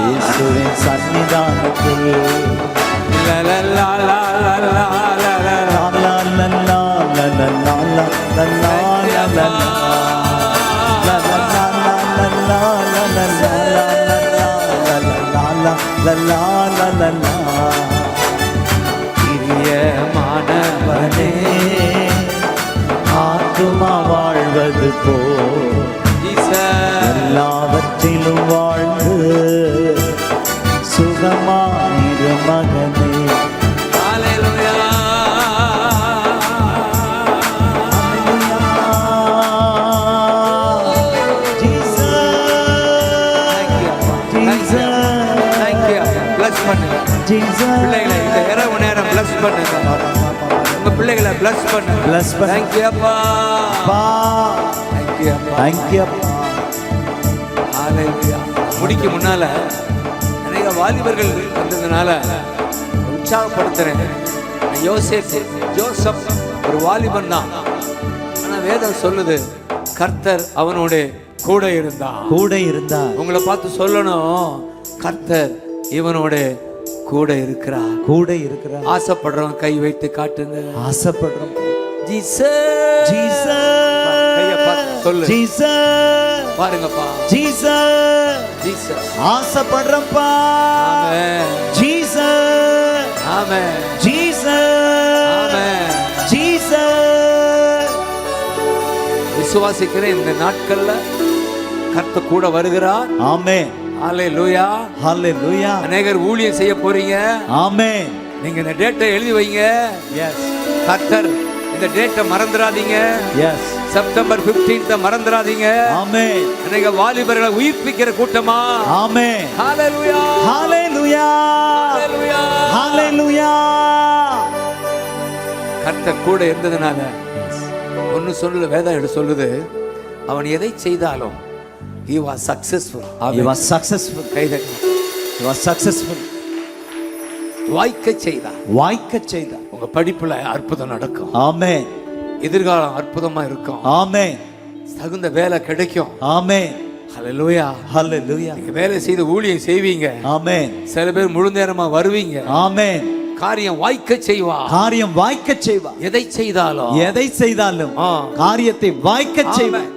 இயேசுவின் சன்னிதானத்தில் லலலா லலலா லலலா. பிரியமானவனே ஆத்துமா வாழ்வது போ எல்லாவற்றிலும் வாழ்ந்து சுகமாயிரு மகனே. பிள்ளைகளை இந்த இரவு நேரம் bless பண்ணுங்க. உங்க பிள்ளைகளை bless பண்ணுங்க. Bless பண்ணுங்க. Thank you, Appa. Thank you, Appa. Thank you. Hallelujah. முடிக்க முன்னால அநேக வாலிபர்கள் வந்ததுனால உற்சாகப்படுத்துறேன். ஜோசப் ஒரு வாலிபன் தான். ஆனா வேதம் சொல்லுது கர்த்தர் அவனோட கூட இருந்தார். உங்களை பார்த்து சொல்லணும், கர்த்தர் இவனோட கூட இருக்கிறார். ஆசைப்படுறவன் கை வைத்து காட்டுங்க. ஆசைப்படுறோம். ஜீசஸ் கையை பார்த்து சொல்லு. ஜீசஸ் பாருங்கப்பா. ஜீசஸ் ஆசைப்படுறப்பா. Amen. Jesus amen. Jesus amen. Jesus விசுவாசிக்கிறேன் இந்த நாட்கள்ல கர்த்தர் கூட வருகிறார். ஆமென். ஹalleluya. ஹalleluya. அநேகர் ஊழியம் செய்ய போறீங்க. ஆமென். நீங்க இந்த டேட்டை எழுதி வைங்க. எஸ். கர்த்தர் இந்த டேட்டை மறந்துடாதீங்க. எஸ். செப்டம்பர் 15th மறந்துடாதீங்க. ஆமென். அநேக வாலிபர்களை உயிர்ப்பிக்கிற கூட்டமா. ஆமென். ஹalleluya. ஹalleluya. ஹalleluya. ஹalleluya. கர்த்தர் கூட இருந்ததனால ஒன்னு சொல்லுது, வேதம் சொல்லுது, அவன் எதை செய்தாலும் he was successful. He was successful. கைதட்டி. He was successful. வாய்க்க செய்தார். உங்க படிப்புல அற்புதம் நடக்கும். ஆமென். எதிர்காலம் அற்புதமா இருக்கும். ஆமென். தகுந்த வேலை கிடைக்கும். ஆமென். ஹalleluya. ஹalleluya. நீங்க வேலை செய்து ஊழியம் செய்வீங்க. ஆமென். சில பேர் முழு நேரமா வருவீங்க. ஆமென். காரியம் வாய்க்க செய்வா. எதை செய்தாலும் காரியத்தை வாய்க்க செய்வா.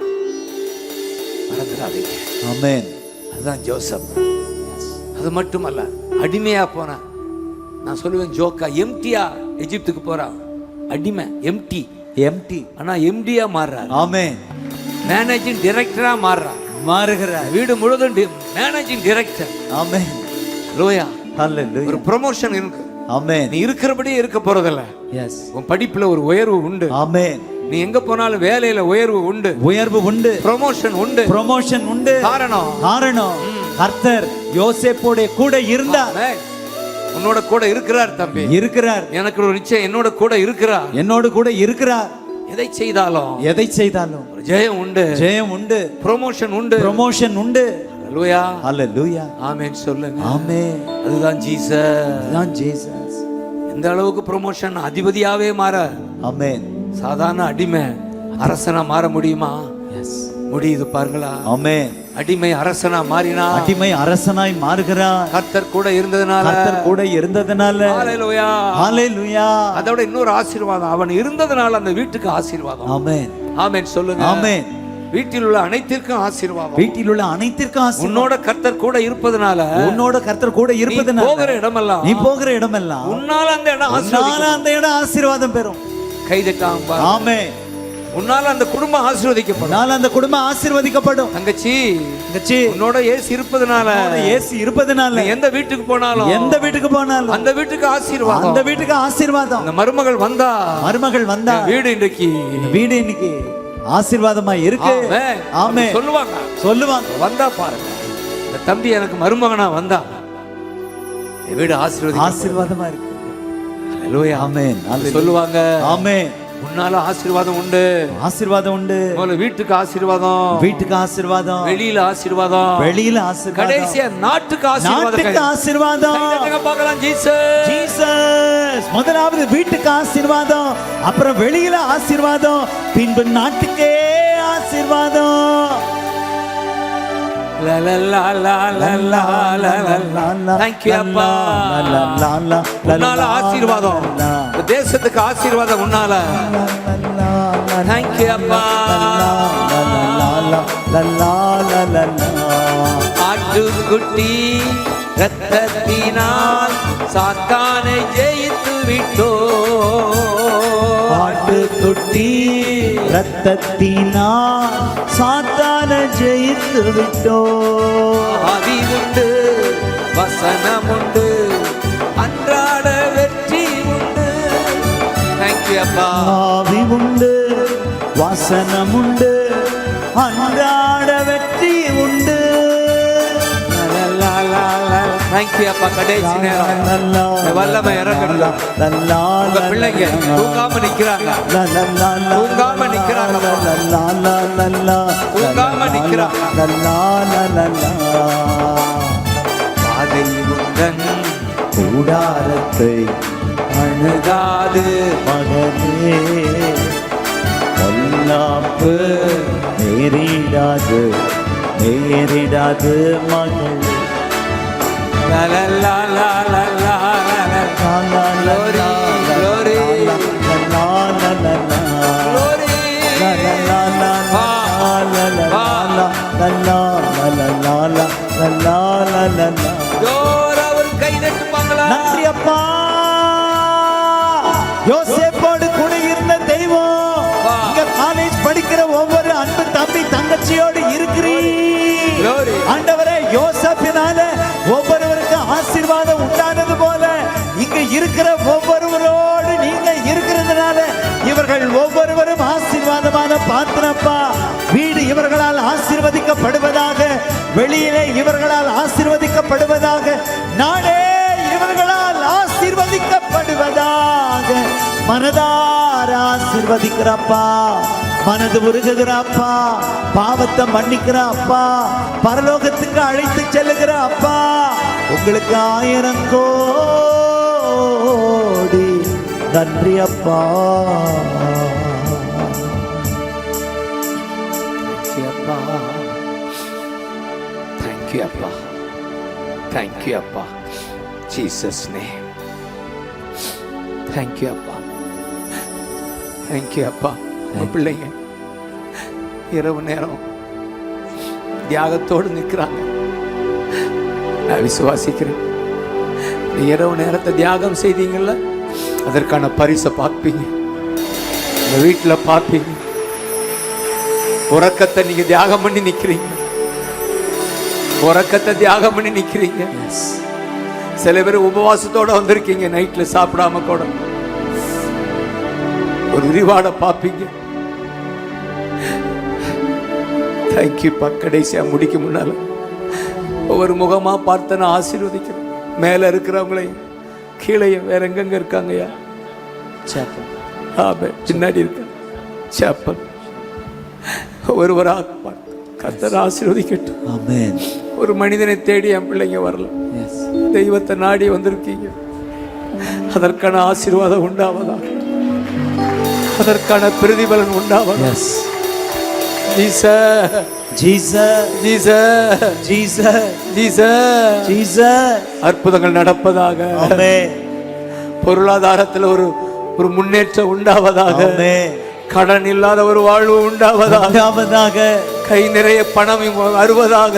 மறந்துடாதீங்க. ஆமென். அதுதான் ஜோசப். அது மட்டுமல்ல, அடிமையா போனா, நான் சொல்லுவேன் ஜோக்கா, எம்டியா எகிப்துக்கு போறான். அடிமை எம்டி. ஆனா எம்டியா மாறுறார். ஆமென். மேனேஜிங் டைரக்டரா மாறுகிறார். வீடு முழுதும் மேனேஜிங் டைரக்டர். ஆமென். லோயா. ஹalleluya. ஒரு ப்ரமோஷன் இருக்கு. ஆமென். நீ இருக்கிறபடியே இருக்க போறதில்ல. எஸ். உன் படிப்புல ஒரு உயர்வு உண்டு. ஆமென். நீ எங்க போனாலும் வேலையில உயர்வு உண்டு. ப்ரமோஷன் உண்டு. காரணம் கர்த்தர் யோசேப்போட கூட இருந்தார். உன்னோட கூட இருக்கிறார் தம்பி. இருக்கிறார். எனக்கு ஒரு நிச்சயம், என்னோட கூட இருக்கிறார். என்னோடு கூட இருக்கிறார். எதை செய்தாலும் ஒரு ஜெயம் உண்டு. ஜெயம் உண்டு. ப்ரொமோஷன் உண்டு. ப்ரமோஷன் உண்டு. ஹalleluya. ஹalleluya. ஆமென் சொல்லுங்க. ஆமென். அதுதான் ஜீசஸ். எந்த அளவுக்கு ப்ரொமோஷன், அதிபதியாவே மாற. ஆமென். சாதாரண அடிமை அரசனா மாற முடியுமா? எஸ், முடியுது பாருங்களா. ஆமென். அடிமை அரசனா மாறினா, அடிமை அரசனாய் மாறுகிறார். கர்த்தர் கூட இருந்ததனால. ஹalleluya. ஹalleluya. அதோட இன்னொரு ஆசீர்வாதம், அவன் இருந்ததனால அந்த வீட்டுக்கு ஆசீர்வாதம். ஆமென். ஆமென் சொல்லுங்க. ஆமென். வீட்டில் உள்ள அனைத்திற்கும் ஆசீர்வாதம். வீட்டில் உள்ள அனைத்திற்கும் ஆசீர்வாதம். உன்னோட கர்த்தர் கூட இருப்பதனால, நீ போகிற இடமெல்லாம் உன்னால அந்த இடம் ஆசீர்வாதம் பெறும். கைதட்டாம். ஆமென். உன்னால அந்த குடும்பம் ஆசீர்வதிக்கப்படும். தங்கச்சி, உன்னோட இயேசு இருப்பதனால எந்த வீட்டுக்கு போனாலும் அந்த வீட்டுக்கு ஆசீர்வாதம். அந்த மருமகள் வந்தா வீடு இன்னைக்கு ஆசீர்வாதமா இருக்கு. ஆமென். சொல்லுவாங்க. வந்தா பாருங்க, இந்த தம்பி எனக்கு மருமகனா வந்தா வீடு ஆசீர்வாதமா இருக்கு. ஹalleluya. ஆமென். சொல்லுவாங்க. ஆமென். உன்னால ஆசீர்வாதம் உண்டு. முதல்ல வீட்டுக்கு ஆசீர்வாதம், வெளியில ஆசீர்வாதம், கடைசியா நாட்டுக்கு ஆசீர்வாதம். பார்க்கலாம். ஜீசஸ் முதலாவது வீட்டுக்கு ஆசீர்வாதம், அப்புறம் வெளியில ஆசீர்வாதம், பின்பு நாட்டுக்கே ஆசீர்வாதம். Thank you அப்பா. உன்னால ஆசீர்வாதம், தேசத்துக்கு ஆசீர்வாதம் உன்னால. Thank you அப்பா. ஆட்டுக்குட்டி ரத்தத்தினால் சாத்தானை ஜெயித்து விட்டோ. ஆட்டுக்குட்டி ரத்தத்தினால் சாத்தானை ஜெயித்து விட்டோ. ஆவி உண்டு, வசனம் உண்டு, அன்றாட வெற்றி உண்டு. Thank you அப்பா. ஆவி உண்டு, வசனம் உண்டு, அன்றாட வெற்றி உண்டு. Thank you அப்பா. கடைசி நேரம் வல்லமை இறங்கட்டும். உங்க பிள்ளைங்க தூங்காம நிக்கிறாங்க. பாதை உந்தன் கூடாரத்தை அணுகாது மகனே, பொல்லாப்பு நேரிடாது மகளே. நன்றி அப்பா. யோசேப்போடு கூட இருந்த தெய்வம் இங்க காலேஜ் படிக்கிற ஒவ்வொரு அன்பு தம்பி தங்கச்சியோடு இருக்கிறீர் ஆண்டவரே. யோசேப்பினால ஒவ்வொருவருக்கும் ஆசீர்வாதம் உண்டானது போல இங்க இருக்கிற ஒவ்வொருவரோடு நீங்க இருக்கிறதுனால இவர்கள் ஒவ்வொருவரும் ஆசீர்வாதமான பாத்திரப்பா. வீடு இவர்களால் ஆசீர்வதிக்கப்படுவதாக, வெளியிலே இவர்களால் ஆசீர்வதிக்கப்படுவதாக, நாடே இவர்களால் ஆசீர்வதிக்கப்படுவதாக. மனதார ஆசீர்வதிக்கிறப்பா, மனது உருகுகிறாப்பா, பாவத்தை மன்னிக்கிற அப்பா, பரலோகத்துக்கு அழைத்து செல்லுகிற அப்பா, உங்களுக்கு 1000 கோடி நன்றி அப்பா. Thank you அப்பா. Thank you அப்பா. Jesus name. Thank you அப்பா. Thank you அப்பா. பிள்ளைங்க இரவு நேரம் தியாகத்தோடு நிற்கிறாங்க. நான் விசுவாசிக்கிறேன், இரவு நேரத்தை தியாகம் செய்தீங்கல்ல, அதற்கான பரிசை பார்ப்பீங்க. இந்த வீட்டில் பார்ப்பீங்க. உறக்கத்தை நீங்க தியாகம் பண்ணி நிற்கிறீங்க. சில பேர் உபவாசத்தோட வந்திருக்கீங்க, நைட்ல சாப்பிடாம கூட ஒரு ரிவார்ட பார்ப்பீங்க. தேங்க்யூ. கடைசியா முடிக்க முன்னால ஒவ்வொரு முகமா பார்த்து நான் ஆசீர்வதிக்கிறேன். மேல இருக்கிறவங்களையும் கீழையும் வேற எங்கெங்க இருக்காங்கய்யா? சாப்பல். ஆமே, பின்னாடி இருக்க சாப்பல். ஒருவராக கர்த்தர் ஆசீர்வதிக்கட்டும். ஆமென். ஒரு மனிதனை தேடி என் பிள்ளைங்க வரல, எஸ். தெய்வத்தை நாடி வந்திருக்கீங்க. அதற்கான ஆசீர்வாதம் உண்டாவதாக, அதற்கான பிரதிபலன் உண்டாவதாக. Yes. Jesus, Jesus, Jesus, Jesus, Jesus, Jesus. அற்புதங்கள் நடப்பதாக. ஆமென். பொருளாதாரத்தில் ஒரு ஒரு முன்னேற்றம் உண்டாவதாக. ஆமென். கடன் இல்லாத ஒரு வாழ்வு உண்டாவதாக. கை நிறைய பணம் வருவதாக.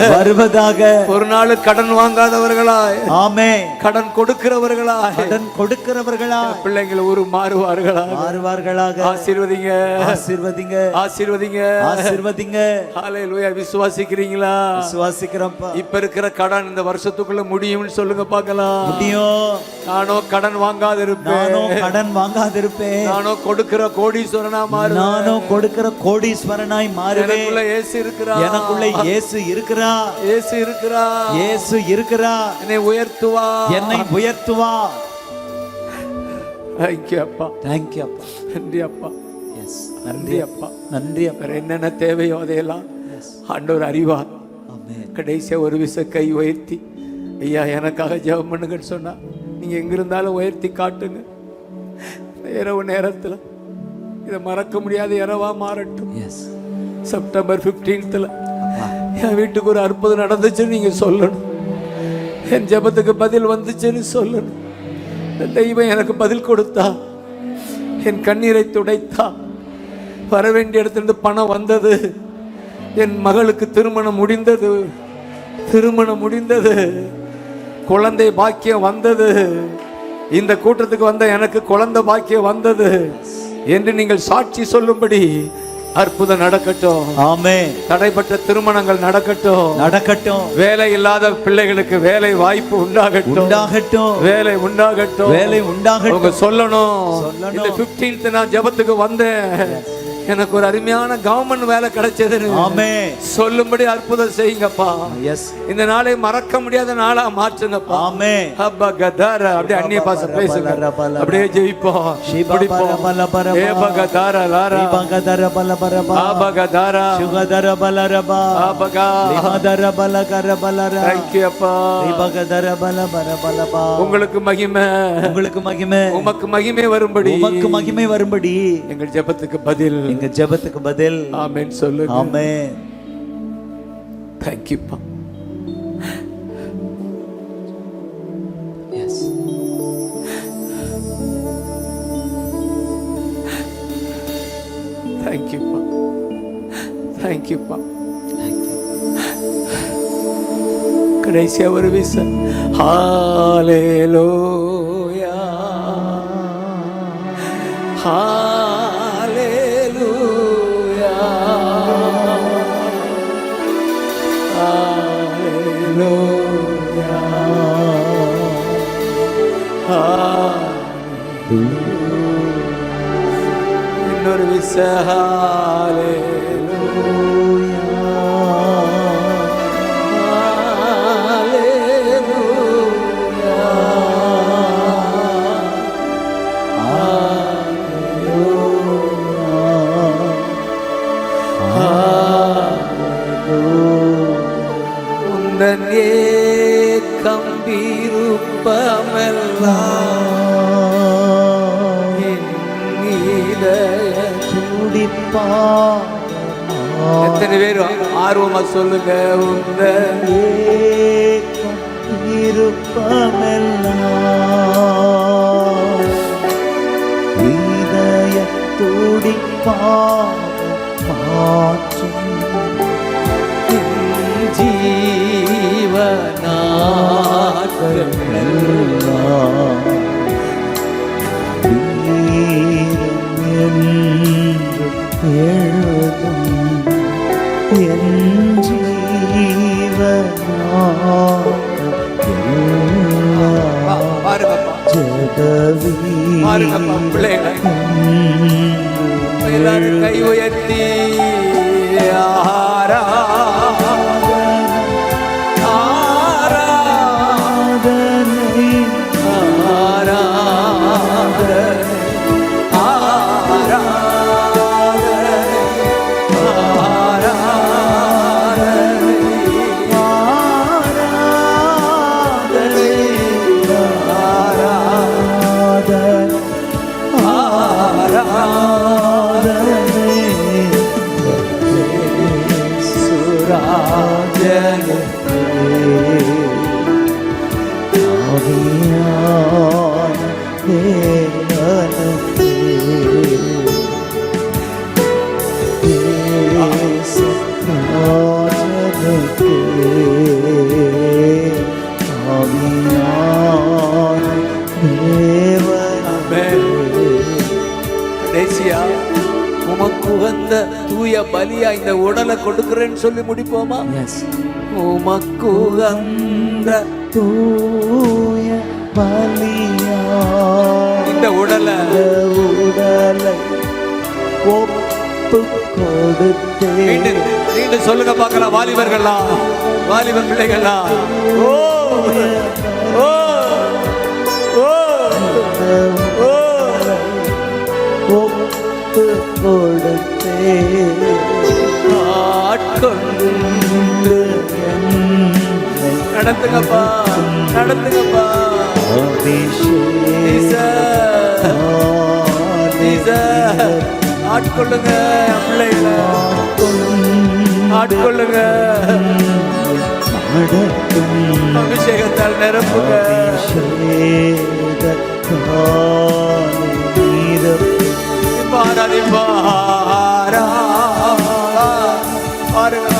ஒரு நாள் கடன் வாங்காதவர்களாய், ஆமென், கடன் கொடுக்கிறவர்களாய், கடன் கொடுக்கிறவர்களாய் பிள்ளைகள் மாறுவார்களாக. ஆசீர்வதிங்க, ஆசீர்வதிங்க, ஆசீர்வதிங்க, ஆசீர்வதிங்க. ஹல்லேலூயா. விசுவாசிக்கிறீங்களா? விசுவாசிக்கிறோம்ப்பா. இப்ப இருக்கிற கடன் இந்த வருஷத்துக்குள்ள முடியும்னு சொல்லுங்க பார்க்கலாம். முடியும். நானோ கடன் வாங்காதிருப்பேன், நானோ கடன் வாங்காதிருப்பேன். நானோ கொடுக்கிற கோடீஸ்வரனா மாறுவேன், நானோ கொடுக்கிற கோடீஸ்வரனாய் மாறுவேன். எனக்குள்ள இயேசு இருக்கிறார், எனக்குள்ள இயேசு இருக்கிறார், இயேசு இருக்கிறார், இயேசு இருக்கிறார். என்னை உயர்த்துவா, என்னை உயர்த்துவா. தேங்க்யூ அப்பா, தேங்க்யூ அப்பா. நன்றி அப்பா. எஸ், நன்றி அப்பா. நன்றி அப்பா. வேற என்னென்ன தேவையோ அதையெல்லாம் ஆண்டவர் அறிவார். ஆமென். கடைசியா ஒரு விச கை உயர்த்தி, ஐயா எனக்காக ஜெபம் பண்ணுங்கன்னு சொன்னா, நீங்க எங்க இருந்தாலும் உயர்த்தி காட்டுங்க. இரவு நேரத்துல இதை மறக்க முடியாத இரவா மாறட்டும். எஸ். செப்டம்பர் 15th என் வீட்டுக்கு ஒரு அற்புதம் நடந்துச்சுன்னு நீங்க சொல்லணும். என் ஜெபத்துக்கு பதில் வந்துச்சுன்னு சொல்லணும். இந்த தெய்வம் எனக்கு பதில் கொடுத்தா, என் கண்ணீரை துடைத்தா, வர வேண்டிய இடத்துலேருந்து பணம் வந்தது, என் மகளுக்கு திருமணம் முடிந்தது, குழந்தை பாக்கியம் வந்தது, இந்த கூட்டத்துக்கு வந்த எனக்கு குழந்தை பாக்கியம் வந்தது என்று நீங்கள் சாட்சி சொல்லும்படி அற்புதம் நடக்கட்டும். ஆமென். தடைப்பட்ட திருமணங்கள் நடக்கட்டும். வேலை இல்லாத பிள்ளைகளுக்கு வேலை வாய்ப்பு உண்டாகட்டும். வேலை உண்டாகட்டும். உங்க சொல்லணும். இந்த 15th நான் ஜெபத்துக்கு வந்தேன், எனக்கு ஒரு அருமையான கவர்மெண்ட் வேலை கிடைச்சது. ஆமென். சொல்லும்படி அற்புதம் செய்யுங்கப்பா. எஸ். இந்த நாளை மறக்க முடியாத நாளா மாற்றுங்கப்பா. ஆமென். அப்பா கதார அப்படியே அந்நிய பாஷை பேசுங்க, அப்படியே ஜெயிப்போம். உங்களுக்கு மகிமை, உங்களுக்கு மகிமை, உமக்கு மகிமை வரும்படி, உமக்கு மகிமை வரும்படி எங்கள் ஜெபத்துக்கு பதில், எங்க ஜெபத்துக்கு பதில். ஆமென் சொல்லுங்க. ஆமென். Thank you பா. Yes. Thank you பா. Thank you பா. கடைசியா ஒரு விச ஹalleluya, ஹalleluya, ஹalleluya, இன்னொரு விச ஹalleluya, உந்தன் ஏக்கம் விருப்பமெல்லாம் என் இதய துடிப்பா. எத்தனை பேர் ஆர்வமா சொல்லுங்க. உந்தன் ஏக்கம் விருப்பமெல்லாம் இதய துடிப்பா மாற்றும் ஜீவனாற்றமெல்லாம் என்று எழுதும் என் எல்லாரும் கை உயர்த்தி ஆராதனை ஆவியான தேவனுக்கே இயேசு ராஜனுக்கே ஆவியான தேவனுக்கே. கடைசியா உமக்கு உகந்த தூய பலியா இந்த உடலை கொடுக்கிறேன்னு சொல்லி முடிப்போமா? உமக்கு உகந்த தூய பலியா இந்த உடலை ஒப்பு கொடுத்தேன். மீண்டும் சொல்லுங்க பார்க்கலாம். வாலிபர்கள்லாம், வாலிப பிள்ளைகள்லாம், ஓ ஓ ஓ ஓ ஒப்பு கொடுத்தேன். ஆட்கொண்டு என்னை நடத்துங்கப்பா, நடத்துங்கப்பா. ஆட்கொள்ளுங்க பிள்ளைகளை, ஆட்கொள்ளுங்க. அபிஷேகத்தால் நிரப்புங்க. பாராதி பாரா பாருங்க.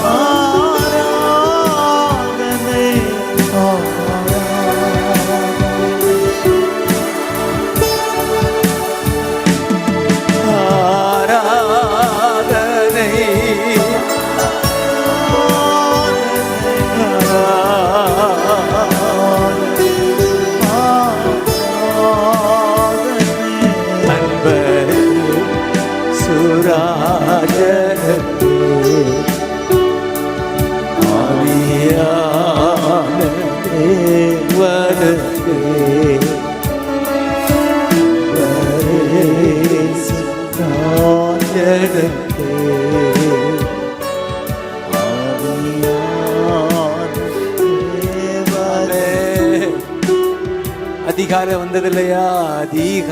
அதிகாலை வந்தது இல்லையா? அதிகாலையில்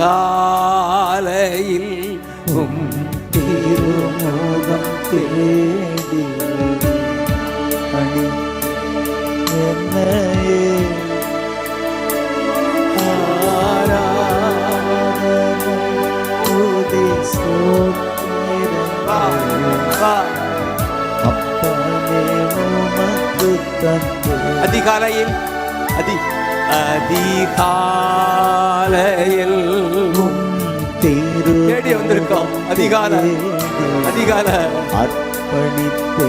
திருமுகம் தேடி அணி என்னையே ஆராதனை அப்பனே உமக்கு தந்து. அதிகாலையில் அதிகாலையில் தேடி வந்திருக்கோம். அதிகாலை அதிகாலை அர்ப்பணித்தே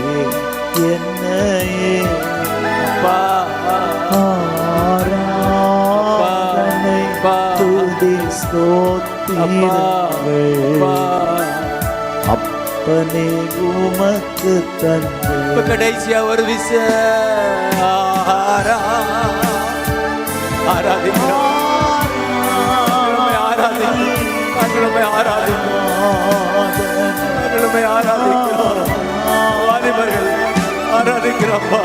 என்னையே ஆராதனை துதி ஸ்தோத்திரங்கள் அப்பனே உமக்கு தந்து. கடைசியா ஒரு விச ஆராதிக்கிறோம், ஆராதிக்கிறோம். வாலிபர்கள் ஆராதிக்கிறப்பா.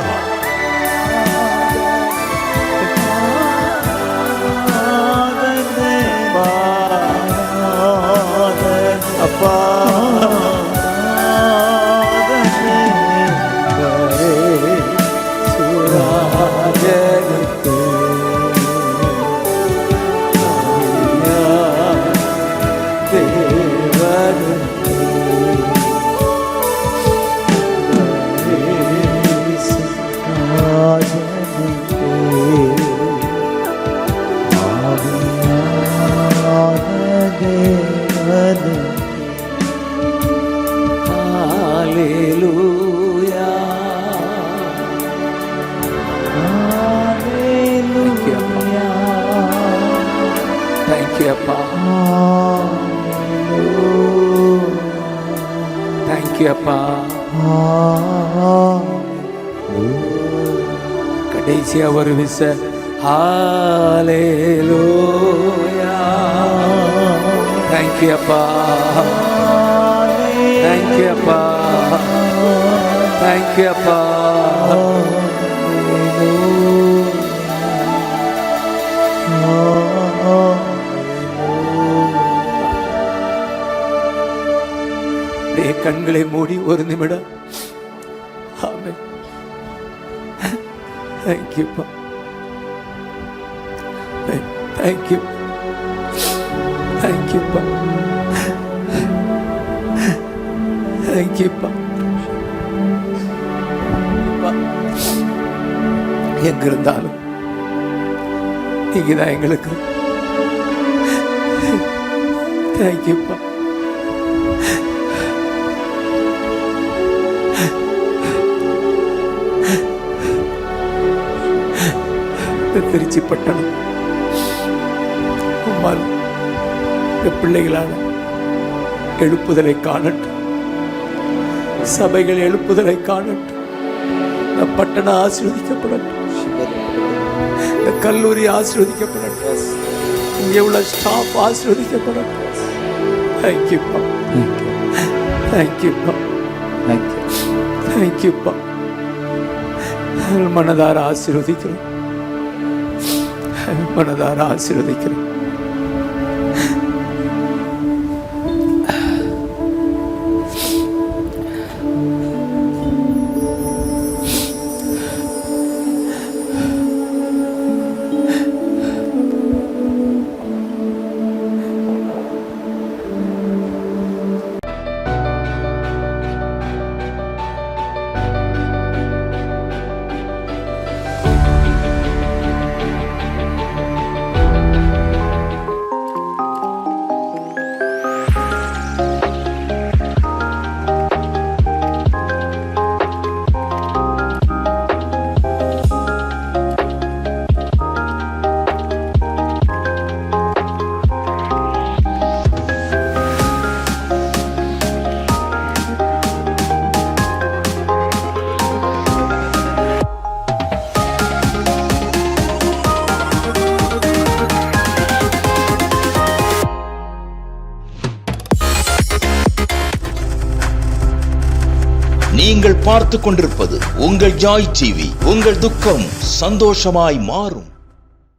அப்பா கடைசியா ஒரு விச ஹalleluya. Thank you அப்பா, thank you அப்பா, thank you அப்பா. கண்களை மூடி ஒரு நிமிடம். ஆமென். தேங்க்யூப்பா. தேங்க்யூ. தேங்க்யூப்பா. தேங்க்யூப்பா. எங்க இருந்தாலும் நீங்க தான் எங்களுக்கு. தேங்க்யூப்பா. திருச்சி பட்டணம் இந்த பிள்ளைகளான எழுப்புதலை காணட்டும். சபைகள் எழுப்புதலை காணட்டும். இந்த பட்டணம் ஆசீர்வதிக்கப்படட்டும். இந்த கல்லூரி ஆசீர்வதிக்கப்படட்டும். இங்கே உள்ள ஸ்டாஃப் ஆசீர்வதிக்கப்படட்டும். தேங்க்யூப்பா. தேங்க்யூப்பா. தேங்க்யூப்பா. மனதார ஆசீர்வதிக்கிறோம். மனதார ஆசீர்வதிக்கிறோம். நீங்கள் பார்த்துக் கொண்டிருப்பது உங்கள் ஜாய் டிவி. உங்கள் துக்கம் சந்தோஷமாய் மாறும்.